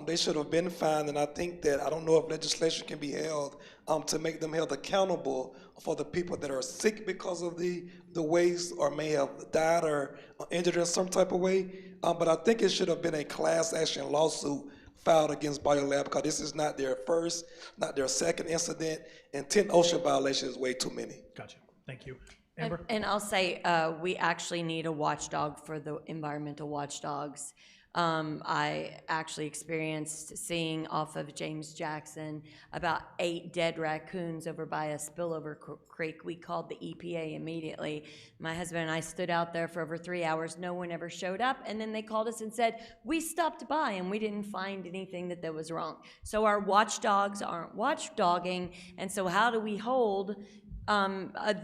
[SPEAKER 4] They should have been fined, and I think that, I don't know if legislation can be held to make them held accountable for the people that are sick because of the waste or may have died or injured in some type of way. But I think it should have been a class action lawsuit filed against Biolab because this is not their first, not their second incident, and 10 OSHA violations is way too many.
[SPEAKER 1] Gotcha. Thank you. Amber?
[SPEAKER 7] And I'll say, we actually need a watchdog for the environmental watchdogs. I actually experienced seeing off of James Jackson about 8 dead raccoons over by a spillover creek. We called the EPA immediately. My husband and I stood out there for over 3 hours. No one ever showed up. And then they called us and said, we stopped by and we didn't find anything that was wrong. So our watchdogs aren't watchdogging. And so how do we hold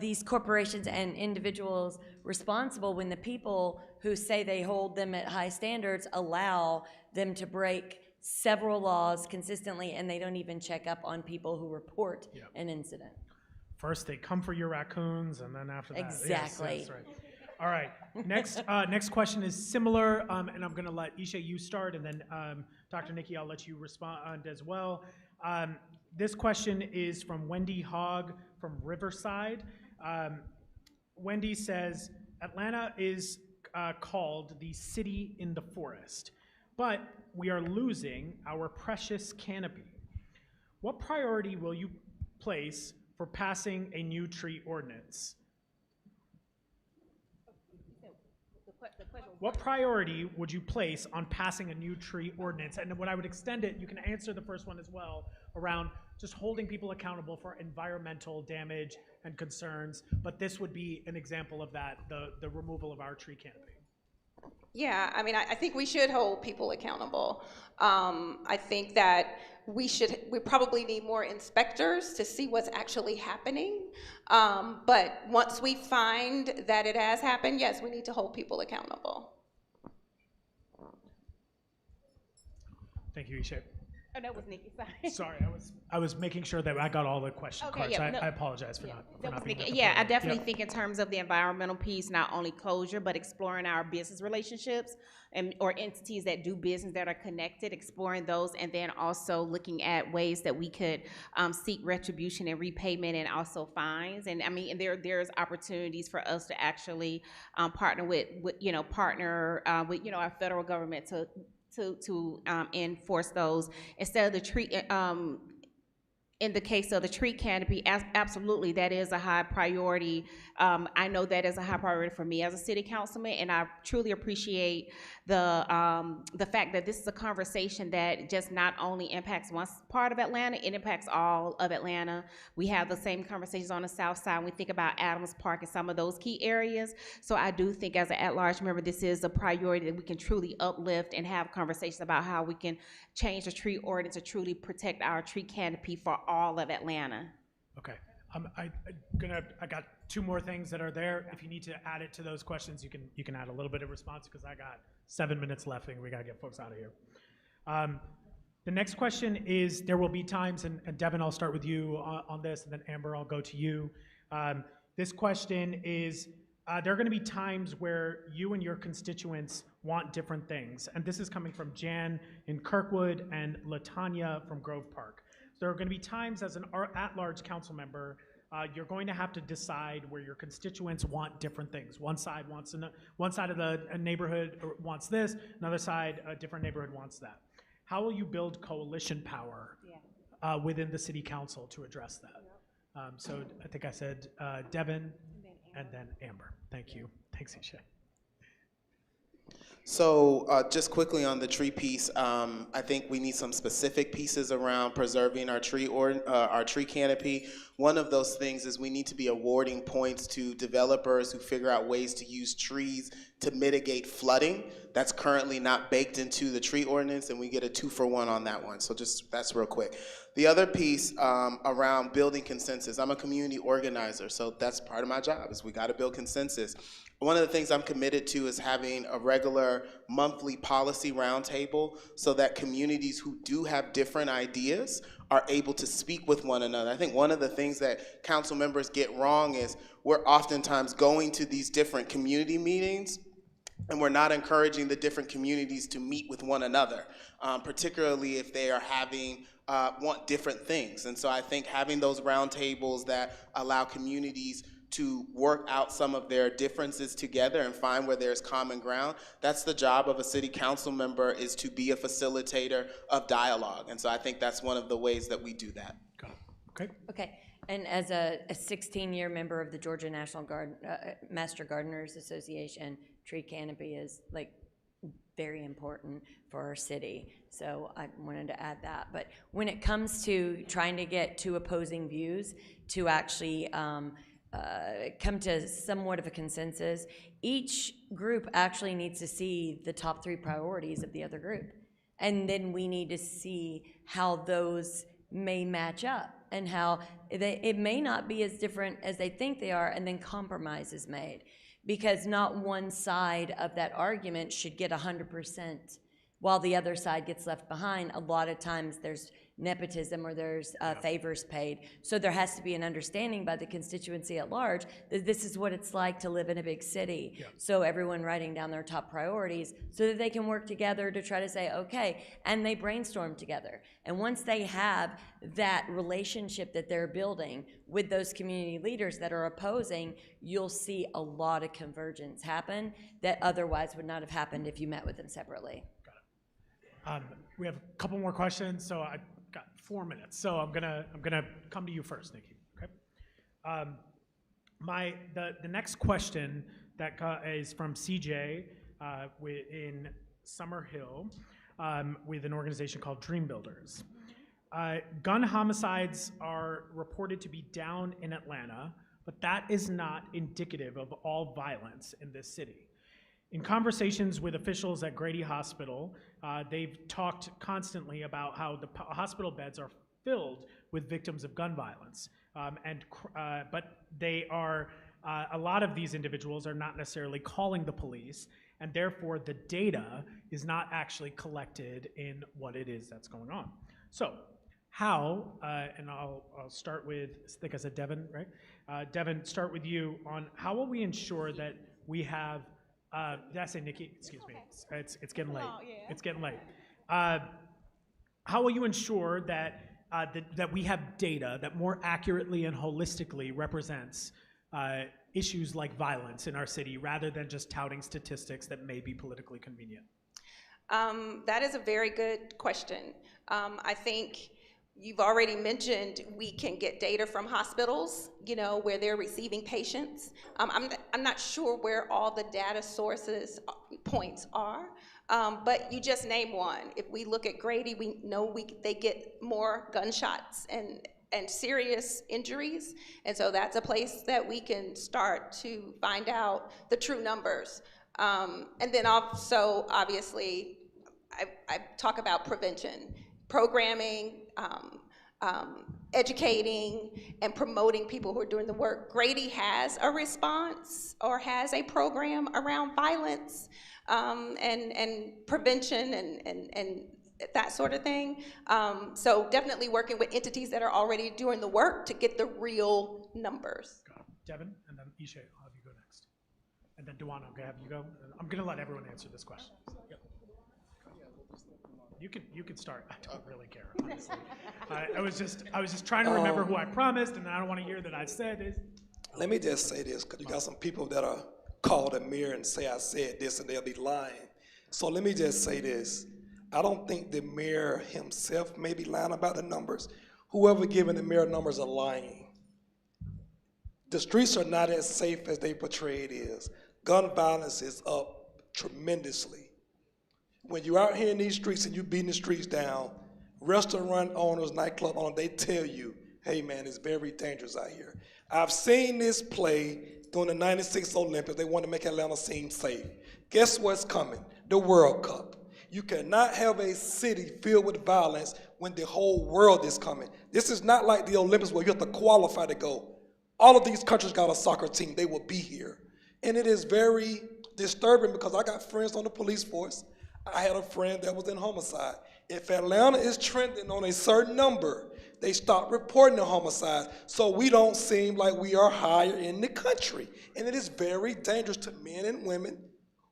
[SPEAKER 7] these corporations and individuals responsible when the people who say they hold them at high standards allow them to break several laws consistently, and they don't even check up on people who report an incident?
[SPEAKER 1] First, they come for your raccoons, and then after that.
[SPEAKER 7] Exactly.
[SPEAKER 1] Yes, right. All right. Next question is similar, and I'm going to let Eshé, you start, and then Dr. Nikki, I'll let you respond as well. This question is from Wendy Hogg from Riverside. Wendy says, Atlanta is called the city in the forest, but we are losing our precious canopy. What priority will you place for passing a new tree ordinance? What priority would you place on passing a new tree ordinance? And what I would extend it, you can answer the first one as well, around just holding people accountable for environmental damage and concerns, but this would be an example of that, the removal of our tree canopy.
[SPEAKER 3] Yeah, I mean, I think we should hold people accountable. I think that we probably need more inspectors to see what's actually happening. But once we find that it has happened, yes, we need to hold people accountable.
[SPEAKER 1] Thank you, Eshé.
[SPEAKER 6] Oh, that was Nikki, sorry.
[SPEAKER 1] Sorry, I was making sure that I got all the question cards.
[SPEAKER 6] Yeah, no,
[SPEAKER 1] I apologize for not being at the
[SPEAKER 6] Yeah, I
[SPEAKER 1] podium.
[SPEAKER 6] definitely think in terms of the environmental piece, not only closure, but exploring our business relationships or entities that do business that are connected, exploring those, and then also looking at ways that we could seek retribution and repayment and also fines. And I mean, there's opportunities for us to actually partner with our federal government to enforce those instead of the tree. In the case of the tree canopy, absolutely, that is a high priority. I know that is a high priority for me as a city councilman, and I truly appreciate the fact that this is a conversation that just not only impacts one part of Atlanta, it impacts all of Atlanta. We have the same conversations on the south side when we think about Adams Park and some of those key areas. So I do think as an at-large member, this is a priority that we can truly uplift and have conversations about how we can change the tree ordinance to truly protect our tree canopy for all of Atlanta.
[SPEAKER 1] Okay. I got 2 more things that are there. If you need to add it to those questions, you can add a little bit of response because I got 7 minutes left and we got to get folks out of here. The next question is, there will be times, and Devin, I'll start with you on this, and then Amber, I'll go to you. This question is, there are going to be times where you and your constituents want different things, and this is coming from Jan in Kirkwood and Latanya from Grove Park. There are going to be times as an at-large council member, you're going to have to decide where your constituents want different things. One side of the neighborhood wants this, another side, a different neighborhood wants that. How will you build coalition power within the city council to address that? So I think I said Devin and then Amber. Thank you. Thanks, Eshé.
[SPEAKER 5] So just quickly on the tree piece, I think we need some specific pieces around preserving our tree canopy. One of those things is we need to be awarding points to developers who figure out ways to use trees to mitigate flooding. That's currently not baked into the tree ordinance, and we get a 2-for-1 on that one. So just that's real quick. The other piece around building consensus. I'm a community organizer, so that's part of my job is we got to build consensus. One of the things I'm committed to is having a regular monthly policy roundtable so that communities who do have different ideas are able to speak with one another. I think one of the things that council members get wrong is we're oftentimes going to these different community meetings and we're not encouraging the different communities to meet with one another, particularly if they are want different things. And so I think having those roundtables that allow communities to work out some of their differences together and find where there's common ground. That's the job of a city council member, is to be a facilitator of dialogue. And so I think that's one of the ways that we do that.
[SPEAKER 1] Got it. Okay.
[SPEAKER 7] Okay. And as a 16-year member of the Georgia National Master Gardeners Association, tree canopy is like very important for our city. So I wanted to add that. But when it comes to trying to get two opposing views to actually come to somewhat of a consensus, each group actually needs to see the top 3 priorities of the other group. And then we need to see how those may match up and how it may not be as different as they think they are, and then compromise is made. Because not one side of that argument should get 100% while the other side gets left behind. A lot of times there's nepotism or there's favors paid. So there has to be an understanding by the constituency at large that this is what it's like to live in a big city. Yeah. So everyone writing down their top priorities so that they can work together to try to say, okay, and they brainstorm together. And once they have that relationship that they're building with those community leaders that are opposing, you'll see a lot of convergence happen that otherwise would not have happened if you met with them separately.
[SPEAKER 1] Got it. We have a couple more questions, so I got 4 minutes. So I'm gonna come to you first, Nikki. Okay. The next question that is from CJ in Summerhill with an organization called Dream Builders. Gun homicides are reported to be down in Atlanta, but that is not indicative of all violence in this city. In conversations with officials at Grady Hospital, they've talked constantly about how the hospital beds are filled with victims of gun violence, but they are, a lot of these individuals are not necessarily calling the police, and therefore the data is not actually collected in what it is that's going on. So how, and I'll start with, I think I said Devin, right? Devin, start with you on how will we ensure that we have, did I say Nikki? Excuse me. It's getting late.
[SPEAKER 2] Oh, yeah.
[SPEAKER 1] It's getting late. How will you ensure that that we have data that more accurately and holistically represents issues like violence in our city, rather than just touting statistics that may be politically convenient?
[SPEAKER 3] That is a very good question. I think you've already mentioned we can get data from hospitals, where they're receiving patients. I'm not sure where all the data sources points are, but you just name one. If we look at Grady, we know they get more gunshots and serious injuries, and so that's a place that we can start to find out the true numbers. And then also, obviously, I talk about prevention, programming, educating and promoting people who are doing the work. Grady has a response or has a program around violence and prevention and that sort of thing. So definitely working with entities that are already doing the work to get the real numbers.
[SPEAKER 1] Got it. Devin, and then Eshé, I'll have you go next. And then Duvwon, I'm gonna have you go. I'm gonna let everyone answer this question. Yep. You can start. I don't really care, honestly. I was just trying to remember who I promised, and I don't want to hear that I said it.
[SPEAKER 4] Let me just say this, because you got some people that are called a mirror and say I said this, and they'll be lying. So let me just say this. I don't think the mayor himself may be lying about the numbers. Whoever giving the mayor numbers are lying. The streets are not as safe as they portray it is. Gun violence is up tremendously. When you're out here in these streets and you're beating the streets down, restaurant owners, nightclub owners, they tell you, hey man, it's very dangerous out here. I've seen this play during the '96 Olympics. They want to make Atlanta seem safe. Guess what's coming? The World Cup. You cannot have a city filled with violence when the whole world is coming. This is not like the Olympics where you have to qualify to go. All of these countries got a soccer team. They will be here. And it is very disturbing because I got friends on the police force. I had a friend that was in homicide. If Atlanta is trending on a certain number, they stop reporting the homicides, so we don't seem like we are higher in the country. And it is very dangerous to men and women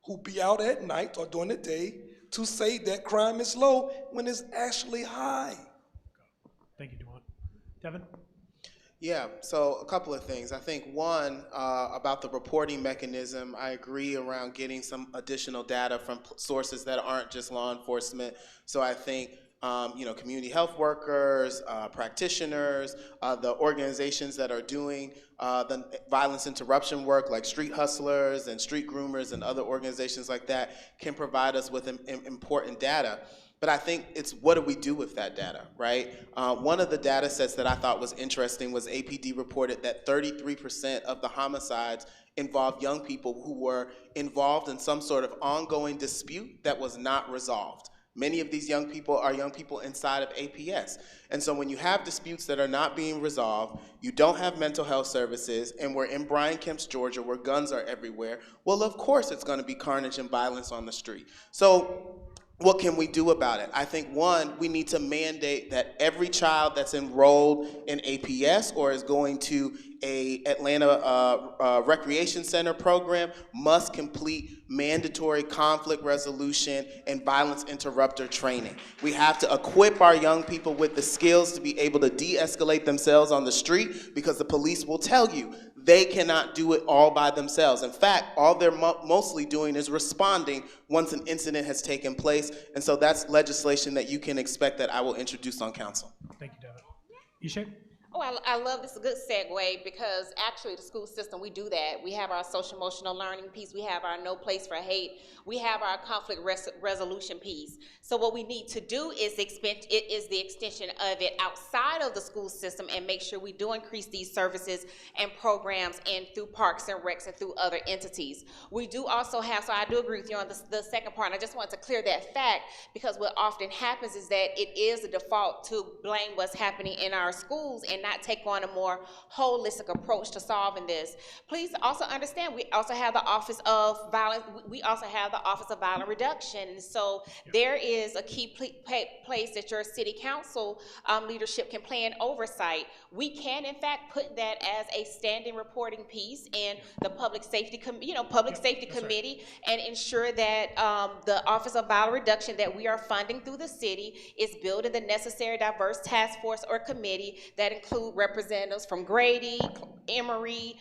[SPEAKER 4] who be out at night or during the day to say that crime is low when it's actually high.
[SPEAKER 1] Thank you, Duvwon. Devin?
[SPEAKER 5] Yeah, so a couple of things. I think one, about the reporting mechanism, I agree around getting some additional data from sources that aren't just law enforcement. So I think community health workers, practitioners, the organizations that are doing the violence interruption work like Street Hustlers and Street Groomers and other organizations like that can provide us with important data. But I think it's what do we do with that data, right? One of the data sets that I thought was interesting was APD reported that 33% of the homicides involved young people who were involved in some sort of ongoing dispute that was not resolved. Many of these young people are young people inside of APS. And so when you have disputes that are not being resolved, you don't have mental health services, and we're in Brian Kemp's Georgia where guns are everywhere, well, of course it's gonna be carnage and violence on the street. So what can we do about it? I think, one, we need to mandate that every child that's enrolled in APS or is going to a Atlanta Recreation Center program must complete mandatory conflict resolution and violence interrupter training. We have to equip our young people with the skills to be able to de-escalate themselves on the street, because the police will tell you they cannot do it all by themselves. In fact, all they're mostly doing is responding once an incident has taken place. And so that's legislation that you can expect that I will introduce on council.
[SPEAKER 1] Thank you, Devin. Eshé?
[SPEAKER 6] Oh, I love this. A good segue, because actually the school system, we do that. We have our social emotional learning piece. We have our no place for hate. We have our conflict resolution piece. So what we need to do is the extension of it outside of the school system and make sure we do increase these services and programs and through parks and recs and through other entities. We do also have, so I do agree with you on the second part, and I just want to clear that fact, because what often happens is that it is a default to blame what's happening in our schools and not take on a more holistic approach to solving this. Please also understand, we also have the Office of Violence, we also have the Office of Violence Reduction. So there is a key place that your city council leadership can play an oversight. We can, in fact, put that as a standing reporting piece in the Public Safety Committee and ensure that the Office of Violence Reduction that we are funding through the city is building the necessary diverse task force or committee that include representatives from Grady, Emory,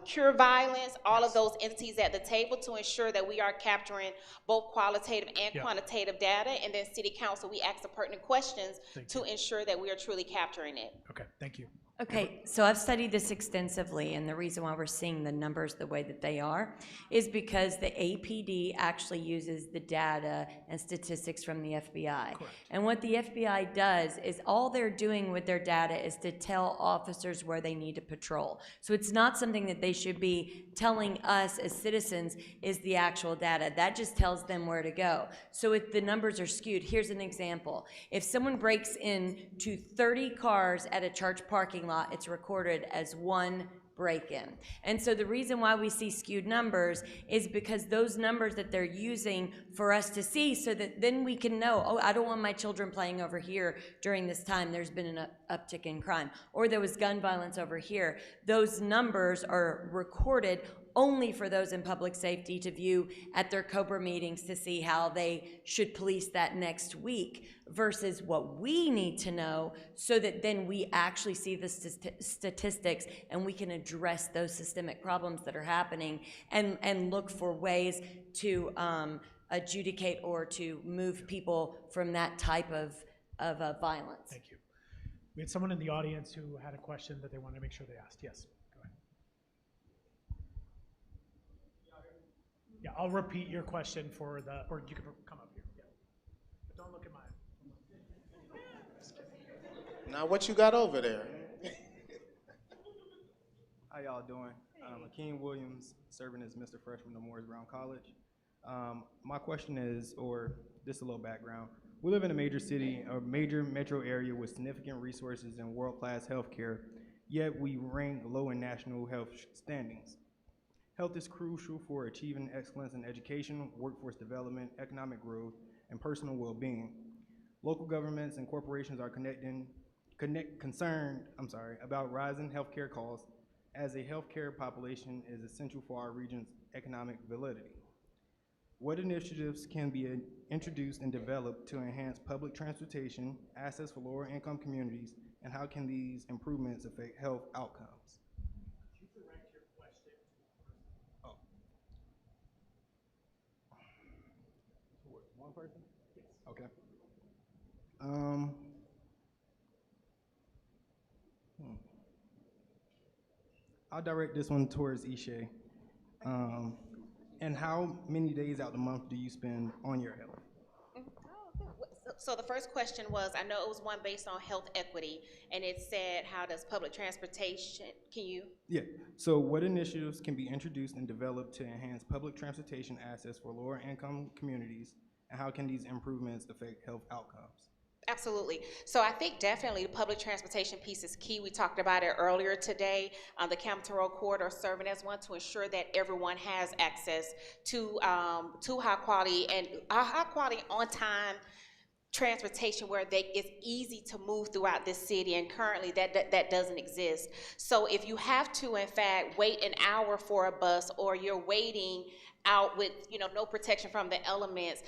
[SPEAKER 6] Cure Violence, all of those entities at the table to ensure that we are capturing both qualitative and quantitative data. And then City Council, we ask the pertinent questions to ensure that we are truly capturing it.
[SPEAKER 1] Okay, thank you.
[SPEAKER 7] Okay, so I've studied this extensively, and the reason why we're seeing the numbers the way that they are is because the APD actually uses the data and statistics from the FBI. Correct. And what the FBI does is all they're doing with their data is to tell officers where they need to patrol. So it's not something that they should be telling us as citizens is the actual data. That just tells them where to go. So if the numbers are skewed, here's an example. If someone breaks into 30 cars at a church parking lot, it's recorded as one break-in. And so the reason why we see skewed numbers is because those numbers that they're using for us to see, so that then we can know, oh, I don't want my children playing over here during this time. There's been an uptick in crime, or there was gun violence over here. Those numbers are recorded only for those in public safety to view at their COBRA meetings to see how they should police that next week, versus what we need to know so that then we actually see the statistics and we can address those systemic problems that are happening and look for ways to adjudicate or to move people from that type of violence.
[SPEAKER 1] Thank you. We had someone in the audience who had a question that they wanted to make sure they asked. Yes. Yeah, I'll repeat your question or you can come up here. Yeah. But don't look at mine.
[SPEAKER 5] Now what you got over there?
[SPEAKER 9] How y'all doing? Akeem Williams, serving as Mr. Freshman at Morris Brown College. My question is, or just a little background. We live in a major city, a major metro area with significant resources and world-class healthcare, yet we rank low in national health standings. Health is crucial for achieving excellence in education, workforce development, economic growth, and personal well-being. Local governments and corporations are concerned about rising healthcare costs, as a healthcare population is essential for our region's economic validity. What initiatives can be introduced and developed to enhance public transportation, access for lower income communities, and how can these improvements affect health outcomes? One person? Okay. I'll direct this one towards Eshé. And how many days out the month do you spend on your health?
[SPEAKER 6] So the first question was, I know it was one based on health equity, and it said, how does public transportation, can you?
[SPEAKER 9] Yeah. So what initiatives can be introduced and developed to enhance public transportation access for lower income communities, and how can these improvements affect health outcomes?
[SPEAKER 6] Absolutely. So I think definitely the public transportation piece is key. We talked about it earlier today. The Campbellton Road Corridor serving as one to ensure that everyone has access to high quality on time transportation where it's easy to move throughout this city, and currently that doesn't exist. So if you have to in fact wait an hour for a bus, or you're waiting out with no protection from the elements,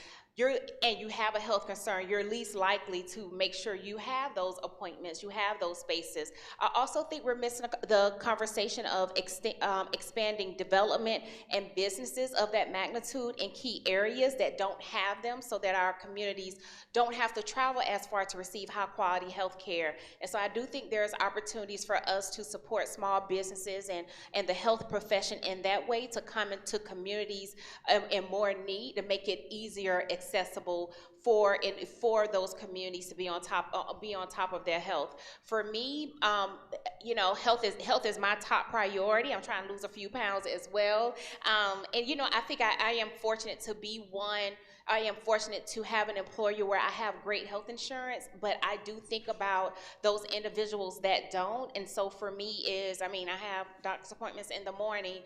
[SPEAKER 6] and you have a health concern, you're least likely to make sure you have those appointments, you have those spaces. I also think we're missing the conversation of expanding development and businesses of that magnitude in key areas that don't have them, so that our communities don't have to travel as far to receive high quality health care. And so I do think there's opportunities for us to support small businesses and the health profession in that way, to come into communities in more need, to make it easier accessible for those communities to be on top of their health. For me, health is my top priority. I'm trying to lose a few pounds as well, and I think I am fortunate to be one. I am fortunate to have an employer where I have great health insurance, but I do think about those individuals that don't. And so for me I have doctor's appointments in the morning.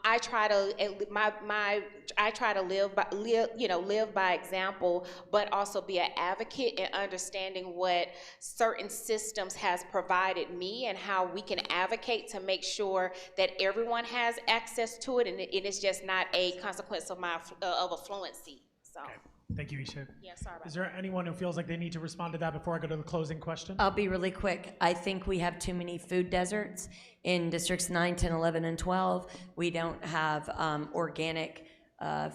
[SPEAKER 6] I try to live by example, but also be an advocate in understanding what certain systems has provided me, and how we can advocate to make sure that everyone has access to it, and it is just not a consequence of affluency. So.
[SPEAKER 1] Okay. Thank you, Eshé.
[SPEAKER 6] Yeah, sorry about
[SPEAKER 1] Is there anyone who feels like they need to respond to that before I go to the closing question?
[SPEAKER 7] I'll be really quick. I think we have too many food deserts in districts 9, 10, 11, and 12. We don't have organic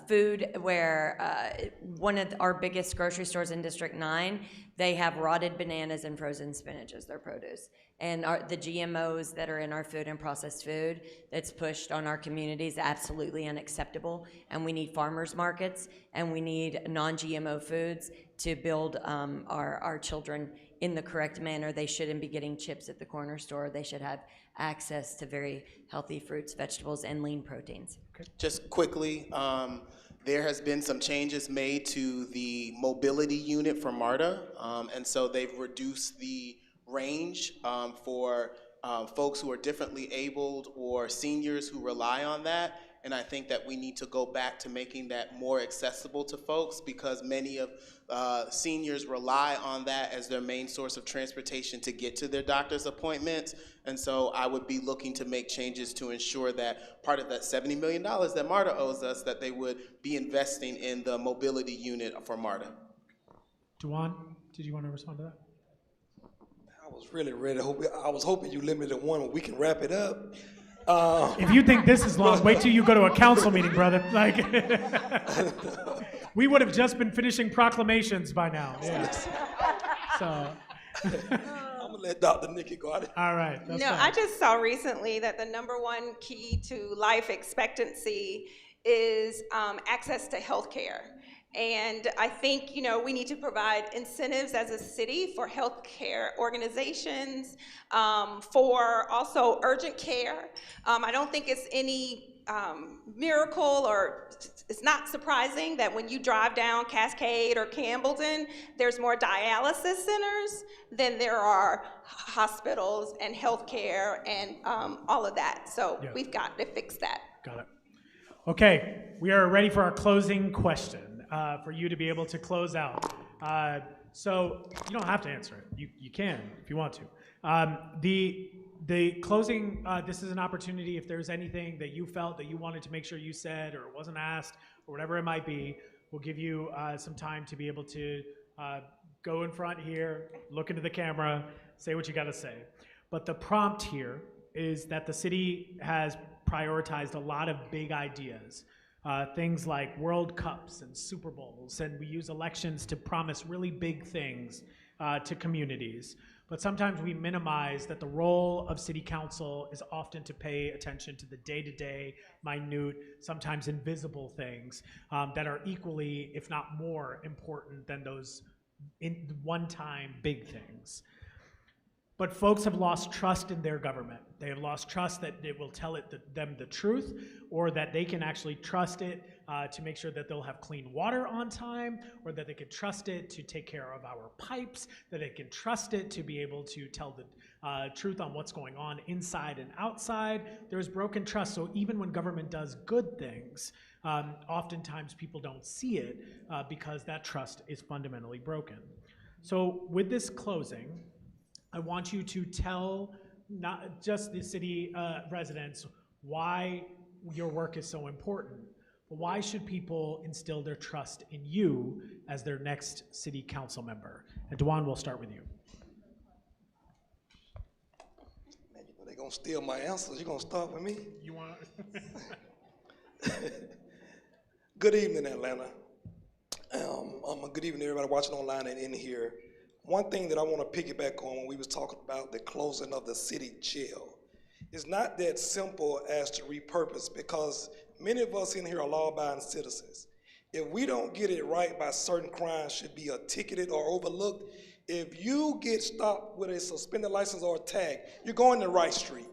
[SPEAKER 7] food, where one of our biggest grocery stores in District 9, they have rotted bananas and frozen spinach as their produce. And the GMOs that are in our food and processed food that's pushed on our communities, absolutely unacceptable. And we need farmers markets, and we need non-GMO foods to build our children in the correct manner. They shouldn't be getting chips at the corner store. They should have access to very healthy fruits, vegetables, and lean proteins.
[SPEAKER 1] Okay.
[SPEAKER 5] Just quickly, there has been some changes made to the mobility unit for MARTA, and so they've reduced the range for folks who are differently abled or seniors who rely on that. And I think that we need to go back to making that more accessible to folks, because many of seniors rely on that as their main source of transportation to get to their doctor's appointments. And so I would be looking to make changes to ensure that part of that $70 million that MARTA owes us, that they would be investing in the mobility unit for MARTA.
[SPEAKER 1] Duvwon, did you want to respond to that?
[SPEAKER 4] I was really ready. I was hoping you limited one where we can wrap it up.
[SPEAKER 1] If you think this is long, wait till you go to a council meeting, brother. Like, we would have just been finishing proclamations by now. Yeah. So.
[SPEAKER 4] I'm gonna let Dr. Nikki go out.
[SPEAKER 1] All right. That's fine.
[SPEAKER 3] I just saw recently that the #1 key to life expectancy is access to health care. And I think, we need to provide incentives as a city for healthcare organizations, for also urgent care. I don't think it's any miracle, or it's not surprising that when you drive down Cascade or Campbellton, there's more dialysis centers than there are hospitals and healthcare and all of that. So
[SPEAKER 1] Yeah.
[SPEAKER 3] We've got to fix that.
[SPEAKER 1] Got it. Okay, we are ready for our closing question. For you to be able to close out. So you don't have to answer it. You can if you want to. The closing, this is an opportunity if there's anything that you felt that you wanted to make sure you said or wasn't asked or whatever it might be, we'll give you some time to be able to go in front here, look into the camera, say what you got to say. But the prompt here is that the city has prioritized a lot of big ideas things like World Cups and Super Bowls, and we use elections to promise really big things to communities. But sometimes we minimize that the role of city council is often to pay attention to the day-to-day, minute, sometimes invisible things that are equally, if not more, important than those one-time big things. But folks have lost trust in their government. They have lost trust that it will tell them the truth, or that they can actually trust it to make sure that they'll have clean water on time, or that they can trust it to take care of our pipes, that they can trust it to be able to tell the truth on what's going on inside and outside. There's broken trust, so even when government does good things, oftentimes people don't see it because that trust is fundamentally broken. So with this closing, I want you to tell not just the city residents why your work is so important, but why should people instill their trust in you as their next city council member? And Duvwon, we'll start with you.
[SPEAKER 4] Man, you know they're gonna steal my answers. You're gonna start with me?
[SPEAKER 1] You want?
[SPEAKER 4] Good evening, Atlanta. Good evening, everybody watching online and in here. One thing that I want to piggyback on when we was talking about the closing of the city jail, it's not that simple as to repurpose, because many of us in here are law-abiding citizens. If we don't get it right by certain crimes should be ticketed or overlooked, if you get stopped with a suspended license or a tag, you're going the right street.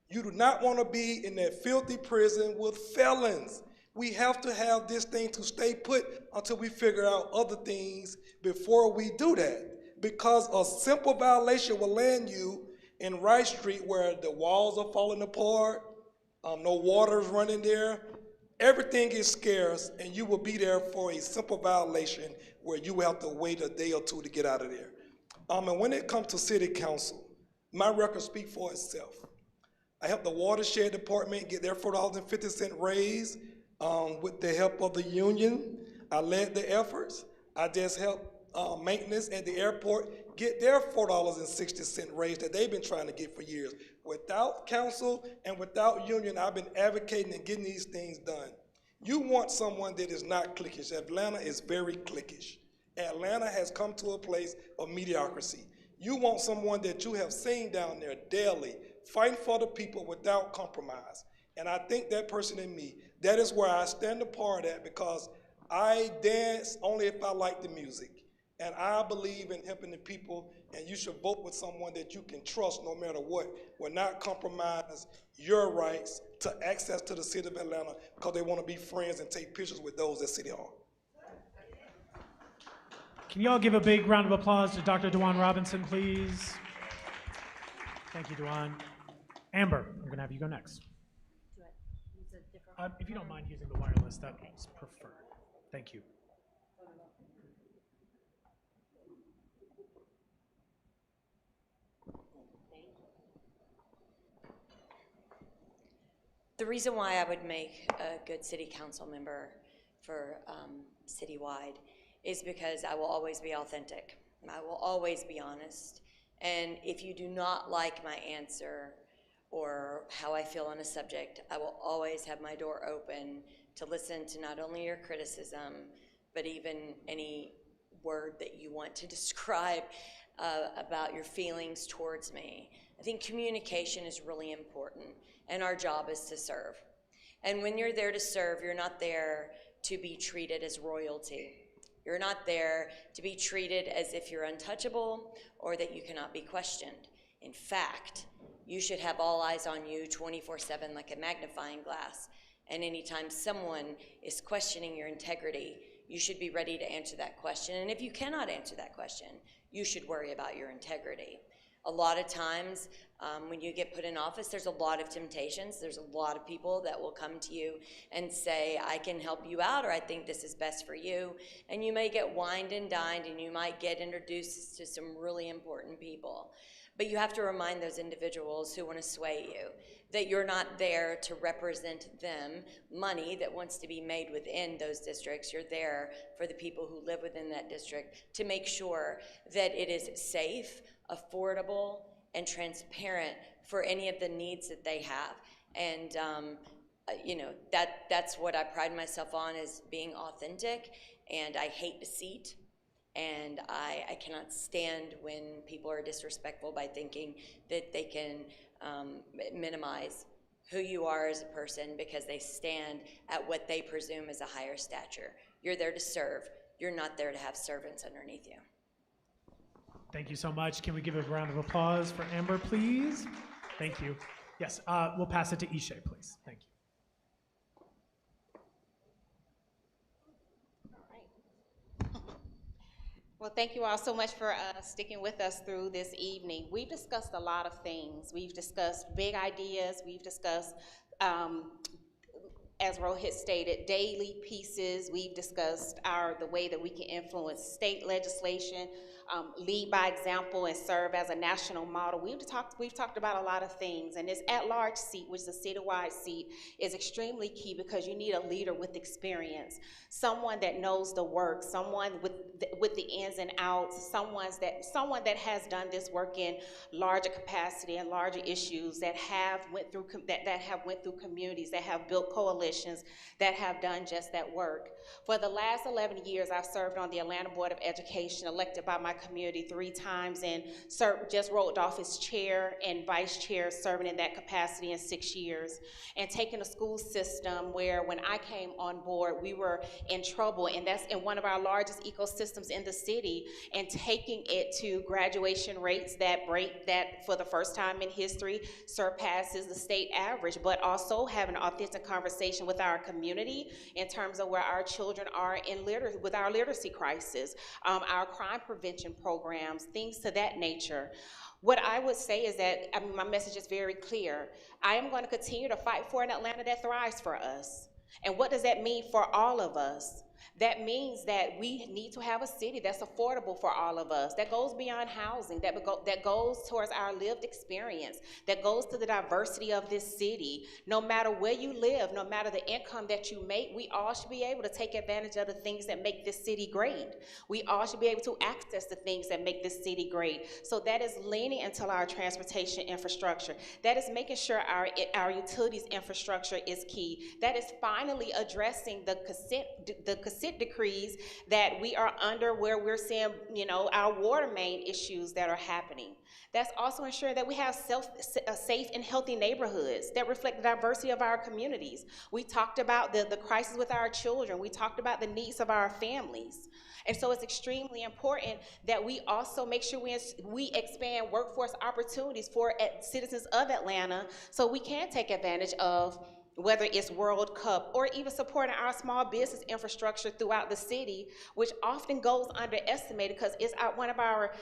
[SPEAKER 4] You do not want to be in that filthy prison with felons. We have to have this thing to stay put until we figure out other things before we do that. Because a simple violation will land you in Rice Street where the walls are falling apart, no water is running there, everything is scarce, and you will be there for a simple violation where you will have to wait a day or two to get out of there. And when it comes to city council, my record speaks for itself. I helped the watershed department get their $4.50 raise with the help of the union. I led the efforts. I just helped maintenance at the airport get their $4.60 raise that they've been trying to get for years. Without council and without union, I've been advocating and getting these things done. You want someone that is not cliquish. Atlanta is very cliquish. Atlanta has come to a place of mediocrity. You want someone that you have seen down there daily, fighting for the people without compromise. And I think that person in me, that is where I stand apart at, because I dance only if I like the music. And I believe in helping the people, and you should vote with someone that you can trust no matter what. Will not compromise your rights to access to the city of Atlanta because they want to be friends and take pictures with those at City Hall.
[SPEAKER 1] Can you all give a big round of applause to Dr. Duvwon Robinson, please? Thank you, Duvwon. Amber, I'm going to have you go next. If you don't mind using the wireless, that's preferred. Thank you.
[SPEAKER 7] The reason why I would make a good city council member for citywide is because I will always be authentic. I will always be honest. And if you do not like my answer or how I feel on a subject, I will always have my door open to listen to not only your criticism, but even any word that you want to describe about your feelings towards me. I think communication is really important, and our job is to serve. And when you're there to serve, you're not there to be treated as royalty. You're not there to be treated as if you're untouchable or that you cannot be questioned. In fact, you should have all eyes on you 24/7 like a magnifying glass. And anytime someone is questioning your integrity, you should be ready to answer that question. And if you cannot answer that question, you should worry about your integrity. A lot of times when you get put in office, there's a lot of temptations. There's a lot of people that will come to you and say, I can help you out, or I think this is best for you. And you may get wined and dined, and you might get introduced to some really important people. But you have to remind those individuals who want to sway you that you're not there to represent them, money that wants to be made within those districts. You're there for the people who live within that district to make sure that it is safe, affordable, and transparent for any of the needs that they have. And you know, that's what I pride myself on, is being authentic, and I hate deceit. And I cannot stand when people are disrespectful by thinking that they can minimize who you are as a person because they stand at what they presume is a higher stature. You're there to serve. You're not there to have servants underneath you.
[SPEAKER 1] Thank you so much. Can we give a round of applause for Amber, please? Thank you. Yes, we'll pass it to Eshé, please. Thank you.
[SPEAKER 6] Well, thank you all so much for sticking with us through this evening. We've discussed a lot of things. We've discussed big ideas. We've discussed, as Rohit stated, daily pieces. We've discussed the way that we can influence state legislation, lead by example, and serve as a national model. We've talked about a lot of things, and this at-large seat, which is a citywide seat, is extremely key because you need a leader with experience, someone that knows the work, someone with the ins and outs, someone that has done this work in larger capacity and larger issues, that have went through communities, that have built coalitions, that have done just that work. For the last 11 years, I've served on the Atlanta Board of Education, elected by my community 3 times, and just rolled off as chair and vice chair, serving in that capacity in 6 years, and taking a school system where when I came on board, we were in trouble, and that's in one of our largest ecosystems in the city, and taking it to graduation rates that for the first time in history surpasses the state average, but also have an authentic conversation with our community in terms of where our children are with our literacy crisis, our crime prevention programs, things to that nature. What I would say is that, my message is very clear. I am going to continue to fight for an Atlanta that thrives for us. And what does that mean for all of us? That means that we need to have a city that's affordable for all of us, that goes beyond housing, that goes towards our lived experience, that goes to the diversity of this city. No matter where you live, no matter the income that you make, we all should be able to take advantage of the things that make this city great. We all should be able to access the things that make this city great. So that is leaning into our transportation infrastructure. That is making sure our utilities infrastructure is key. That is finally addressing the consent decrees that we are under, where we're seeing, our water main issues that are happening. That's also ensuring that we have safe and healthy neighborhoods that reflect the diversity of our communities. We talked about the crisis with our children. We talked about the needs of our families. And so it's extremely important that we also make sure we expand workforce opportunities for citizens of Atlanta, so we can take advantage of whether it's World Cup or even supporting our small business infrastructure throughout the city, which often goes underestimated because it's one of our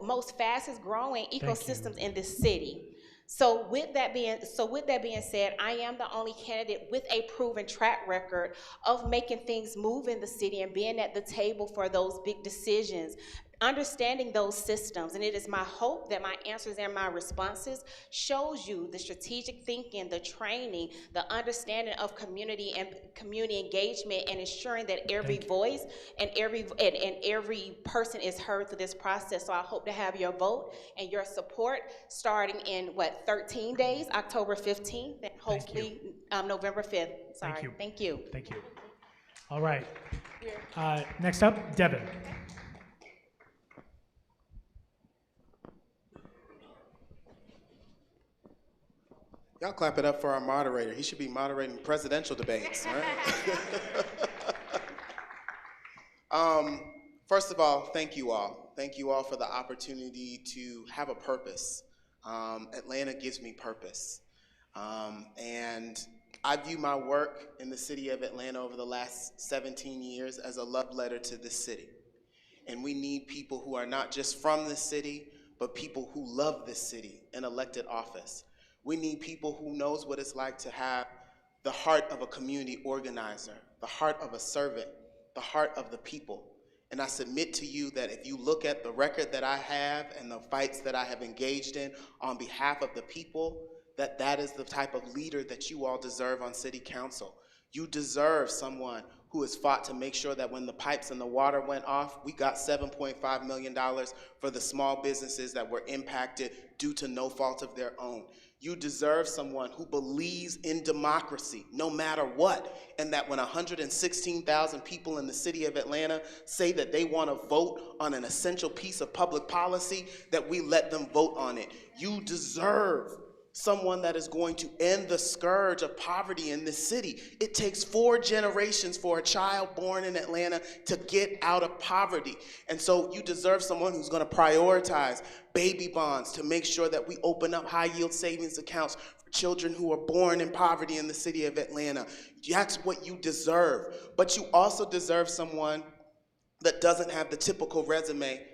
[SPEAKER 6] most fastest growing ecosystems in this city. So with that being said, I am the only candidate with a proven track record of making things move in the city and being at the table for those big decisions, understanding those systems. And it is my hope that my answers and my responses shows you the strategic thinking, the training, the understanding of community and community engagement, and ensuring that every voice and every person is heard through this process. So I hope to have your vote and your support starting in 13 days, October 15th, and hopefully November 5th. Sorry. Thank you.
[SPEAKER 1] Thank you. All right. Next up, Devin.
[SPEAKER 5] Y'all clap it up for our moderator. He should be moderating presidential debates, right? First of all, thank you all. Thank you all for the opportunity to have a purpose. Atlanta gives me purpose. And I view my work in the city of Atlanta over the last 17 years as a love letter to this city. And we need people who are not just from the city, but people who love this city in elected office. We need people who knows what it's like to have the heart of a community organizer, the heart of a servant, the heart of the people. And I submit to you that if you look at the record that I have and the fights that I have engaged in on behalf of the people, that is the type of leader that you all deserve on city council. You deserve someone who has fought to make sure that when the pipes and the water went off, we got $7.5 million for the small businesses that were impacted due to no fault of their own. You deserve someone who believes in democracy no matter what, and that when 116,000 people in the city of Atlanta say that they want to vote on an essential piece of public policy, that we let them vote on it. You deserve someone that is going to end the scourge of poverty in this city. It takes 4 generations for a child born in Atlanta to get out of poverty. And so you deserve someone who's going to prioritize baby bonds to make sure that we open up high-yield savings accounts for children who are born in poverty in the city of Atlanta. That's what you deserve. But you also deserve someone that doesn't have the typical resume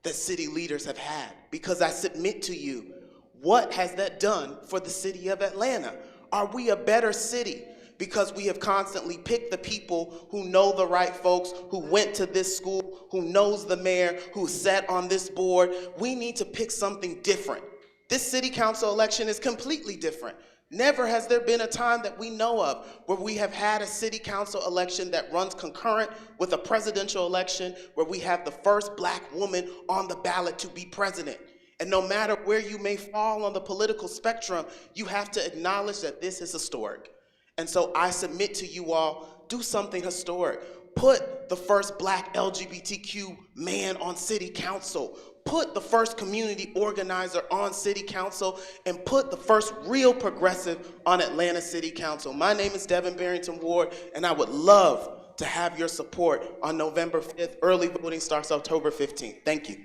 [SPEAKER 5] that city leaders have had. Because I submit to you, what has that done for the city of Atlanta? Are we a better city because we have constantly picked the people who know the right folks, who went to this school, who knows the mayor, who sat on this board? We need to pick something different. This city council election is completely different. Never has there been a time that we know of where we have had a city council election that runs concurrent with a presidential election where we have the first black woman on the ballot to be president. And no matter where you may fall on the political spectrum, you have to acknowledge that this is historic. And so I submit to you all, do something historic. Put the first black LGBTQ man on city council. Put the first community organizer on city council, and put the first real progressive on Atlanta City Council. My name is Devin Barrington Ward, and I would love to have your support on November 5th. Early voting starts October 15th. Thank you.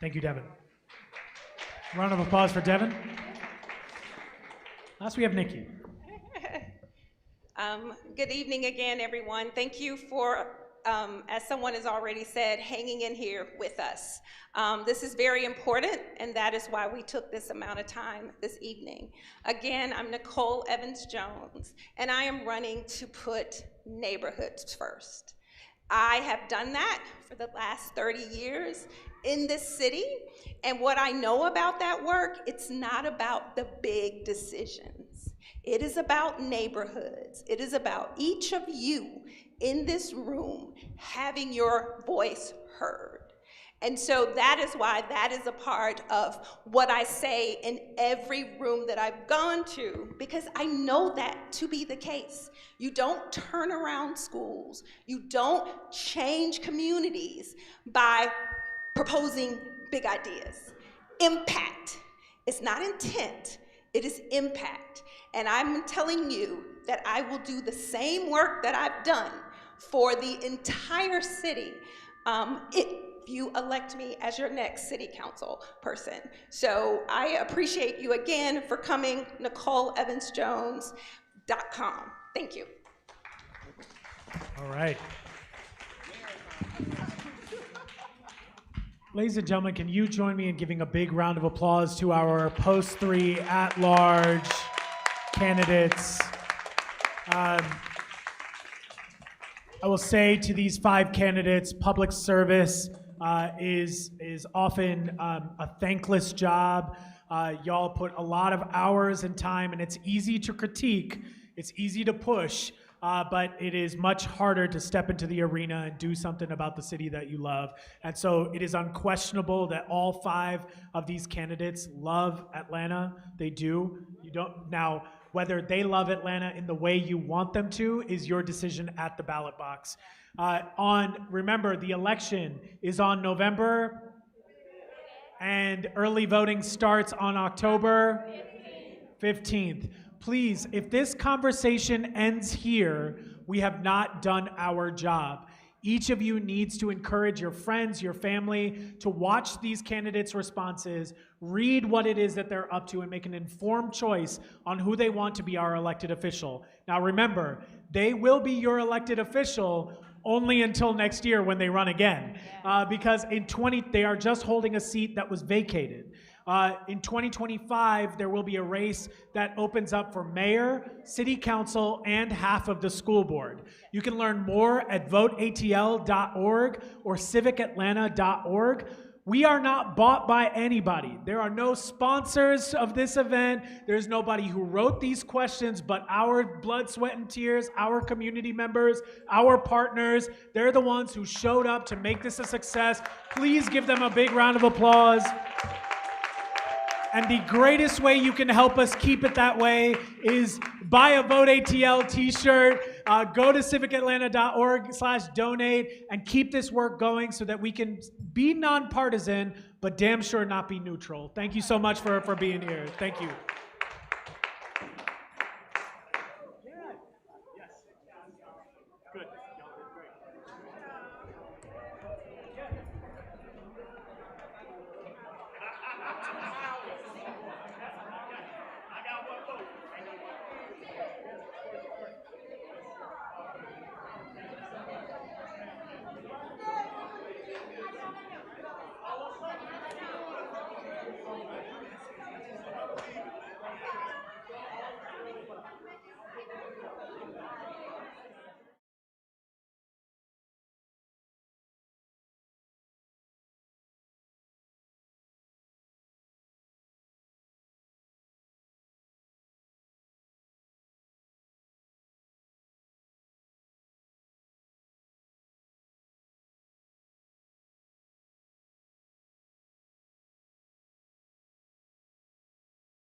[SPEAKER 1] Thank you, Devin. Round of applause for Devin. Last we have Nikki.
[SPEAKER 3] Good evening again, everyone. Thank you for, as someone has already said, hanging in here with us. This is very important, and that is why we took this amount of time this evening. Again, I'm Nicole Evans Jones, and I am running to put neighborhoods first. I have done that for the last 30 years in this city, and what I know about that work, it's not about the big decisions. It is about neighborhoods. It is about each of you in this room having your voice heard. And so that is why that is a part of what I say in every room that I've gone to, because I know that to be the case. You don't turn around schools. You don't change communities by proposing big ideas. Impact. It's not intent, it is impact. And I'm telling you that I will do the same work that I've done for the entire city if you elect me as your next city council person. So I appreciate you again for coming, NicoleEvansJones.com. Thank you.
[SPEAKER 1] All right. Ladies and gentlemen, can you join me in giving a big round of applause to our post-3 at-large candidates? I will say to these 5 candidates, public service is often a thankless job. Y'all put a lot of hours and time, and it's easy to critique, it's easy to push, but it is much harder to step into the arena and do something about the city that you love. And so it is unquestionable that all 5 of these candidates love Atlanta. They do. You don't now. Whether they love Atlanta in the way you want them to is your decision at the ballot box. Remember, the election is on November, and early voting starts on October 15th. Please, if this conversation ends here, we have not done our job. Each of you needs to encourage your friends, your family, to watch these candidates' responses, read what it is that they're up to, and make an informed choice on who they want to be our elected official. Now remember, they will be your elected official only until next year when they run again, because they are just holding a seat that was vacated. In 2025, there will be a race that opens up for mayor, city council, and half of the school board. You can learn more at voteatl.org or civicatlanta.org. We are not bought by anybody. There are no sponsors of this event. There's nobody who wrote these questions but our blood, sweat, and tears, our community members, our partners. They're the ones who showed up to make this a success. Please give them a big round of applause. And the greatest way you can help us keep it that way is buy a VoteATL t-shirt, go to civicatlanta.org/donate, and keep this work going so that we can be nonpartisan, but damn sure not be neutral. Thank you so much for being here. Thank you.